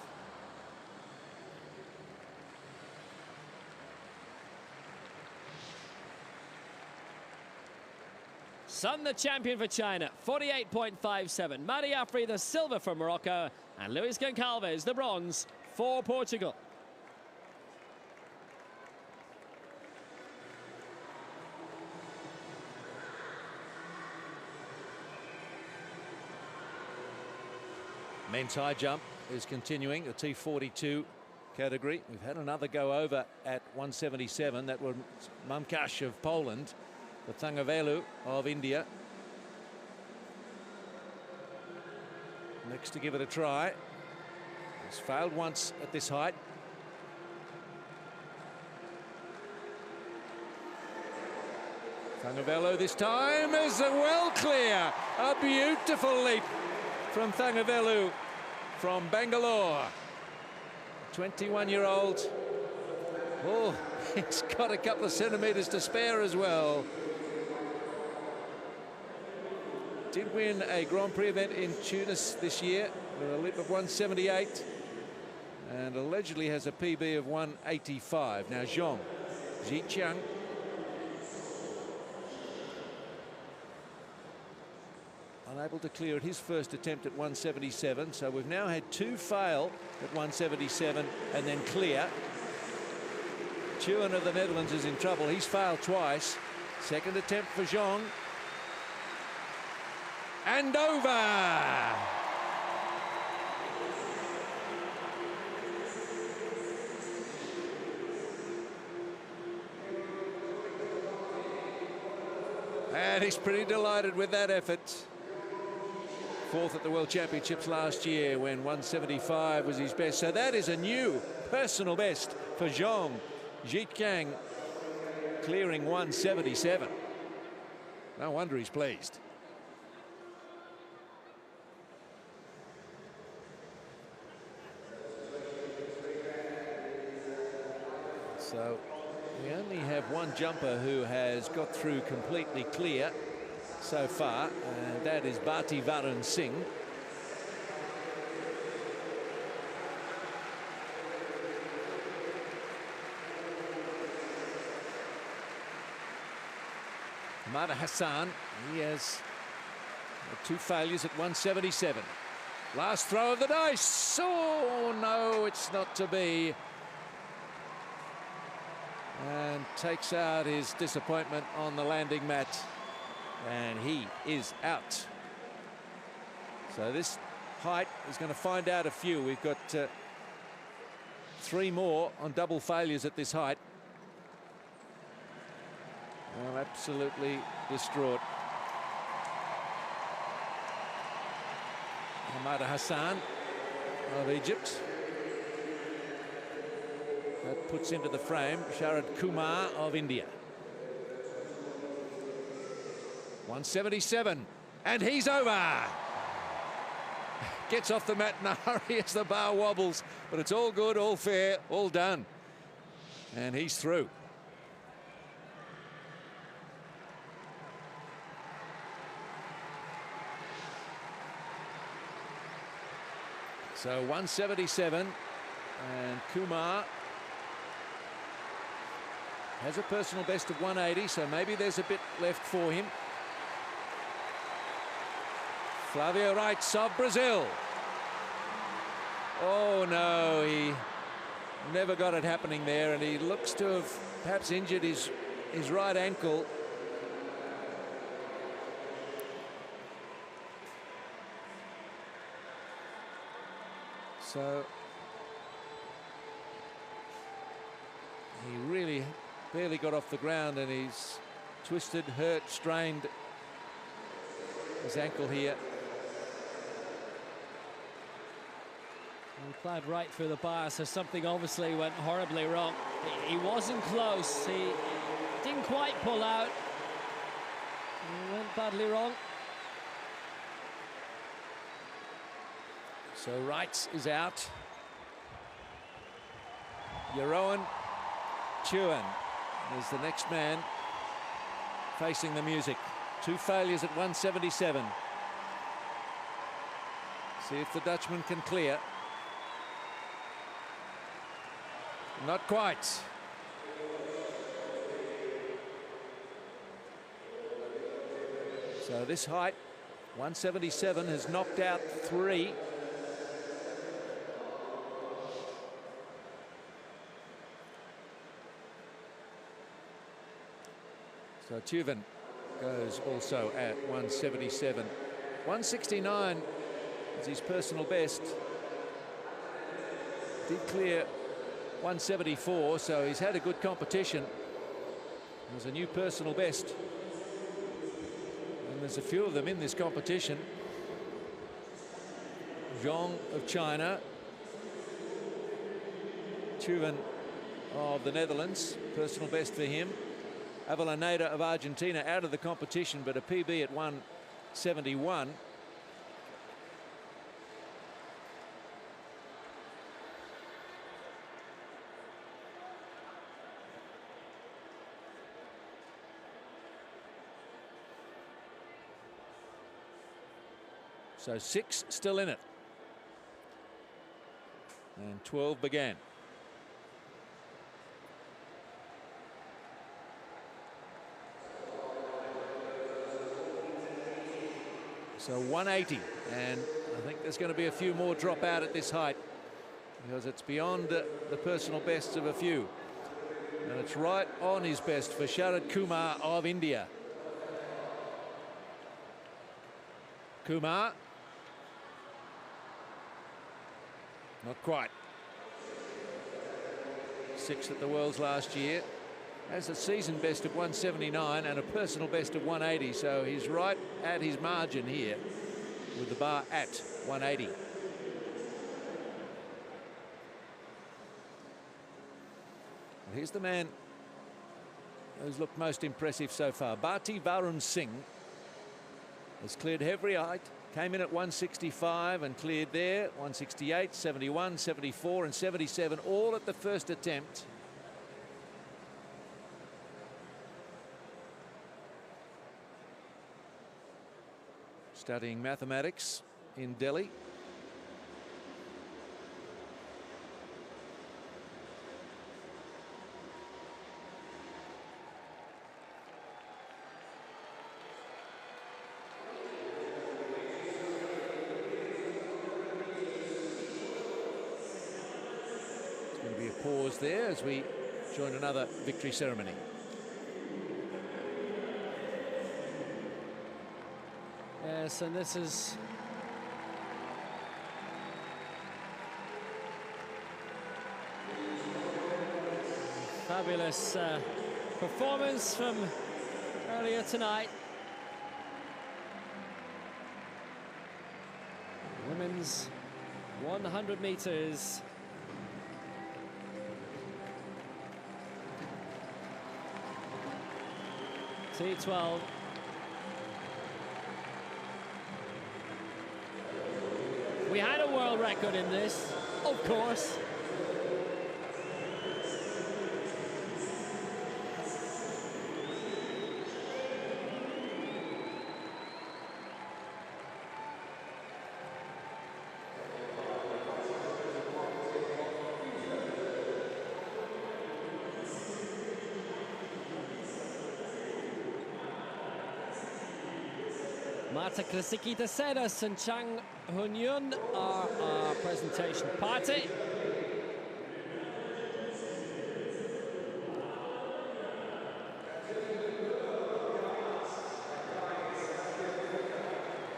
Sun the champion for China, 48.57. Mahdi Afri the silver for Morocco, and Luis Goncalves the bronze for Portugal. Men's high jump is continuing, the T42 category. We've had another go over at 177. That was Mamkash of Poland, the Thangavelu of India. Next to give it a try. He's failed once at this height. Thangavelu this time is well clear. A beautiful leap from Thangavelu from Bangalore. 21-year-old Oh, he's got a couple of centimetres to spare as well. Did win a Grand Prix event in Tunis this year with a lip of 178 and allegedly has a PB of 185. Now Zhong Jiqiang unable to clear at his first attempt at 177, so we've now had two fail at 177 and then clear. Tuin of the Netherlands is in trouble. He's failed twice. Second attempt for Zhong. And over! And he's pretty delighted with that effort. Fourth at the World Championships last year when 175 was his best. So that is a new personal best for Zhong Jiqiang, clearing 177. No wonder he's pleased. So we only have one jumper who has got through completely clear so far, and that is Bharti Varun Singh. Ahmad Hassan, he has two failures at 177. Last throw of the dice. Oh no, it's not to be. And takes out his disappointment on the landing mat, and he is out. So this height is going to find out a few. We've got three more on double failures at this height. Well, absolutely distraught. Ahmad Hassan of Egypt. That puts into the frame Sharad Kumar of India. 177, and he's over. Gets off the mat in a hurry as the bar wobbles, but it's all good, all fair, all done. And he's through. So 177, and Kumar has a personal best of 180, so maybe there's a bit left for him. Flavio Reitz of Brazil. Oh no, he never got it happening there, and he looks to have perhaps injured his right ankle. So he really barely got off the ground, and he's twisted, hurt, strained his ankle here. He played right through the bar, so something obviously went horribly wrong. He wasn't close. He didn't quite pull out. He went badly wrong. So Reitz is out. Jeroen Tuin is the next man facing the music. Two failures at 177. See if the Dutchman can clear. Not quite. So this height, 177, has knocked out three. So Tuin goes also at 177. 169 is his personal best. Did clear 174, so he's had a good competition. There's a new personal best. And there's a few of them in this competition. Zhong of China. Tuin of the Netherlands, personal best for him. Avellaneda of Argentina out of the competition, but a PB at 171. So 6 still in it. And 12 began. So 180, and I think there's going to be a few more drop out at this height because it's beyond the personal bests of a few. And it's right on his best for Sharad Kumar of India. Kumar. Not quite. 6th at the Worlds last year. Has a season best of 179 and a personal best of 180. So he's right at his margin here with the bar at 180. Here's the man who's looked most impressive so far. Bharti Varun Singh has cleared every height, came in at 165 and cleared there, 168, 71, 74 and 77, all at the first attempt. Studying mathematics in Delhi. Pause there as we join another victory ceremony. Yes, and this is fabulous performance from earlier tonight. Women's 100 meters. T12. We had a world record in this, of course. Marta Krasikita Sedas and Chang Hun-yun are our presentation party.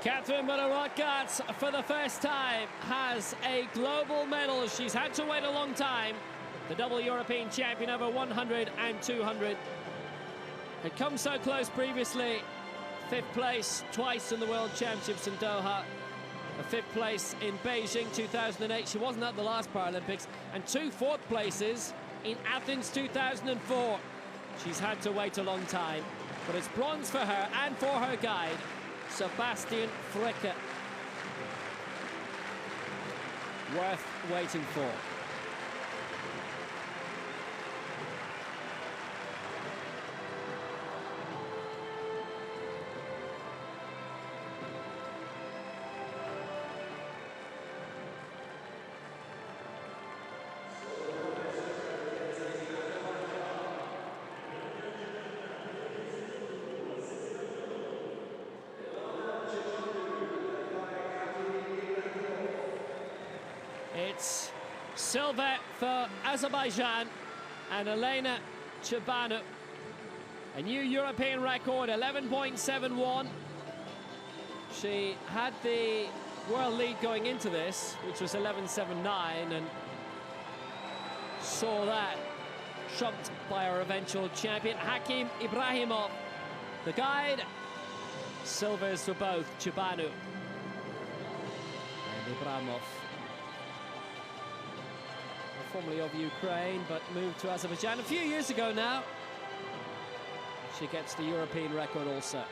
Catherine Butter-Rothgart, for the first time, has a global medal. She's had to wait a long time. The double European champion over 100 and 200. Had come so close previously. 5th place twice in the World Championships in Doha. A 5th place in Beijing 2008. She wasn't at the last Paralympics. And 2 4th places in Athens 2004. She's had to wait a long time. But it's bronze for her and for her guide, Sebastian Fricke. Worth waiting for. It's silver for Azerbaijan and Elena Chibanu. A new European record, 11.71. She had the world lead going into this, which was 11.79, and saw that trumped by our eventual champion, Hakim Ibrahimov. The guide, silvers for both Chibanu and Ibrahimov. Formerly of Ukraine, but moved to Azerbaijan a few years ago now. She gets the European record also.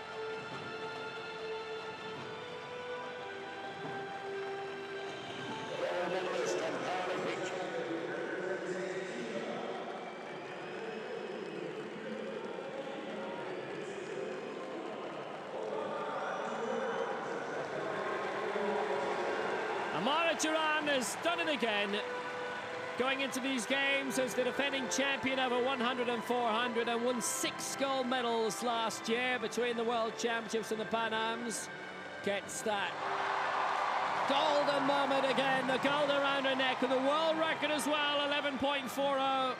Amara Duran has done it again. Going into these games as the defending champion over 100 and 400 and won 6 gold medals last year between the World Championships and the Pan Ams. Gets that golden moment again, the gold around her neck, and the world record as well, 11.40,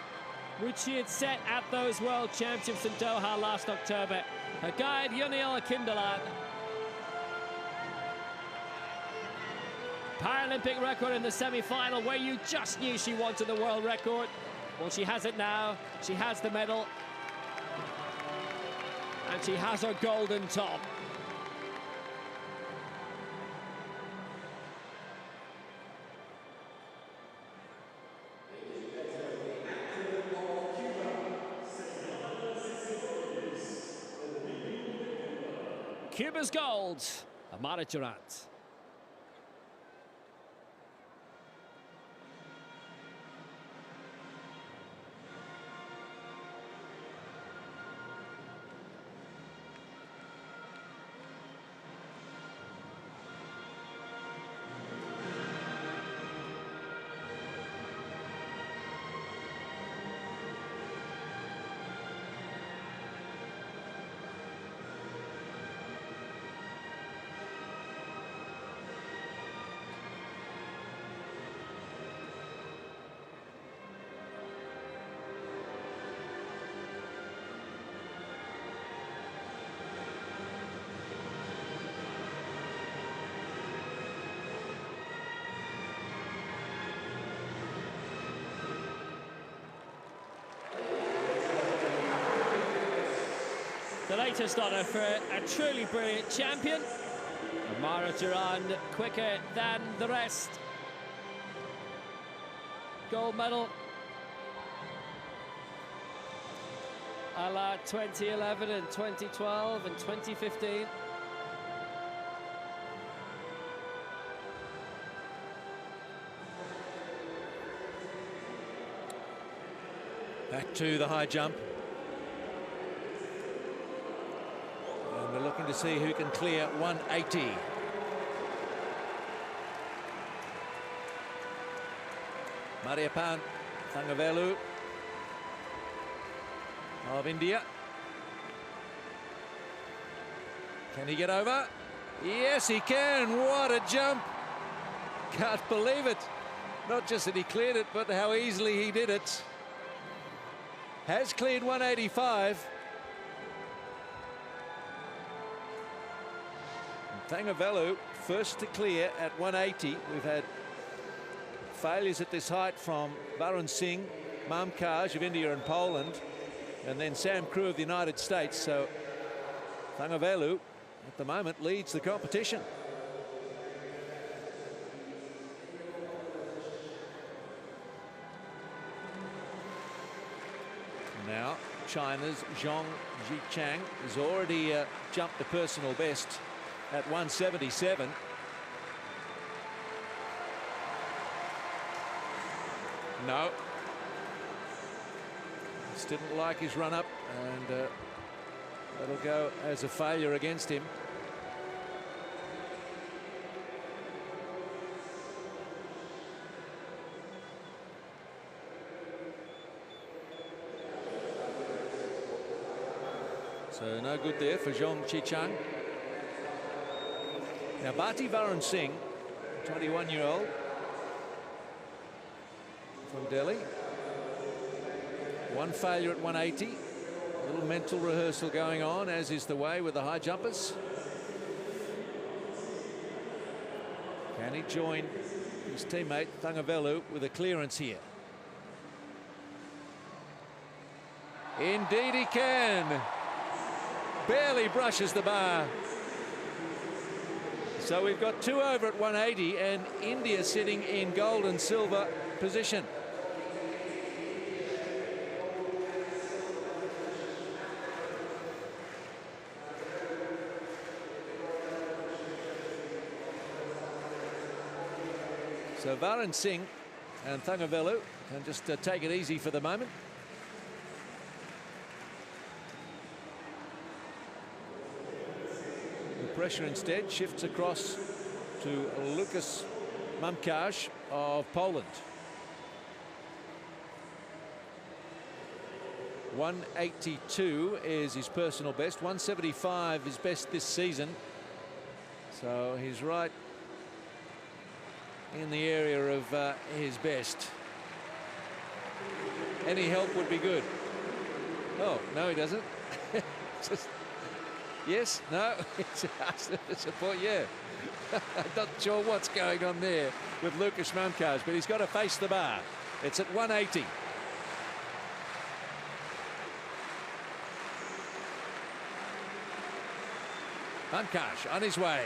which she had set at those World Championships in Doha last October. Her guide, Yuniel Akindalan. Paralympic record in the semi-final, where you just knew she wanted the world record. Well, she has it now. She has the medal. And she has her golden top. Cuba's gold, Amara Durant. The latest honour for a truly brilliant champion. Amara Duran, quicker than the rest. Gold medal a la 2011 and 2012 and 2015. Back to the high jump. And we're looking to see who can clear 180. Mariappan Thangavelu of India. Can he get over? Yes, he can. What a jump. Can't believe it. Not just that he cleared it, but how easily he did it. Has cleared 185. Thangavelu first to clear at 180. We've had failures at this height from Varun Singh, Mamkaj of India and Poland, and then Sam Crew of the United States. So Thangavelu at the moment leads the competition. Now China's Zhong Jichang has already jumped the personal best at 177. No. Just didn't like his run up, and that'll go as a failure against him. So no good there for Zhong Chichang. Now Bharti Varun Singh, 21-year-old from Delhi. One failure at 180. A little mental rehearsal going on, as is the way with the high jumpers. Can he join his teammate Thangavelu with a clearance here? Indeed he can. Barely brushes the bar. So we've got two over at 180 and India sitting in gold and silver position. So Varun Singh and Thangavelu can just take it easy for the moment. The pressure instead shifts across to Lucas Mumkash of Poland. 182 is his personal best. 175 is best this season. So he's right in the area of his best. Any help would be good. Oh, no, he doesn't. Just, yes, no, it's support, yeah. I'm not sure what's going on there with Lucas Mumkash, but he's got to face the bar. It's at 180. Mumkash on his way.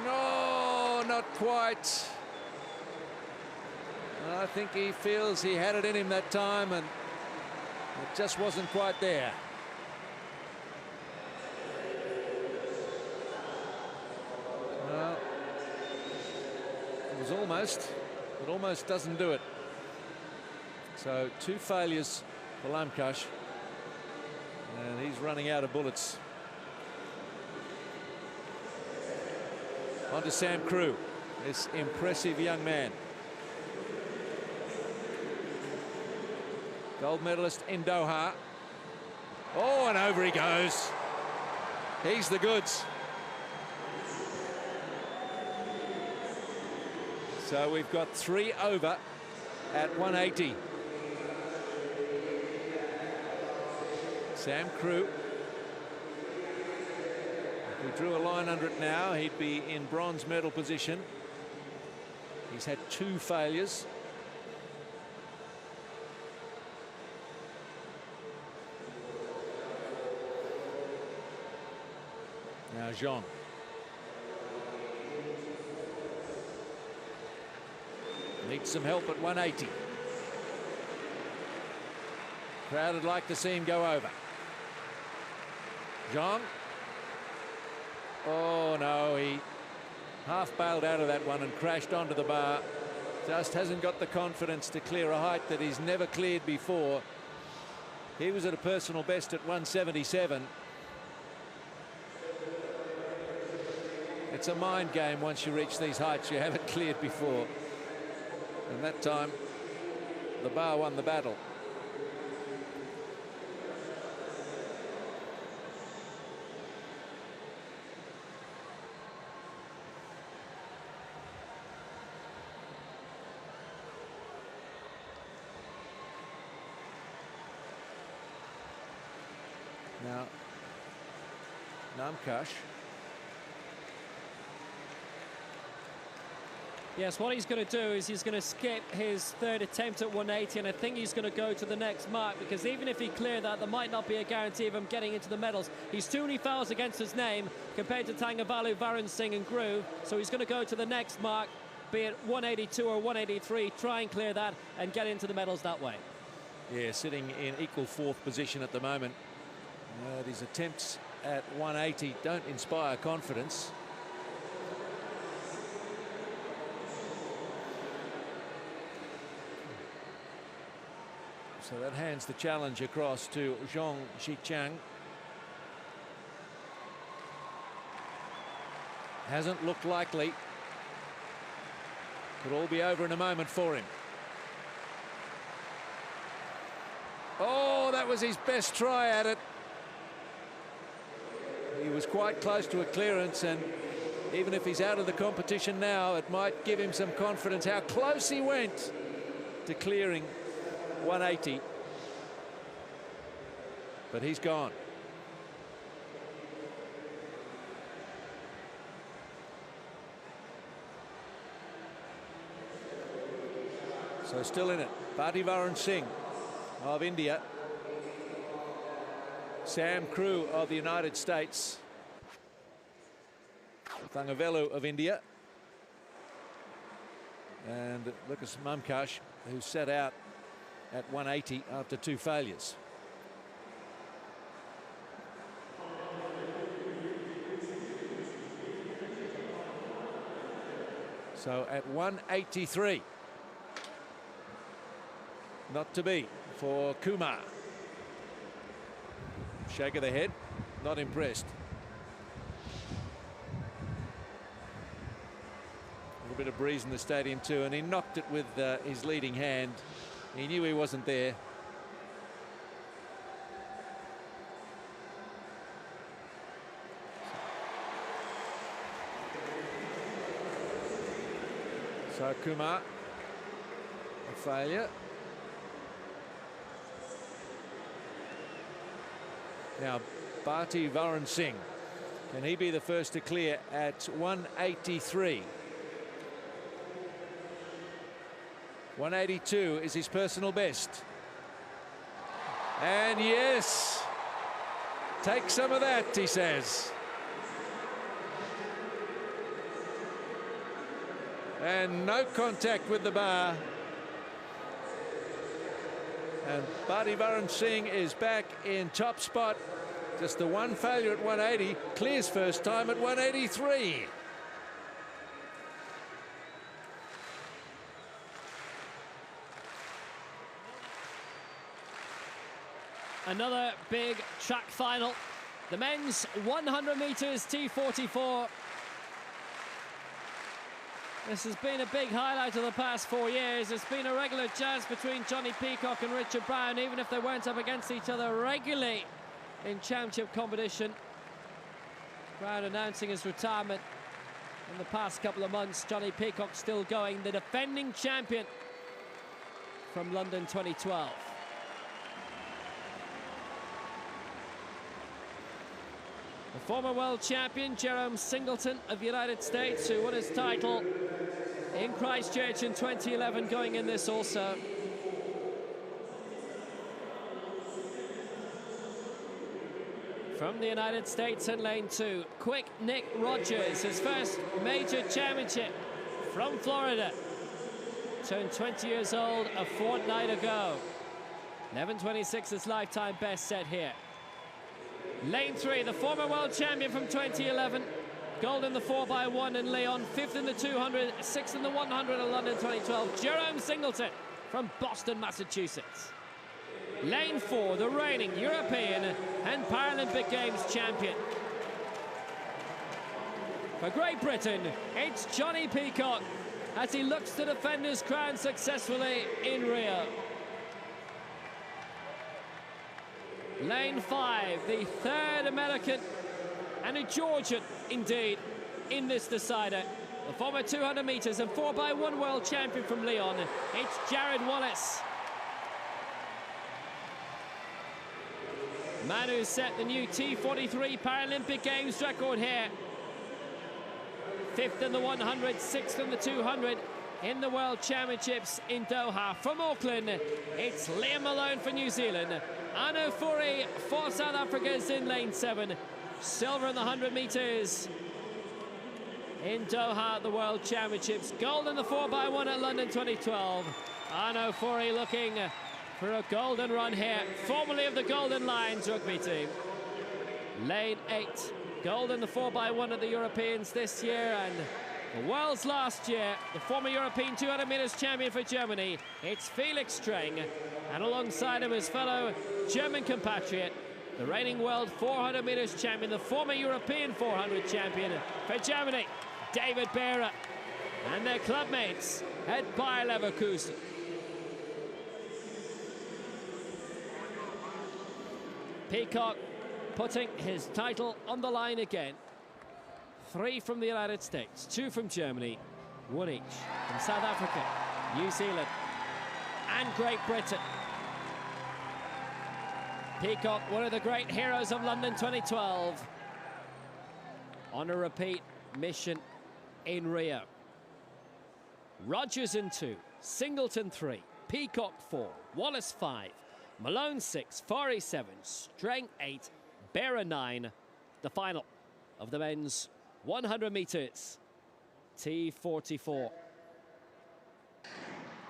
No, not quite. I think he feels he had it in him that time, and it just wasn't quite there. Well, it was almost. It almost doesn't do it. So 2 failures for Mumkash, and he's running out of bullets. On to Sam Crew, this impressive young man. Gold medalist in Doha. Oh, and over he goes. He's the goods. So we've got 3 over at 180. Sam Crew. If we drew a line under it now, he'd be in bronze medal position. He's had 2 failures. Now Zhang. Needs some help at 180. Crowd would like to see him go over. Zhang. Oh no, he half bailed out of that one and crashed onto the bar. Just hasn't got the confidence to clear a height that he's never cleared before. He was at a personal best at 177. It's a mind game once you reach these heights you haven't cleared before. And that time, the bar won the battle. Now, Mumkash. Yes, what he's going to do is he's going to skip his 3rd attempt at 180, and I think he's going to go to the next mark, because even if he cleared that, there might not be a guarantee of him getting into the medals. He's too many fouls against his name compared to Tangavalu, Varun Singh and Groove, so he's going to go to the next mark, be it 182 or 183, try and clear that and get into the medals that way. Yeah, sitting in equal 4th position at the moment. These attempts at 180 don't inspire confidence. So that hands the challenge across to Zhang Xichang. Hasn't looked likely. Could all be over in a moment for him. Oh, that was his best try at it. He was quite close to a clearance, and even if he's out of the competition now, it might give him some confidence how close he went to clearing 180, but he's gone. So still in it, Varun Singh of India, Sam Crew of the United States, Thangavelu of India, and Lucas Mumkash, who set out at 180 after 2 failures. So at 183, not to be for Kumar. Shake of the head, not impressed. little bit of breeze in the stadium too, and he knocked it with his leading hand. He knew he wasn't there. So Kumar, a failure. Now Bharti Varan Singh, can he be the first to clear at 183? 182 is his personal best. And yes, take some of that, he says. And no contact with the bar. And Bharti Varan Singh is back in top spot. Just the one failure at 180. Clears first time at 183. Another big track final. The men's 100 metres T44. This has been a big highlight of the past 4 years. It's been a regular jazz between Johnny Peacock and Richard Brown, even if they weren't up against each other regularly in championship competition. Brown announcing his retirement in the past couple of months. Johnny Peacock still going, the defending champion from London 2012. The former world champion, Jerome Singleton of the United States, who won his title in Christchurch in 2011, going in this also. From the United States in lane 2, quick Nick Rogers, his first major championship from Florida. Turned 20 years old a fortnight ago. 11:26 his lifetime best set here. Lane 3, the former world champion from 2011. Gold in the 4x1 in Leon, 5th in the 200, 6th in the 100 in London 2012. Jerome Singleton from Boston, Massachusetts. Lane 4, the reigning European and Paralympic Games champion. For Great Britain, it's Johnny Peacock as he looks to defend his crown successfully in Rio. Lane 5, the third American and a Georgian, indeed, in this decider. The former 200 metres and 4x1 world champion from Leon, it's Jared Wallace. Manu set the new T43 Paralympic Games record here. 5th in the 100, 6th in the 200 in the World Championships in Doha. From Auckland, it's Liam Malone for New Zealand. Anu Furi for South Africa is in lane 7. Silver in the 100 metres in Doha at the World Championships. Gold in the 4x1 at London 2012. Anu Furi looking for a golden run here, formerly of the Golden Lions rugby team. Lane 8, gold in the 4x1 at the Europeans this year, and the world's last year, the former European 200 metres champion for Germany, it's Felix Streng, and alongside him his fellow German compatriot, the reigning world 400 metres champion, the former European 400 champion for Germany, David Behrer, and their clubmates at Bayer Leverkusen. Peacock putting his title on the line again. 3 from the United States, 2 from Germany, 1 each from South Africa, New Zealand, and Great Britain. Peacock, one of the great heroes of London 2012, on a repeat mission in Rio. Rogers in 2, Singleton 3, Peacock 4, Wallace 5, Malone 6, Fari 7, Streng 8, Behrer 9, the final of the men's 100 metres, T44.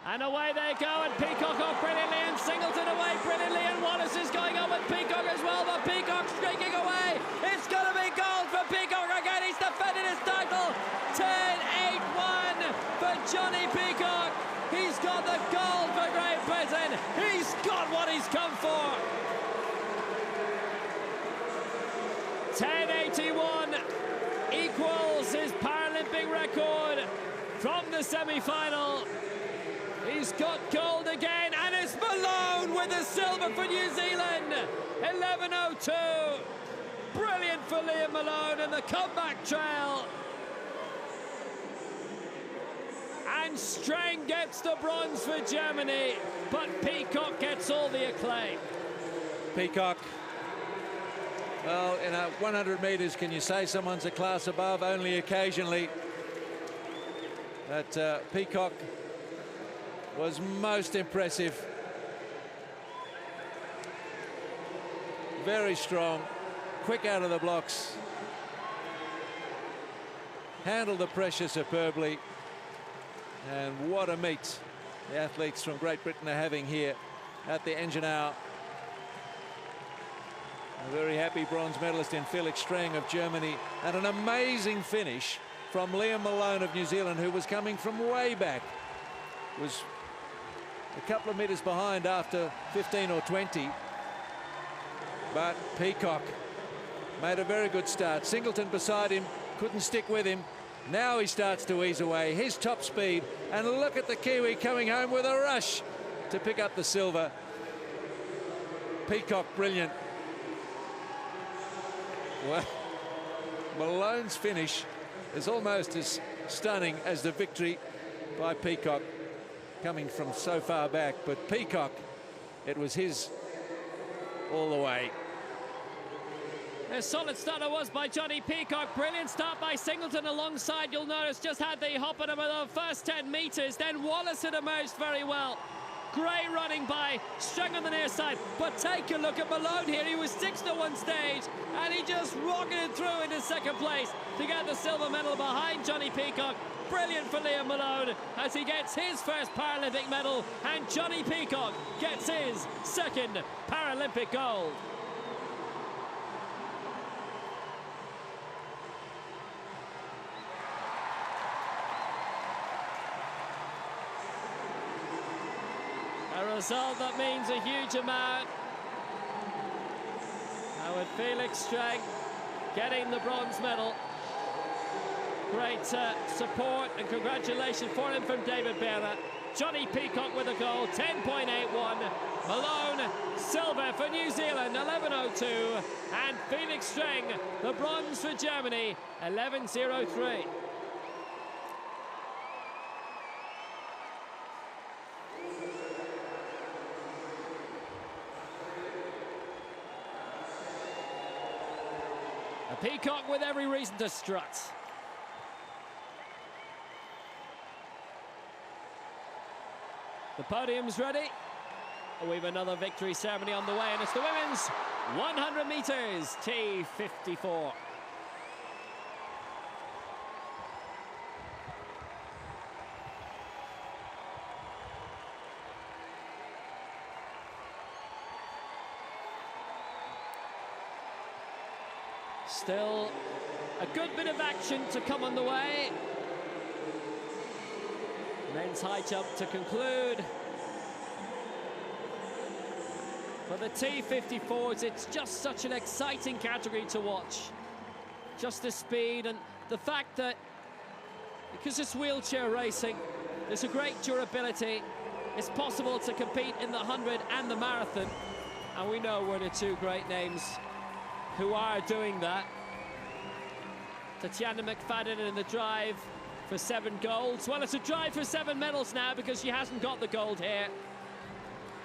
And away they go, and Peacock off brilliantly, and Singleton away brilliantly, and Wallace is going on with Peacock as well, but Peacock streaking away. It's going to be gold for Peacock again. He's defended his title. 10-8-1 for Johnny Peacock. He's got the gold for Great Britain. He's got what he's come for. 10:81 equals his Paralympic record from the semi-final. He's got gold again, and it's Malone with the silver for New Zealand. 11:02. Brilliant for Liam Malone and the comeback trail. And Strang gets the bronze for Germany, but Peacock gets all the acclaim. Peacock. Well, in 100 metres, can you say someone's a class above? Only occasionally. But Peacock was most impressive. Very strong, quick out of the blocks. Handled the pressure superbly. And what a meet the athletes from Great Britain are having here at the Engenau. A very happy bronze medalist in Felix Strang of Germany, and an amazing finish from Liam Malone of New Zealand, who was coming from way back. Was a couple of metres behind after 15 or 20. But Peacock made a very good start. Singleton beside him, couldn't stick with him. Now he starts to ease away, his top speed, and look at the Kiwi coming home with a rush to pick up the silver. Peacock brilliant. Well, Malone's finish is almost as stunning as the victory by Peacock, coming from so far back. But Peacock, it was his all the way. A solid start it was by Johnny Peacock. Brilliant start by Singleton alongside. You'll notice just had the hop on him in the first 10 metres. Then Wallace had emerged very well. Great running by Strang on the near side. But take a look at Malone here. He was 6th at one stage, and he just rocketed through into second place to get the silver medal behind Johnny Peacock. Brilliant for Liam Malone as he gets his first Paralympic medal, and Johnny Peacock gets his second Paralympic gold. A result that means a huge amount. Now with Felix Strang getting the bronze medal. Great support and congratulations for him from David Berner. Johnny Peacock with a goal, 10.81. Malone, silver for New Zealand, 11:02. And Felix Strang, the bronze for Germany, 11:03. Peacock with every reason to strut. The podium's ready. We have another victory ceremony on the way, and it's the women's 100 metres T54. Still a good bit of action to come on the way. Men's high jump to conclude. For the T54s, it's just such an exciting category to watch. Just the speed and the fact that, because it's wheelchair racing, there's a great durability. It's possible to compete in the 100 and the marathon. And we know we're the two great names who are doing that. Tatiana McFadden in the drive for 7 golds. Well, it's a drive for 7 medals now because she hasn't got the gold here.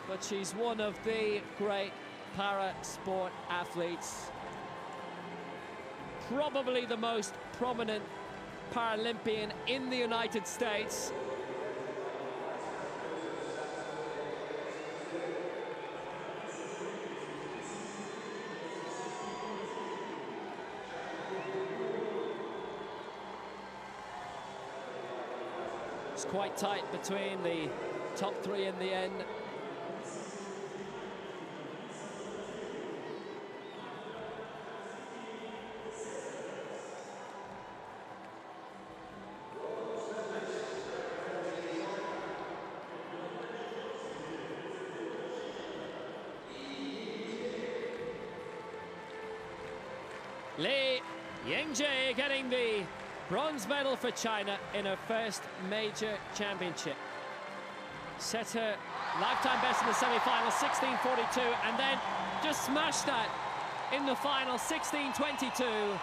But she's one of the great para-sport athletes. Probably the most prominent Paralympian in the United States. It's quite tight between the top 3 in the end. Lee Yingje getting the Bronze medal for China in her first major championship. Set her lifetime best in the semi-final, 16:42, and then just smashed that in the final, 16:22.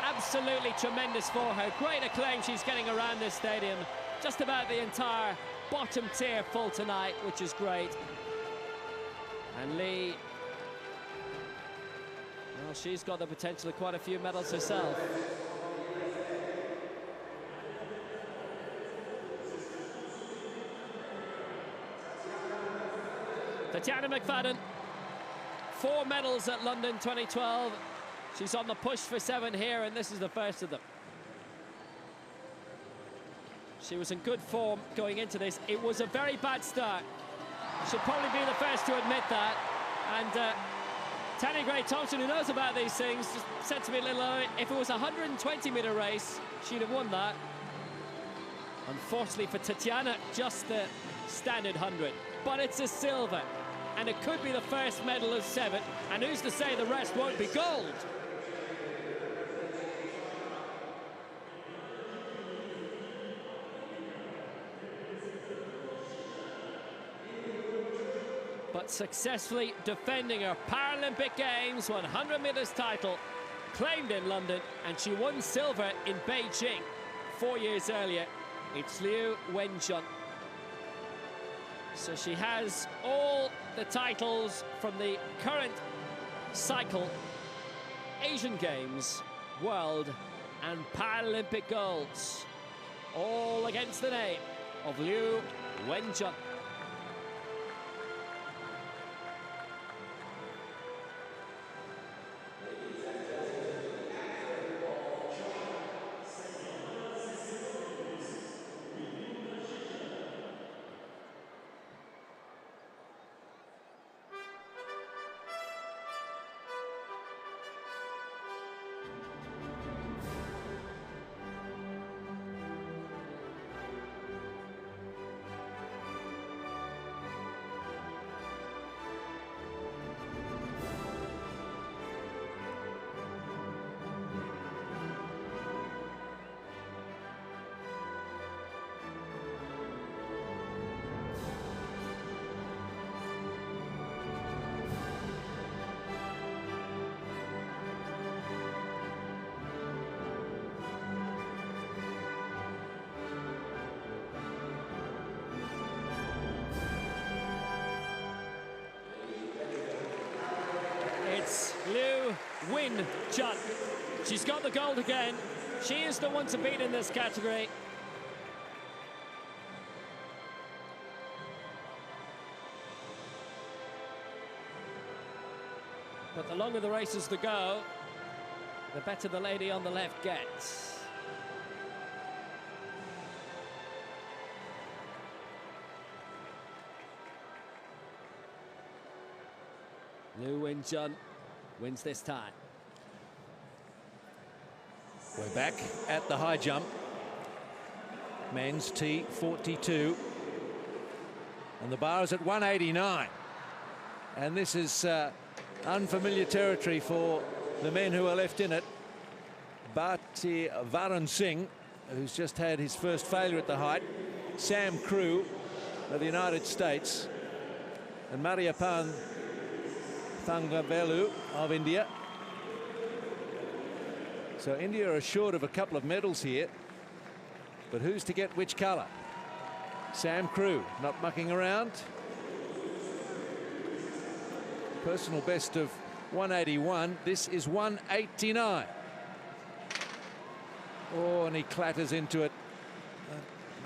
Absolutely tremendous for her. Great acclaim she's getting around this stadium. Just about the entire bottom tier full tonight, which is great. And Lee, well, she's got the potential of quite a few medals herself. Tatiana McFadden, 4 medals at London 2012. She's on the push for 7 here, and this is the first of them. She was in good form going into this. It was a very bad start. She'll probably be the first to admit that. And Tanya Gray-Thompson, who knows about these things, just said to me a little earlier, if it was a 120-meter race, she'd have won that. Unfortunately for Tatiana, just the standard 100. But it's a silver, and it could be the first medal of 7. And who's to say the rest won't be gold? But successfully defending her Paralympic Games 100 meters title, claimed in London, and she won silver in Beijing 4 years earlier. It's Liu Wenjun. So she has all the titles from the current cycle, Asian Games, World and Paralympic golds, all against the name of Liu Wenjun. It's Liu Wenjun. She's got the gold again. She is the one to beat in this category. But the longer the races to go, the better the lady on the left gets. Liu Wenjun wins this time. We're back at the high jump. Men's T42. And the bar is at 189. And this is unfamiliar territory for the men who are left in it. Bharti Varun Singh, who's just had his first failure at the height. Sam Crew of the United States. And Mariappan Thangavelu of India. So India are short of a couple of medals here, but who's to get which colour? Sam Crew not mucking around. Personal best of 181. This is 189. Oh, and he clatters into it.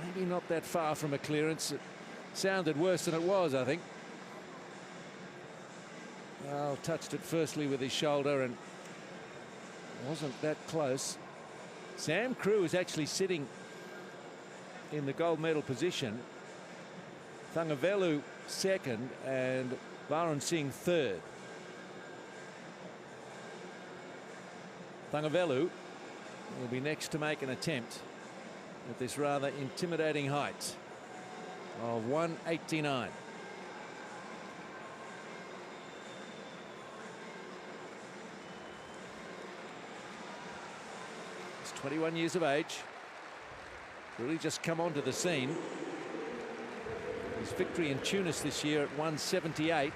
Maybe not that far from a clearance. It sounded worse than it was, I think. Well, touched it firstly with his shoulder and wasn't that close. Sam Crew is actually sitting in the gold medal position. Thangavelu second and Varun Singh third. Thangavelu will be next to make an attempt at this rather intimidating height of 189. 21 years of age. Really just come onto the scene. His victory in Tunis this year at 178.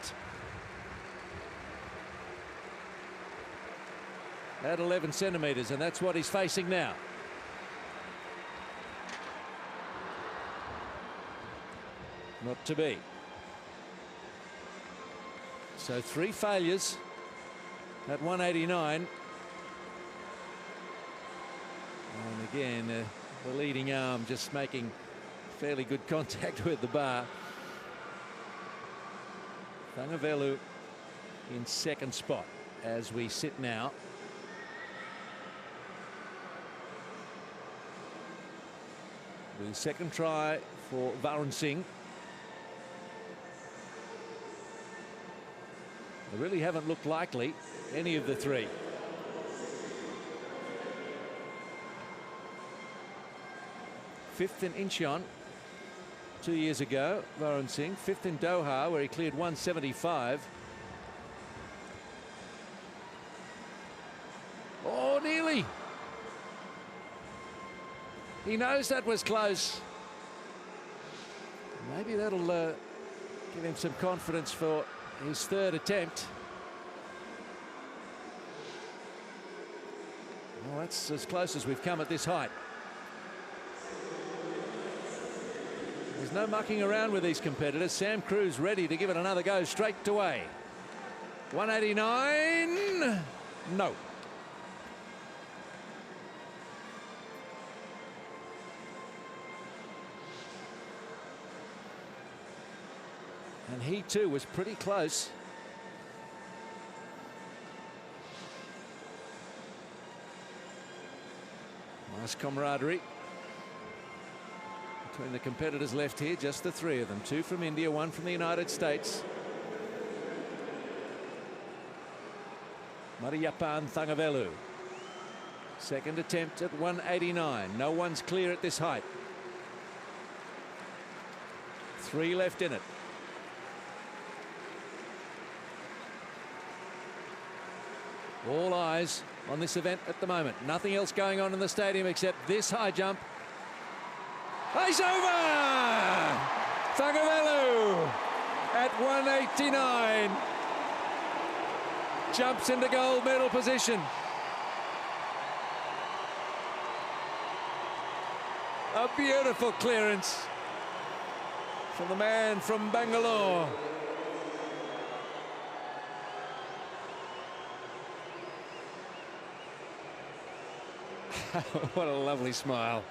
At 11 centimetres, and that's what he's facing now. Not to be. So 3 failures at 189. And again, the leading arm just making fairly good contact with the bar. Thangavelu in second spot as we sit now. The second try for Varun Singh. They really haven't looked likely, any of the three. Fifth in Incheon 2 years ago, Varun Singh. Fifth in Doha, where he cleared 175. Oh, nearly. He knows that was close. Maybe that'll give him some confidence for his third attempt. Well, that's as close as we've come at this height. There's no mucking around with these competitors. Sam Cruz ready to give it another go straight away. 189. No. And he too was pretty close. Nice camaraderie between the competitors left here, just the three of them. 2 from India, 1 from the United States. Mariyappan Thangavelu. Second attempt at 189. No one's clear at this height. 3 left in it. All eyes on this event at the moment. Nothing else going on in the stadium except this high jump. It's over! Thangavelu at 189 jumps into gold medal position. A beautiful clearance from the man from Bangalore. What a lovely smile.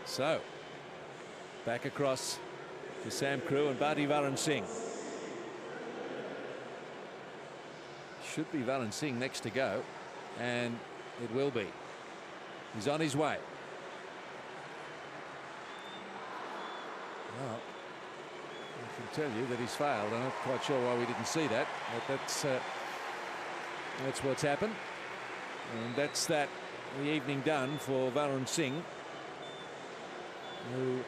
So, back across to Sam Crew and Bharti Varun Singh. Should be Varun Singh next to go, and it will be. He's on his way. Well, I can tell you that he's failed. I'm not quite sure why we didn't see that, but that's what's happened. And that's the evening done for Varun Singh, who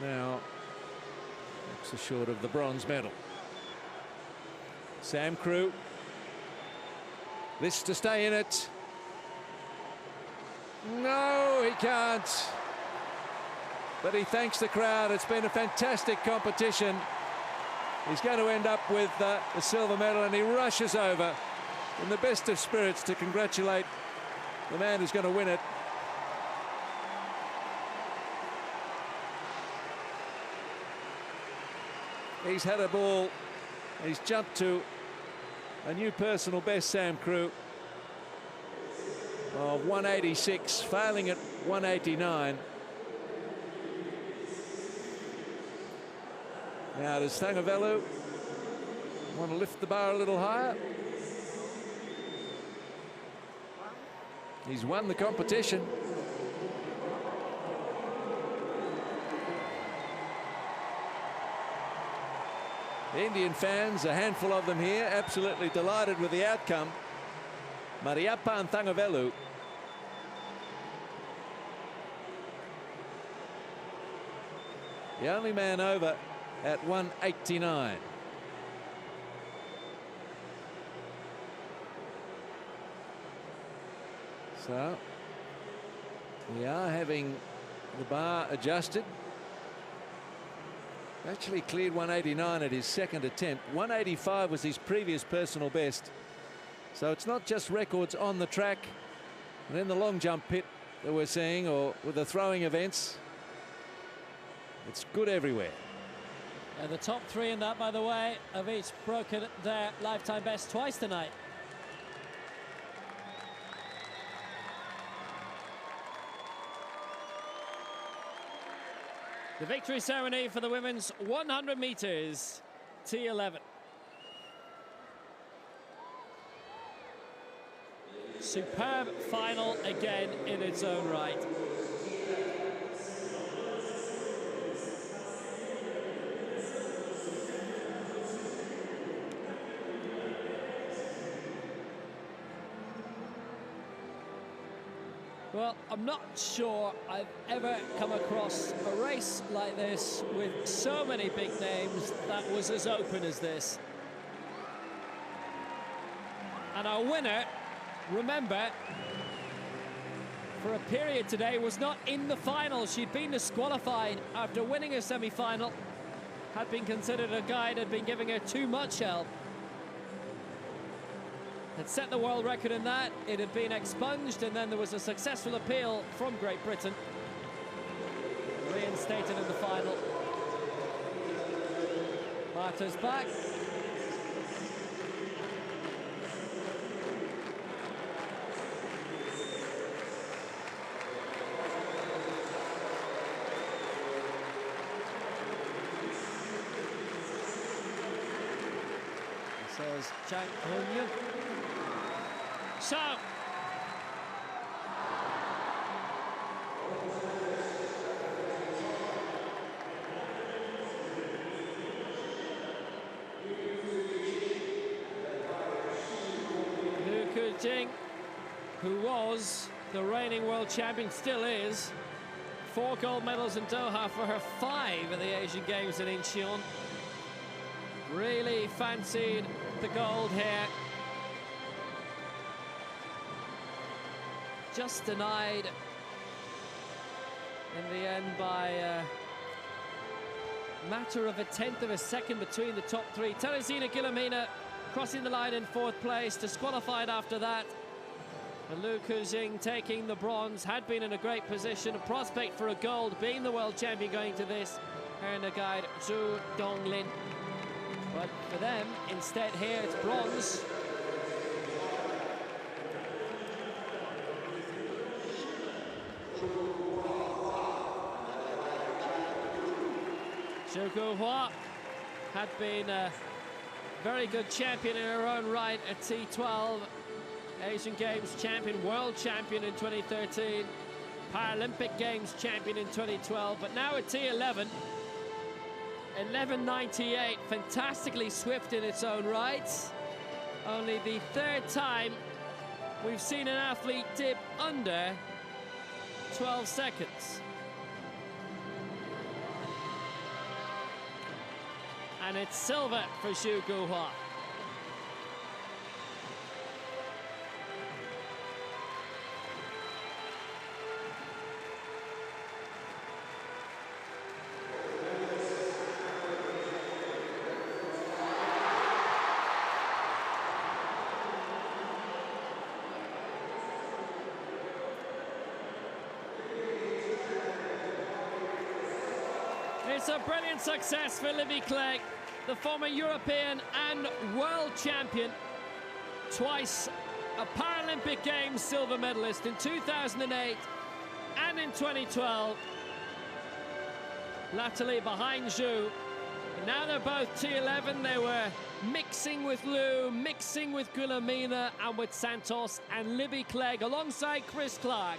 now looks short of the bronze medal. Sam Crew, this to stay in it. No, he can't. But he thanks the crowd. It's been a fantastic competition. He's going to end up with the silver medal, and he rushes over in the best of spirits to congratulate the man who's going to win it. He's had a ball. He's jumped to a new personal best, Sam Crew, of 186, failing at 189. Now does Thangavelu want to lift the bar a little higher? He's won the competition. The Indian fans, a handful of them here, absolutely delighted with the outcome. Mariyappan Thangavelu The only man over at 189. So we are having the bar adjusted. Actually cleared 189 at his second attempt. 185 was his previous personal best. So it's not just records on the track and in the long jump pit that we're seeing, or with the throwing events. It's good everywhere. And the top three in that, by the way, have each broken their lifetime best twice tonight. The victory ceremony for the women's 100 meters T11. Superb final again in its own right. Well, I'm not sure I've ever come across a race like this with so many big names that was as open as this. And our winner, remember, for a period today was not in the final. She'd been disqualified after winning a semi-final, had been considered a guide, had been giving her too much help. Had set the world record in that. It had been expunged, and then there was a successful appeal from Great Britain. Reinstated in the final. Marta's back. Says Chang Hong-Yu. So, Liu Kujing, who was the reigning world champion, still is. 4 gold medals in Doha for her 5 at the Asian Games in Incheon. Really fancied the gold here. Just denied in the end by a matter of a 1/10 of a second between the top three. Teresina Guillemina crossing the line in 4th place, disqualified after that. And Liu Kujing taking the bronze, had been in a great position, a prospect for a gold, being the world champion going to this. Her and the guide Zhu Donglin. But for them, instead here it's bronze. Zhu Guhua had been a very good champion in her own right at T12. Asian Games champion, world champion in 2013. Paralympic Games champion in 2012. But now at T11, 11.98, fantastically swift in its own right. Only the 3rd time we've seen an athlete dip under 12 seconds. And it's silver for Zhu Guhua. It's a brilliant success for Libby Clegg, the former European and world champion, twice a Paralympic Games silver medalist in 2008 and in 2012. Latterly behind Zhu. And now they're both T11. They were mixing with Liu, mixing with Guillemina and with Santos, and Libby Clegg alongside Chris Clark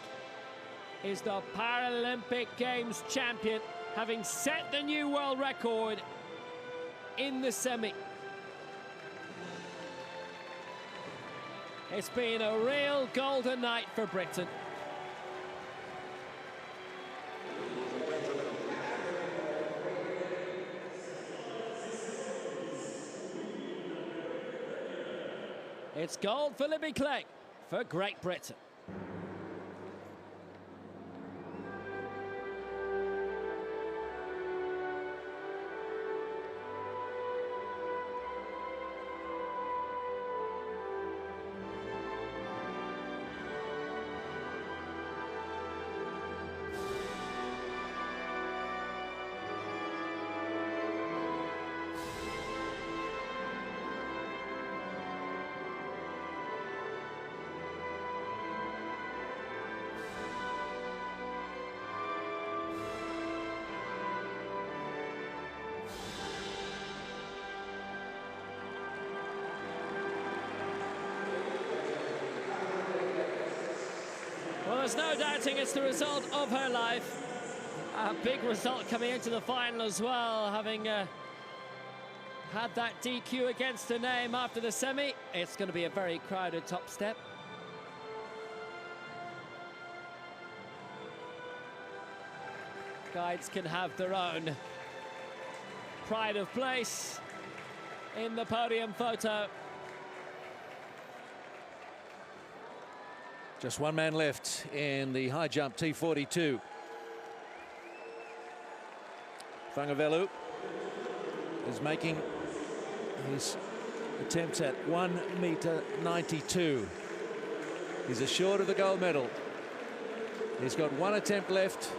is the Paralympic Games champion, having set the new world record in the semi. It's been a real golden night for Britain. It's gold for Libby Clegg for Great Britain. Well, there's no doubting it's the result of her life. A big result coming into the final as well, having had that DQ against her name after the semi. It's going to be a very crowded top step. Guides can have their own pride of place in the podium photo. Just one man left in the high jump T42. Thangavelu is making his attempts at 1.92 meters. He's assured of the gold medal. He's got one attempt left.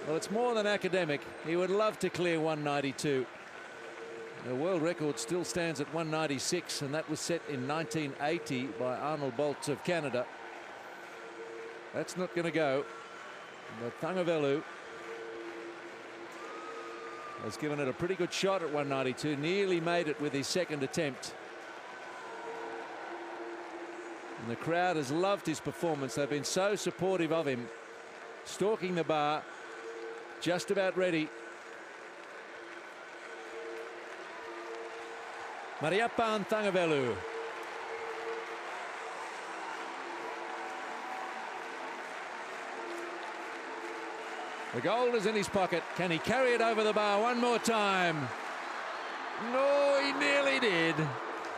Well, it's more than academic. He would love to clear 1.92. The world record still stands at 1.96, and that was set in 1980 by Arnold Bolts of Canada. That's not going to go. But Thangavelu has given it a pretty good shot at 1.92, nearly made it with his second attempt. And the crowd has loved his performance. They've been so supportive of him. Stalking the bar, just about ready. Mariappan Thangavelu. The gold is in his pocket. Can he carry it over the bar one more time? No, he nearly did.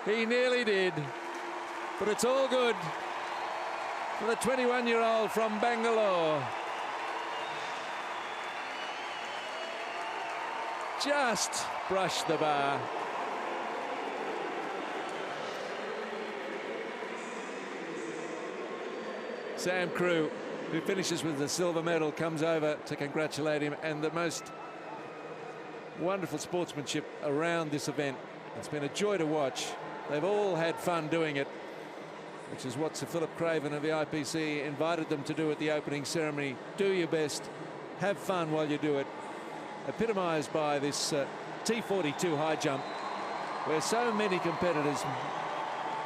He nearly did. But it's all good for the 21-year-old from Bangalore. Just brushed the bar. Sam Crew, who finishes with the silver medal, comes over to congratulate him, and the most wonderful sportsmanship around this event. It's been a joy to watch. They've all had fun doing it, which is what Sir Philip Craven of the IPC invited them to do at the opening ceremony. Do your best, have fun while you do it. Epitomised by this T42 high jump, where so many competitors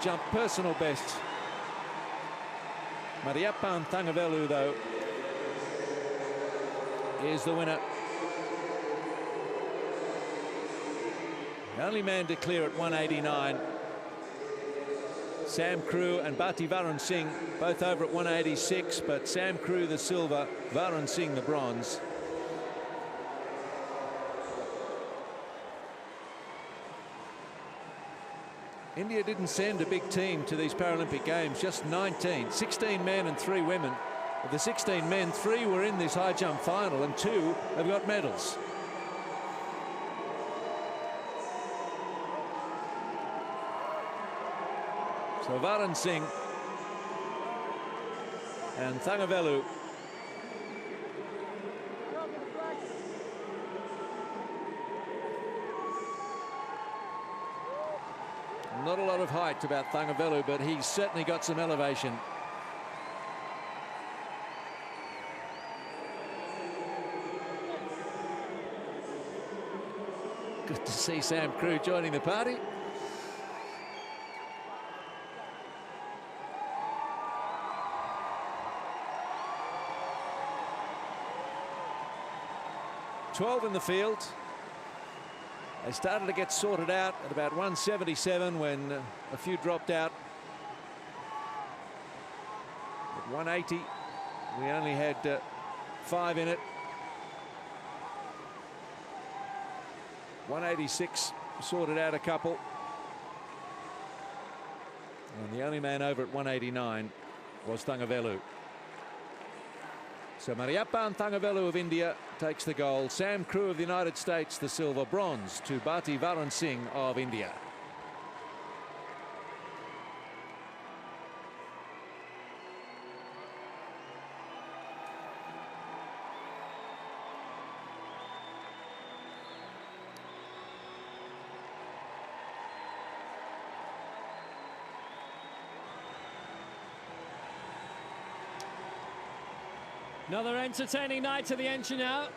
jump personal bests. Mariappan Thangavelu, though, is the winner. The only man to clear at 189. Sam Crew and Bhati Varun Singh both over at 186, but Sam Crew the silver, Varun Singh the bronze. India didn't send a big team to these Paralympic Games, just 19, 16 men and 3 women. Of the 16 men, 3 were in this high jump final and 2 have got medals. So Varun Singh and Thangavelu not a lot of height about Thangavelu, but he's certainly got some elevation. Good to see Sam Crew joining the party. "12 in the field." They started to get sorted out at about 177 when a few dropped out. At 180, we only had 5 in it. 186 sorted out a couple. And the only man over at 189 was Thangavelu. So Mariappan Thangavelu of India takes the gold. Sam Crew of the United States the silver. Bronze to Bhati Varan Singh of India. Another entertaining night to the entry now.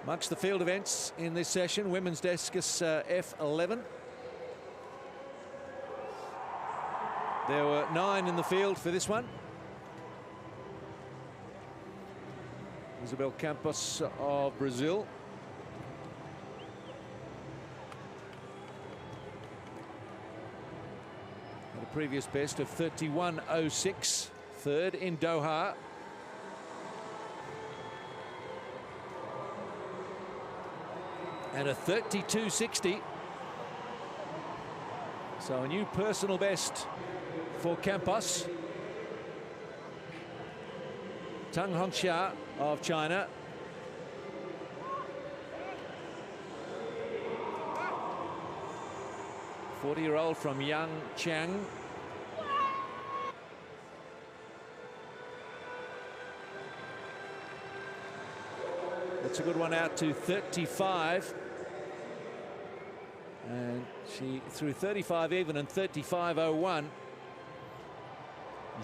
Amongst the field events in this session, women's discus F11. There were 9 in the field for this one. Isabel Campos of Brazil. Had a previous best of 31.06, third in Doha. And a 32.60. So a new personal best for Campos. Tang Hongxia of China. A 40-year-old from Yangchang. That's a good one out to 35. And she threw 35 even and 35.01.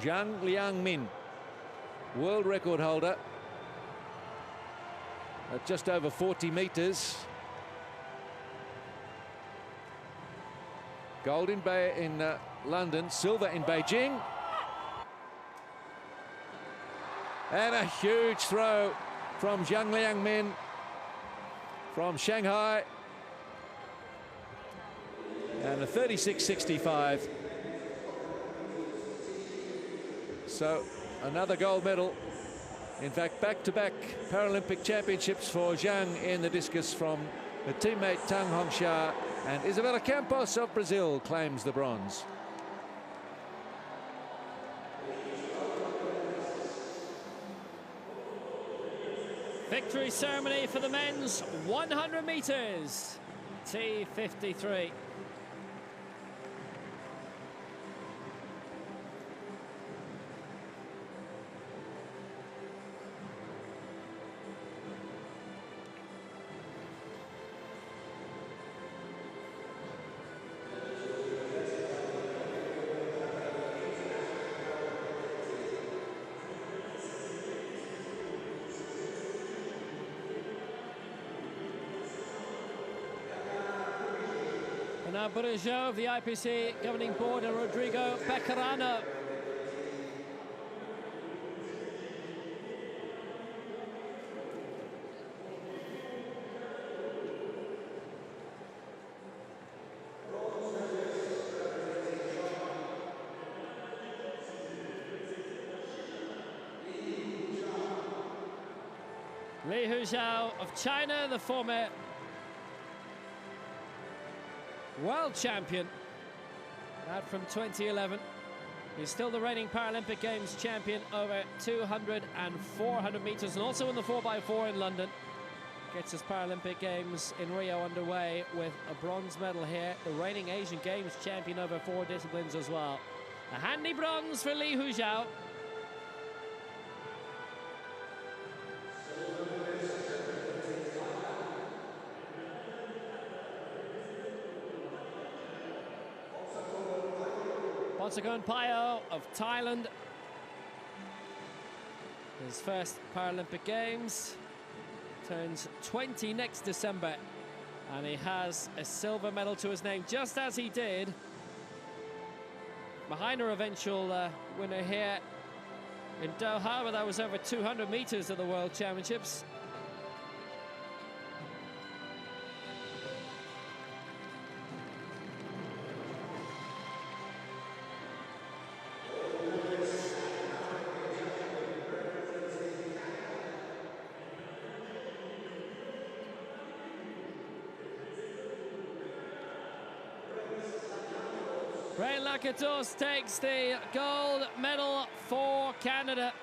Zhang Liangmin, world record holder at just over 40 meters. Gold in London, silver in Beijing. And a huge throw from Zhang Liangmin from Shanghai. And a 36.65. So another gold medal. In fact, back-to-back Paralympic championships for Zhang in the discus from her teammate Tang Hongxia, and Isabela Campos of Brazil claims the bronze. Victory ceremony for the men's 100 meters. T53. Now Burjo of the IPC governing board and Rodrigo Becarano. Li Huzhou of China, the former world champion, out from 2011. He's still the reigning Paralympic Games champion over 200 and 400 meters, and also in the 4x4 in London. Gets his Paralympic Games in Rio underway with a bronze medal here. The reigning Asian Games champion over 4 disciplines as well. A handy bronze for Li Huzhou. Ponsakorn Payo of Thailand. His first Paralympic Games. Turns 20 next December. And he has a silver medal to his name, just as he did behind her eventual winner here in Doha, but that was over 200 meters at the World Championships. Ray Lakatos takes the gold medal for Canada.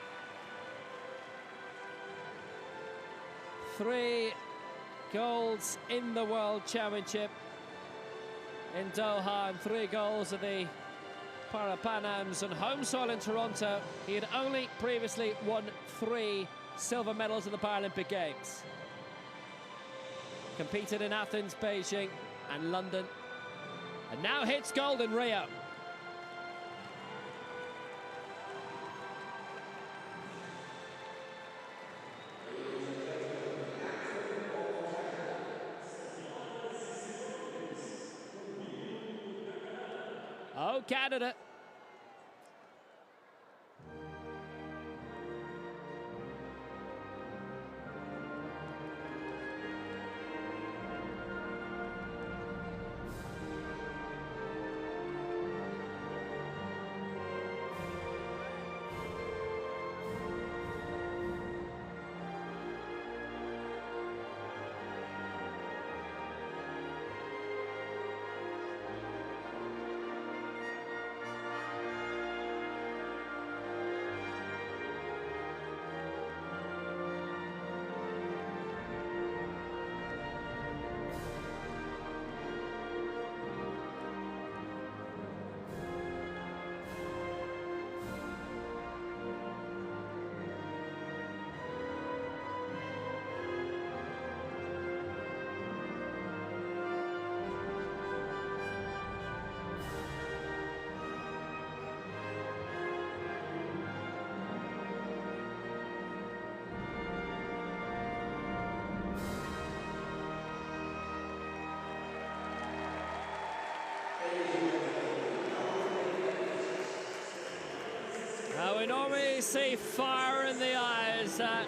3 golds in the World Championship in Doha and 3 golds at the Para-Pan-Ams on home soil in Toronto. He had only previously won 3 silver medals at the Paralympic Games. Competed in Athens, Beijing and London, and now hits gold in Rio. Oh, Canada. Now we normally see fire in the eyes, that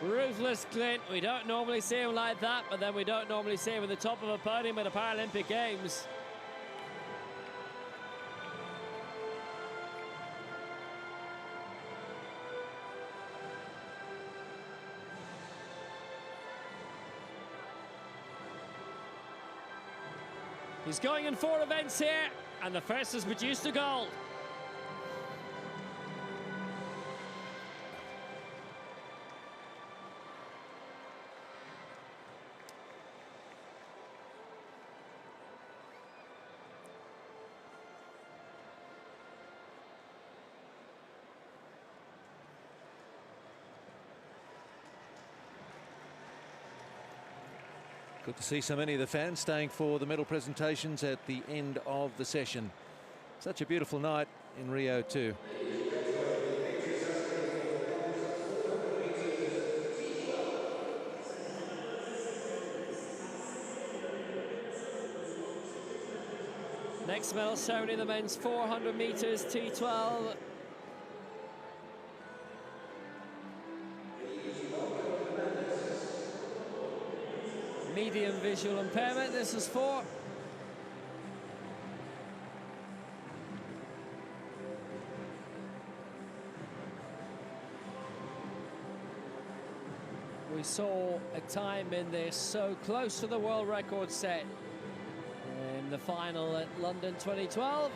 ruthless glint. We don't normally see him like that, but then we don't normally see him at the top of a podium at the Paralympic Games. He's going in 4 events here, and the first has produced a gold. Good to see so many of the fans staying for the medal presentations at the end of the session. Such a beautiful night in Rio too. Next medal ceremony, the men's 400 meters T12. Medium visual impairment, this is for. We saw a time in this so close to the world record set in the final at London 2012.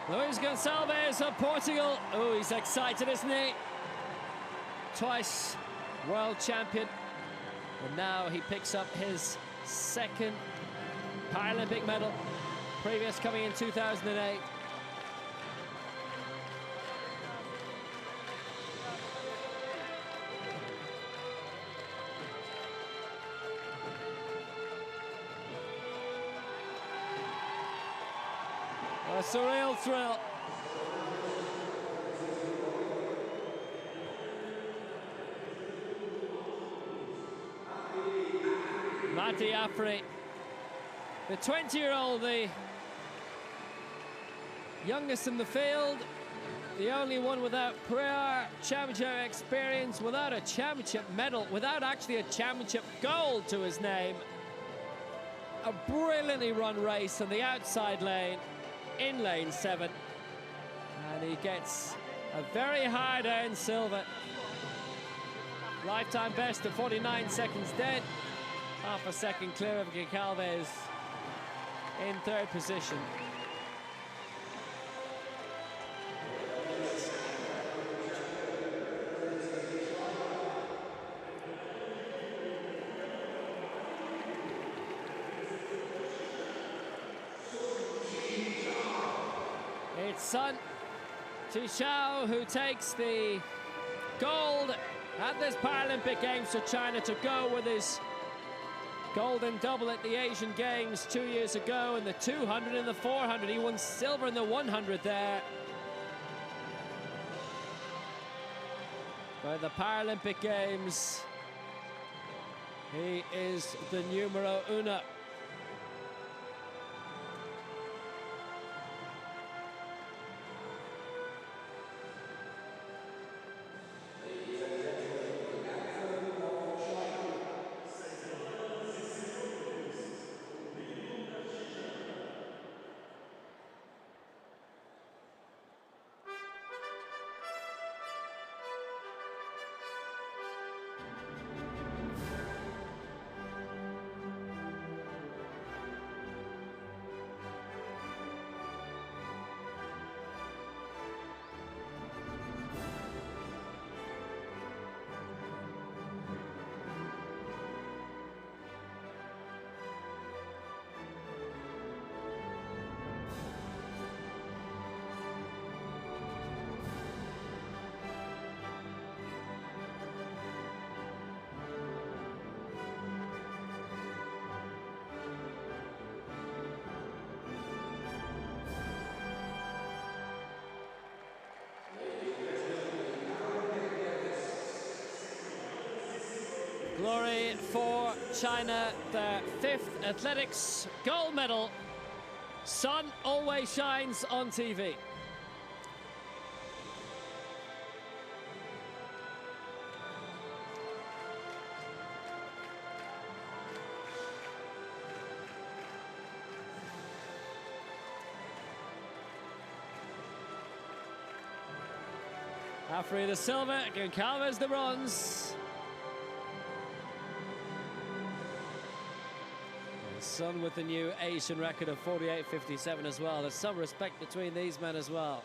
Luis Gonçalves of Portugal. Oh, he's excited, isn't he? Twice world champion. And now he picks up his 2nd Paralympic medal. Previous coming in 2008. A surreal thrill. Matti Afri, the 20-year-old, the youngest in the field, the only one without prior championship experience, without a championship medal, without actually a championship gold to his name. A brilliantly run race on the outside lane, in lane 7. And he gets a very hard-earned silver. Lifetime best of 49 seconds dead. Half a second clear of Goncalves in 3rd position. It's Sun Tishao who takes the gold at this Paralympic Games for China to go with his golden double at the Asian Games 2 years ago in the 200 and the 400. He won silver in the 100 there. By the Paralympic Games, he is the numero uno. Glory for China, their 5th athletics gold medal. Sun always shines on TV. Afri the silver, Goncalves the bronze. Sun with the new Asian record of 48.57 as well. There's some respect between these men as well.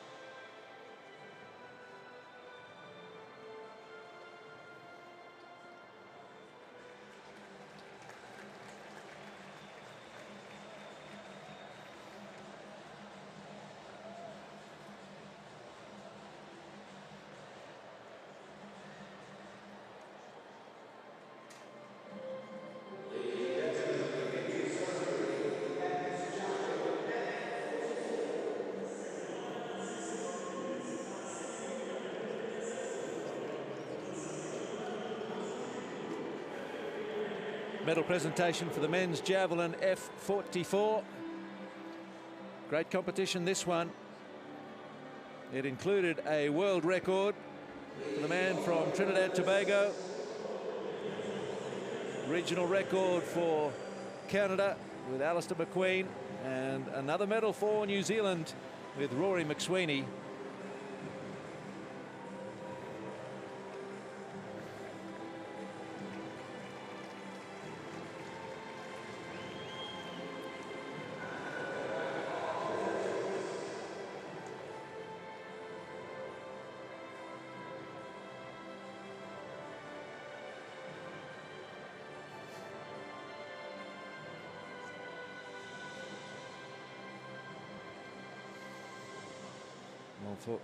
Medal presentation for the men's javelin F44. Great competition, this one. It included a world record for the man from Trinidad Tobago. Regional record for Canada with Alistair McQueen, and another medal for New Zealand with Rory McSweeney. For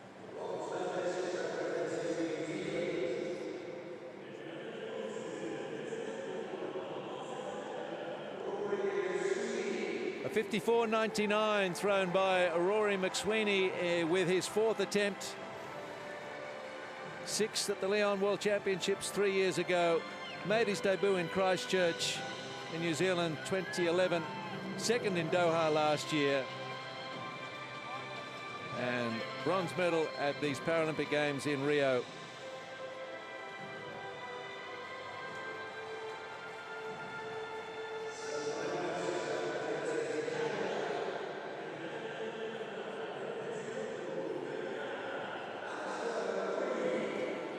a 54.99 thrown by Rory McSweeney with his 4th attempt. 6th at the Leon World Championships 3 years ago. Made his debut in Christchurch in New Zealand 2011. 2nd in Doha last year. and bronze medal at these Paralympic Games in Rio.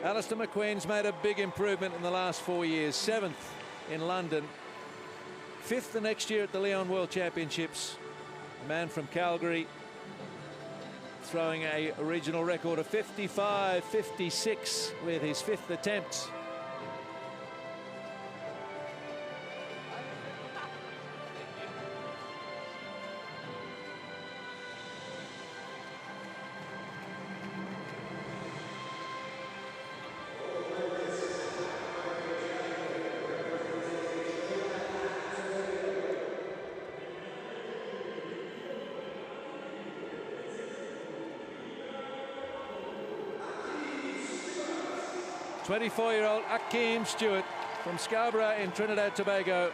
Alistair McQueen's made a big improvement in the last 4 years. 7th in London, 5th the next year at the Lyon World Championships. A man from Calgary throwing a regional record of 55.56 with his 5th attempt. '24-year-old Akeem Stewart from Scarborough in Trinidad Tobago.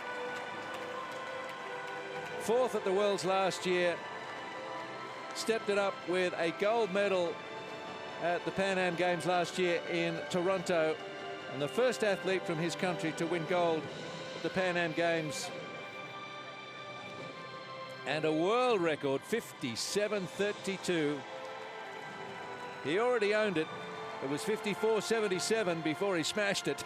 4th at the Worlds last year. Stepped it up with a gold medal at the Pan Am Games last year in Toronto. And the first athlete from his country to win gold at the Pan Am Games. And a world record, 57.32. He already owned it. It was 54.77 before he smashed it.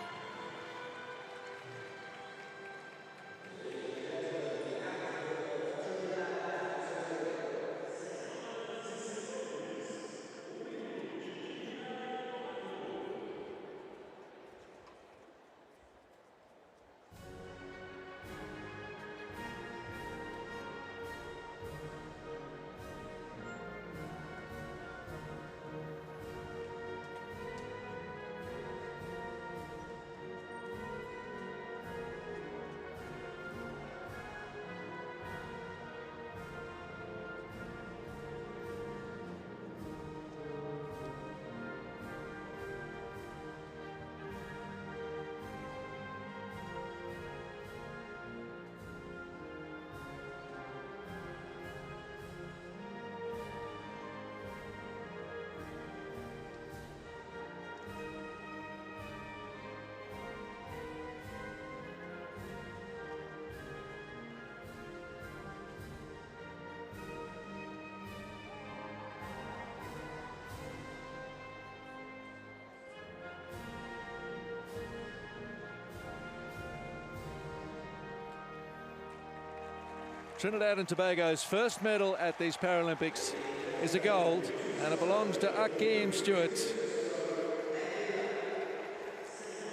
Trinidad and Tobago's first medal at these Paralympics is a gold, and it belongs to Akeem Stewart.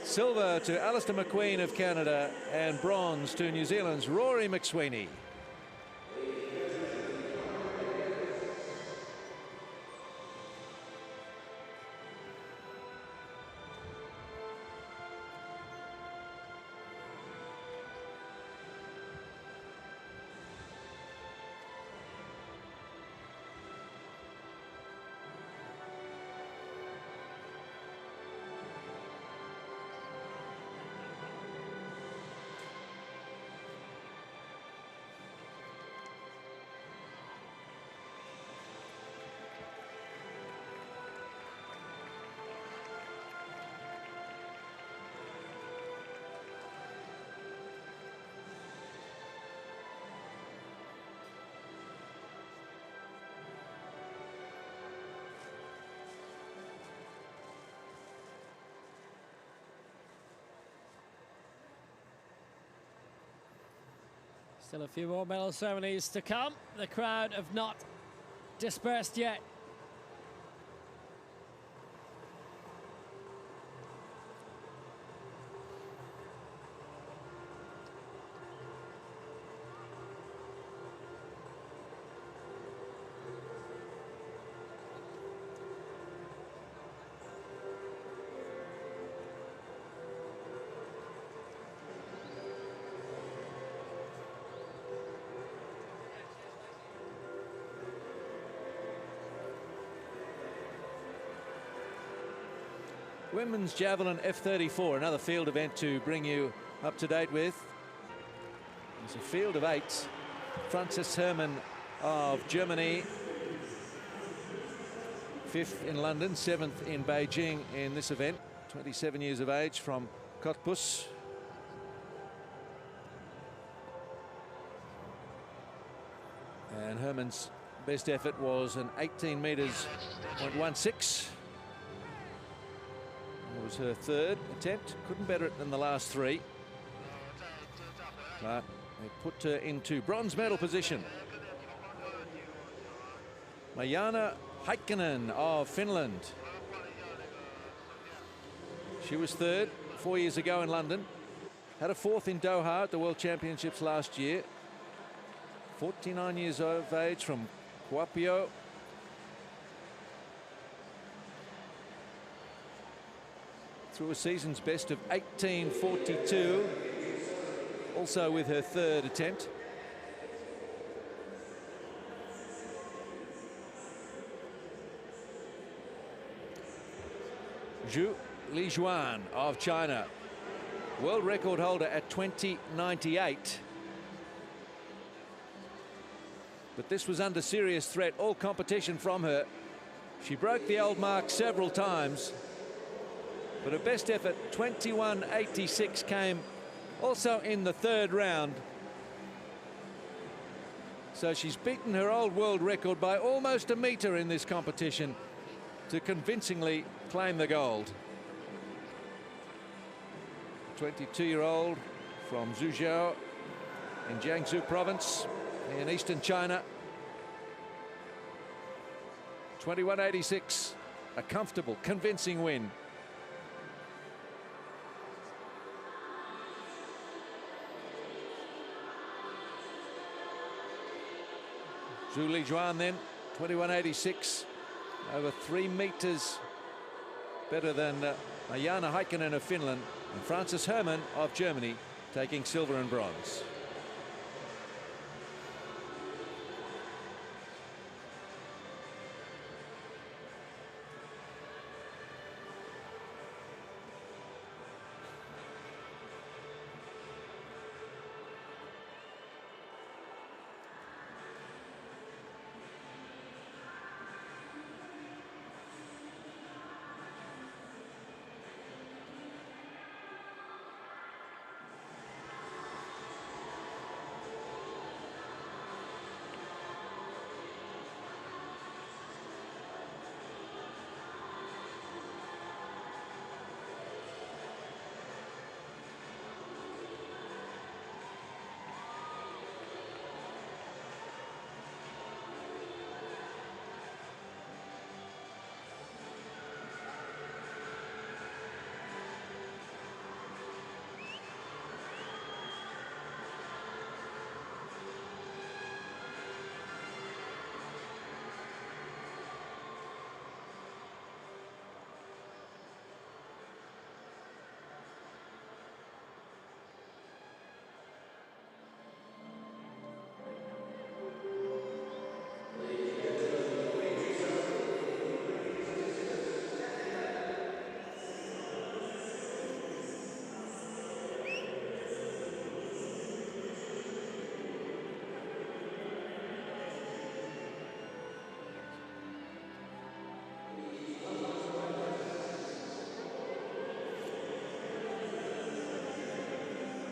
Silver to Alistair McQueen of Canada, and bronze to New Zealand's Rory McSweeney. Still a few more medal ceremonies to come. The crowd have not dispersed yet. Women's Javelin F34, another field event to bring you up to date with. It's a field of 8. Frances Herrmann of Germany 5th in London, 7th in Beijing in this event. 27 years of age from Cottbus. And Herman's best effort was an 18 metres, 0.16. It was her 3rd attempt. Couldn't better it than the last 3. But it put her into bronze medal position. Marjaana Heikkinen of Finland. She was 3rd 4 years ago in London. Had a 4th in Doha at the World Championships last year. 49 years of age from Kuopio. Through a season's best of 18:42. Also with her 3rd attempt. Zhu Lijuan of China. World record holder at 20:98. But this was under serious threat, all competition from her. She broke the old mark several times, but her best effort, 21:86, came also in the 3rd round. So she's beaten her old world record by almost a metre in this competition to convincingly claim the gold. 22-year-old from Zhuzhou in Jiangsu province in eastern China. 21:86, a comfortable, convincing win. Zhu Lijuan then, 21:86, over 3 metres better than Marjaana Heikkinen of Finland, and Frances Herman of Germany taking silver and bronze.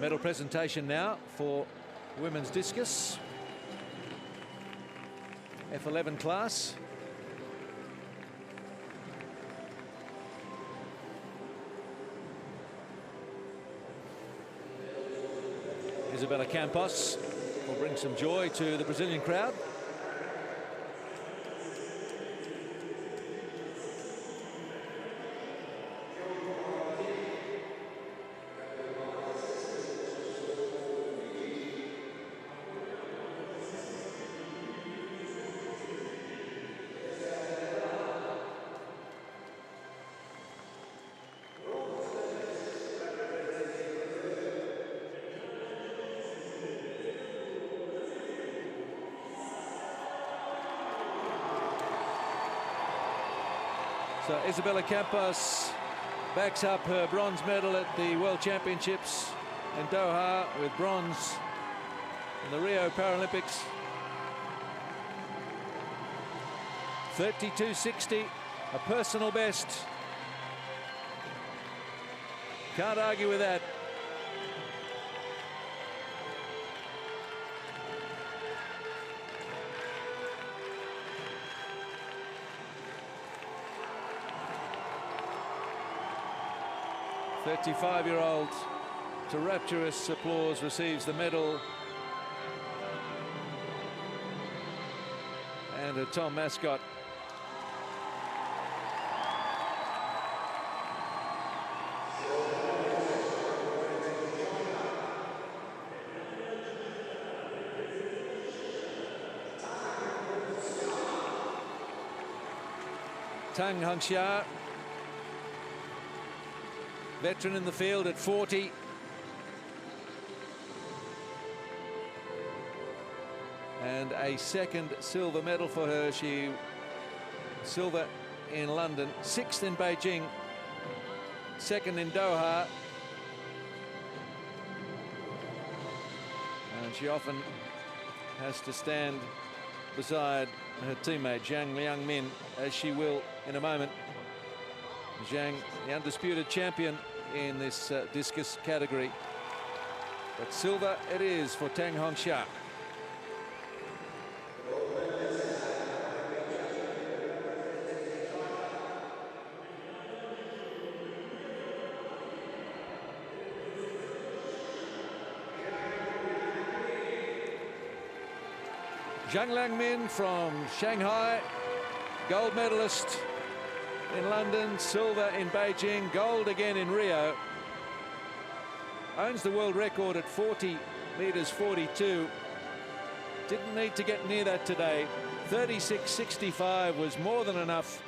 Medal presentation now for women's discus. F11 class. Isabella Campos will bring some joy to the Brazilian crowd. So Isabella Campos backs up her bronze medal at the World Championships in Doha, with bronze in the Rio Paralympics. 32.60 A personal best. Can't argue with that. The 35-year-old, to rapturous applause, receives the medal. And a Tom mascot. Tang Hongxia, veteran in the field at 40. And a second silver medal for her. She silver in London, 6th in Beijing, 2nd in Doha. And she often has to stand beside her teammate Zhang Liangmin, as she will in a moment. Zhang, the undisputed champion in this discus category. But silver it is for Tang Hongxia. Zhang Liangmin from Shanghai, gold medalist in London, silver in Beijing, gold again in Rio. Owns the world record at 40 meters 42. Didn't need to get near that today. 36.65 was more than enough.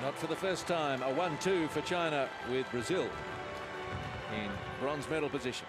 Not for the first time, a 1-2 for China, with Brazil in bronze medal position.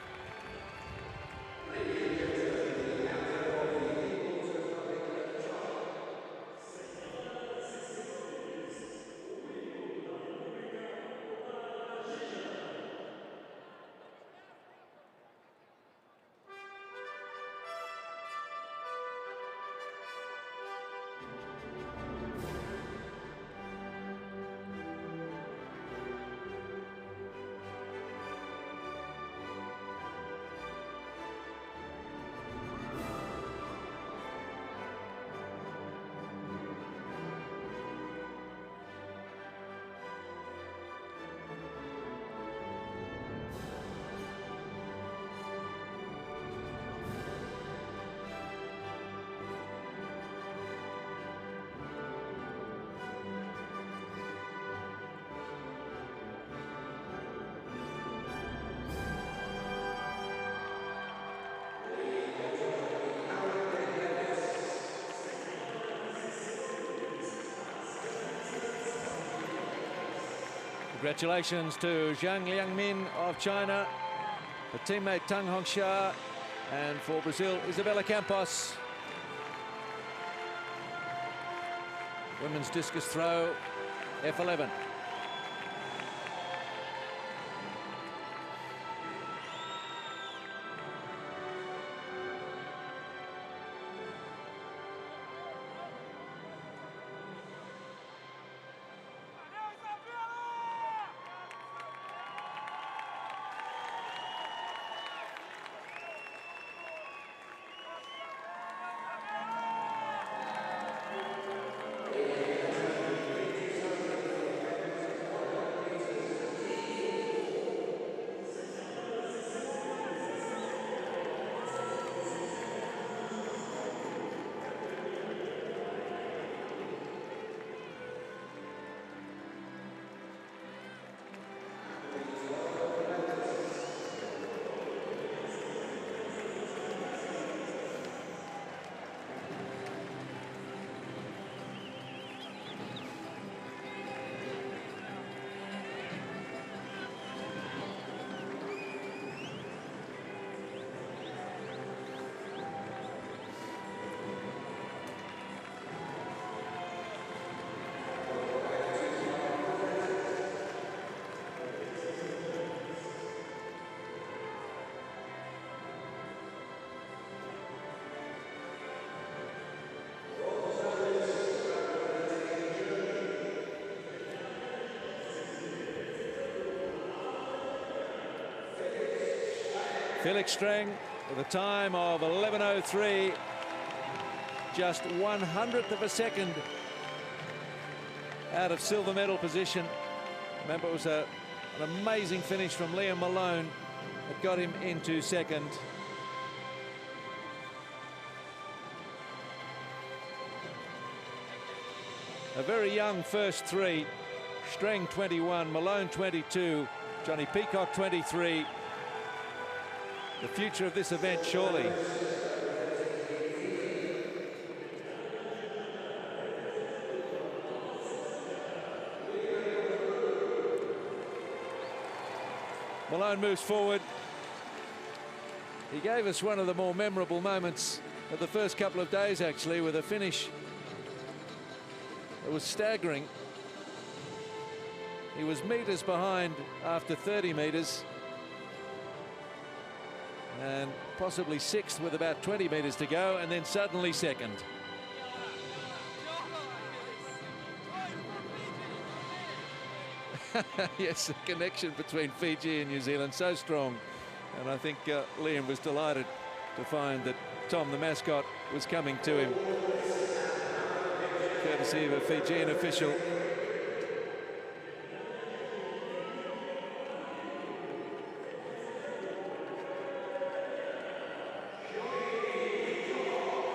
Congratulations to Zhang Liangmin of China, her teammate Tang Hongxia, and for Brazil, Isabella Campos. Women's discus throw, F11. Felix Strang with a time of 11:03, just 100th of a second out of silver medal position. Remember, it was an amazing finish from Liam Malone that got him into second. A very young first three. Strang 21, Malone 22, Johnny Peacock 23. The future of this event, surely. Malone moves forward. He gave us one of the more memorable moments of the first couple of days, actually, with a finish that was staggering. He was meters behind after 30 meters and possibly sixth with about 20 meters to go, and then suddenly second. Yes, the connection between Fiji and New Zealand so strong, and I think Liam was delighted to find that Tom, the mascot, was coming to him, courtesy of a Fijian official.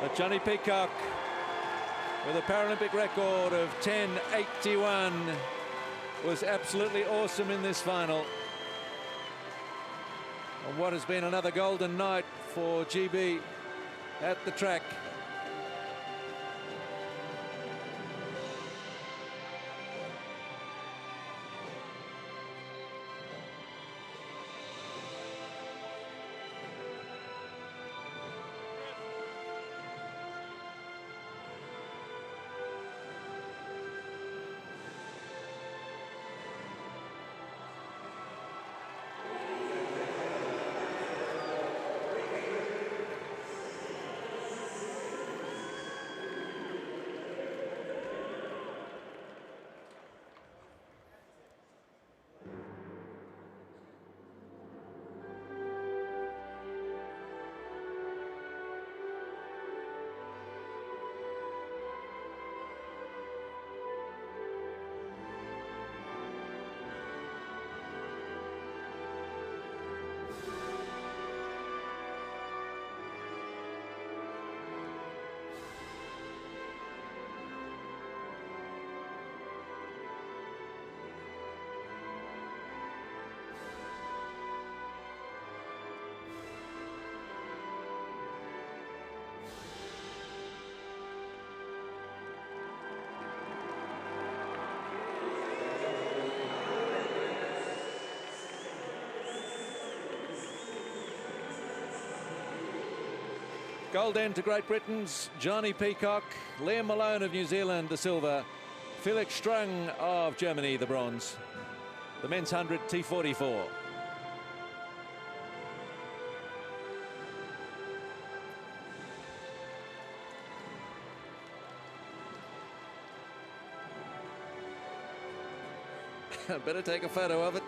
But Johnny Peacock with a Paralympic record of 10:81 was absolutely awesome in this final. On what has been another golden night for GB at the track. Gold end to Great Britain's Johnny Peacock, Liam Malone of New Zealand the silver, Felix Strang of Germany the bronze. The men's 100 T44. Better take a photo of it.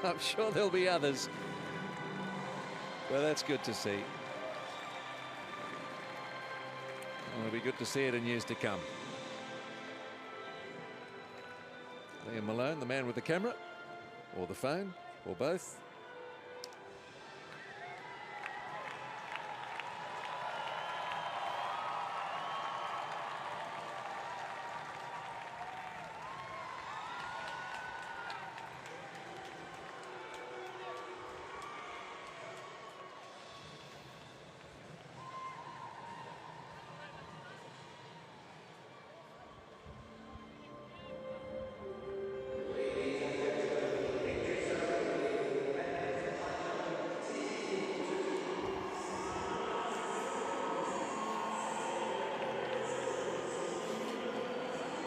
I'm sure there'll be others. Well, that's good to see. It'll be good to see it in years to come. Liam Malone, the man with the camera, or the phone, or both.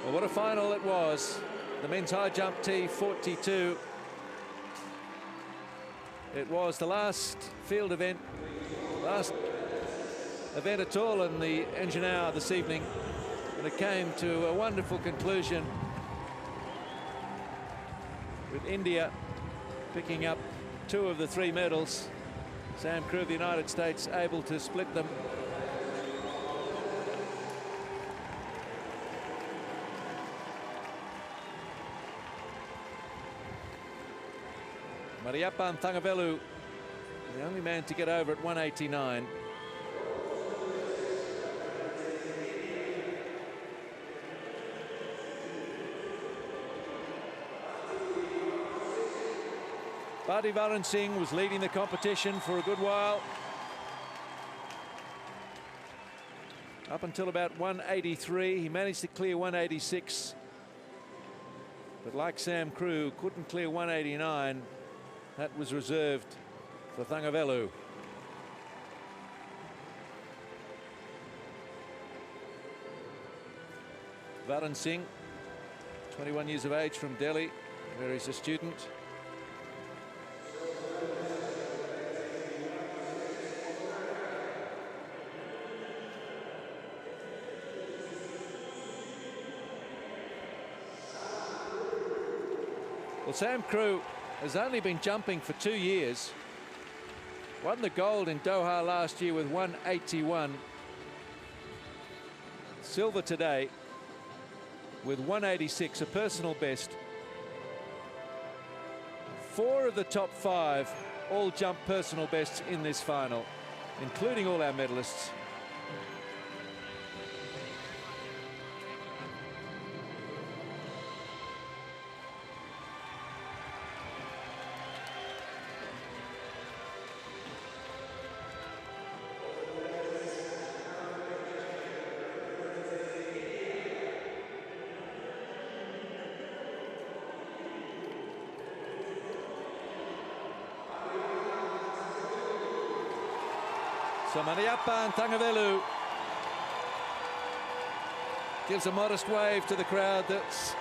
Well, what a final it was. The men's high jump T42. It was the last field event, last event at all in the engine hour this evening. And it came to a wonderful conclusion with India picking up 2 of the 3 medals. Sam Crew of the United States able to split them. Mariappan Thangavelu, the only man to get over at 189. Badi Varun Singh was leading the competition for a good while. Up until about 183, he managed to clear 186. But like Sam Crew, couldn't clear 189. That was reserved for Thangavelu. Varun Singh, 21 years of age, from Delhi, where he's a student. Well, Sam Crew has only been jumping for 2 years. Won the gold in Doha last year with 181. Silver today with 186, a personal best. 4 of the top 5 all jump personal bests in this final, including all our medalists. So Mariappan Thangavelu gives a modest wave to the crowd that's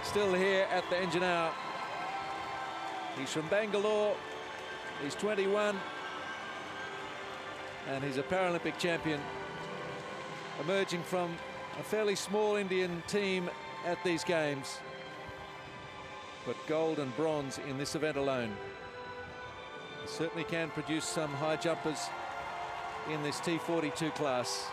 still here at the Engineer. He's from Bangalore, he's 21, and he's a Paralympic champion, emerging from a fairly small Indian team at these games, but gold and bronze in this event alone. He certainly can produce some high jumpers in this T42 class.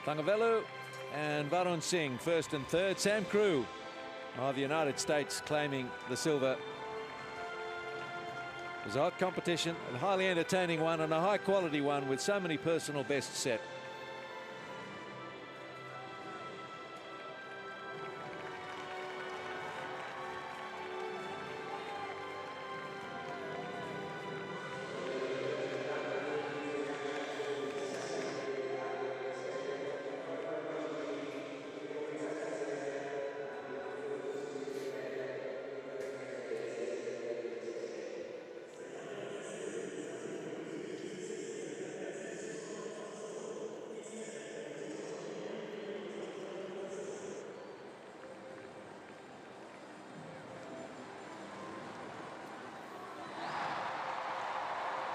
Thangavelu and Varun Singh first and third. Sam Crew of the United States claiming the silver. It was a hot competition, a highly entertaining one, and a high quality one with so many personal bests set.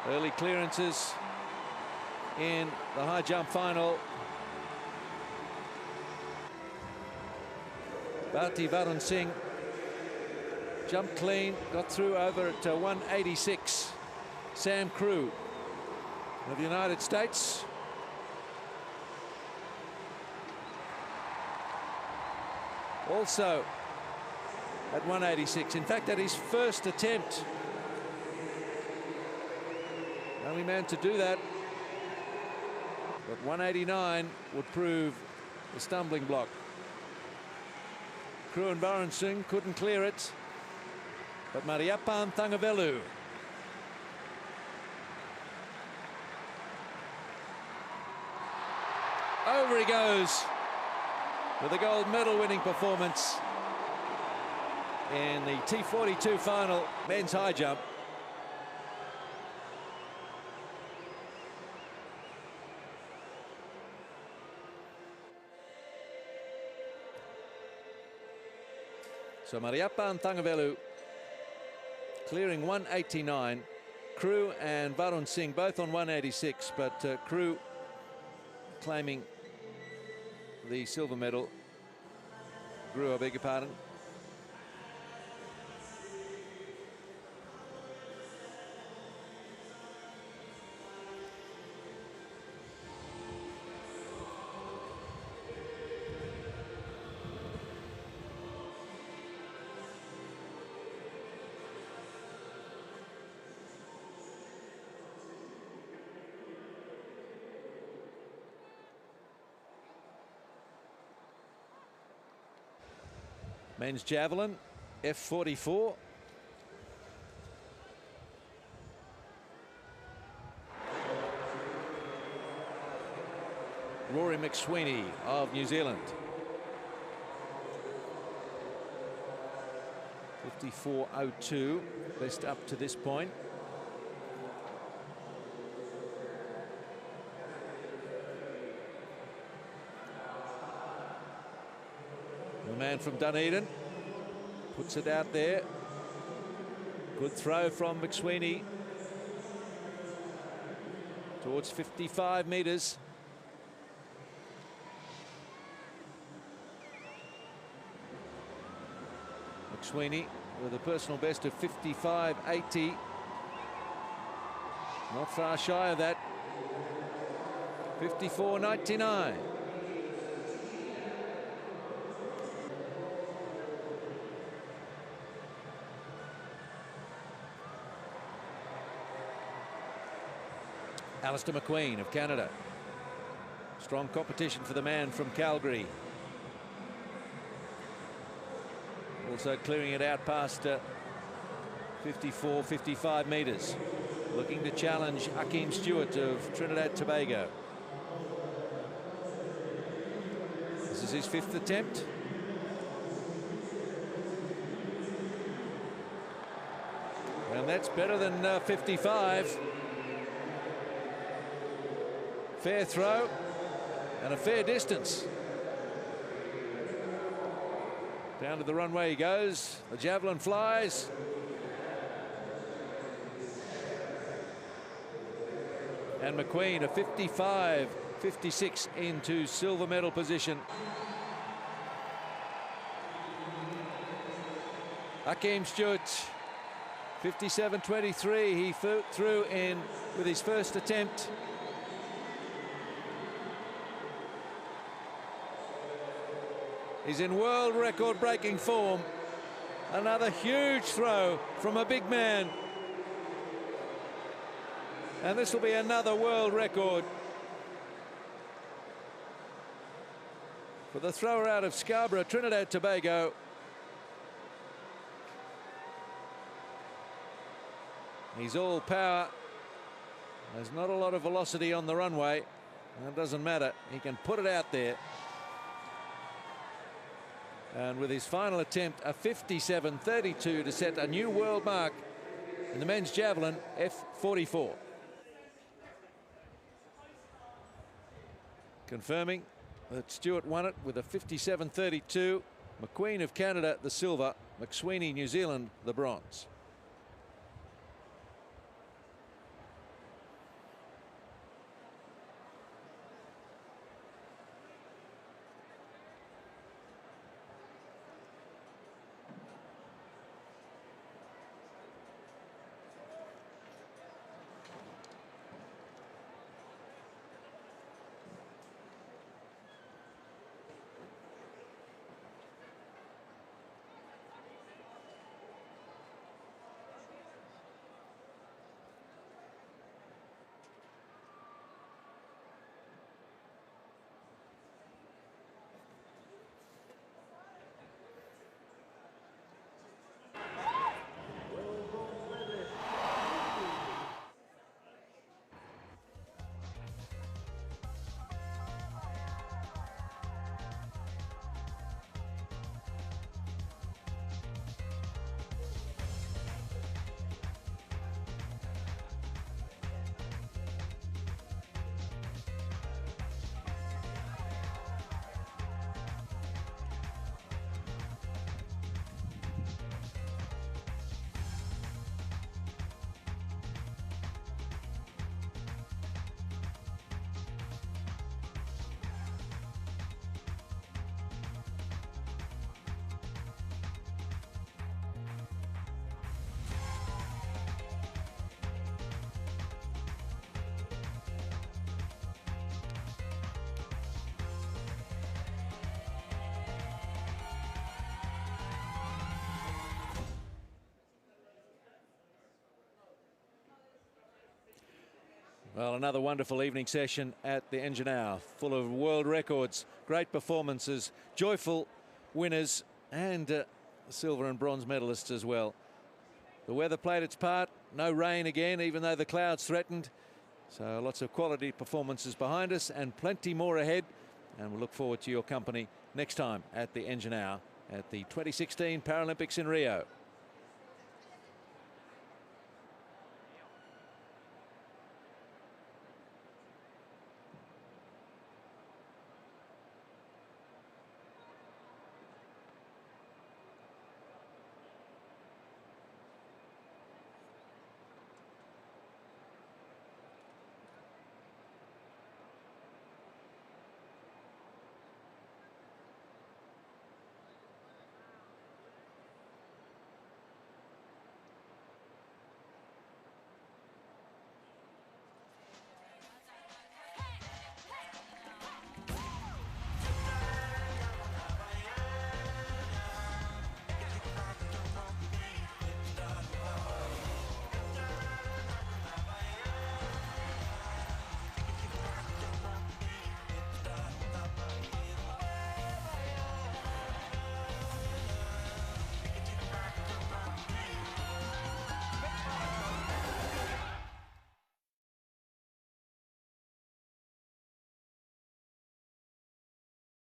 Early clearances in the high jump final. Bharti Varun Singh jumped clean, got through over at 186. Sam Crew of the United States also at 186. In fact, at his first attempt, only man to do that. But 189 would prove the stumbling block. Crew and Varun Singh couldn't clear it, but Mariappan Thangavelu over he goes with a gold medal winning performance in the T42 final men's high jump. So Mariappan Thangavelu clearing 189. Crew and Varun Singh both on 186, but Crew claiming the silver medal. Crew, I beg your pardon. Men's javelin, F44. Rory McSweeney of New Zealand. 54.02, best up to this point. The man from Dunedin puts it out there. Good throw from McSweeney towards 55 metres. McSweeney with a personal best of 55.80. Not far shy of that. 54.99. Alistair McQueen of Canada. Strong competition for the man from Calgary. Also clearing it out past 54, 55 metres. Looking to challenge Hakeem Stewart of Trinidad Tobago. This is his 5th attempt. And that's better than 55. Fair throw and a fair distance. Down to the runway he goes. The javelin flies. And McQueen, a 55.56 into silver medal position. Hakeem Stewart, 57.23. He threw in with his first attempt. He's in world record breaking form. Another huge throw from a big man. And this will be another world record for the thrower out of Scarborough, Trinidad Tobago. He's all power. There's not a lot of velocity on the runway. That doesn't matter. He can put it out there. And with his final attempt, a 57.32 to set a new world mark in the men's javelin, F44. Confirming that Stewart won it with a 57.32. McQueen of Canada, the silver. McSweeney, New Zealand, the bronze. Well, another wonderful evening session at the Engine Hour, full of world records, great performances, joyful winners, and silver and bronze medalists as well. The weather played its part. No rain again, even though the clouds threatened. So lots of quality performances behind us and plenty more ahead. And we'll look forward to your company next time at the Engine Hour at the 2016 Paralympics in Rio.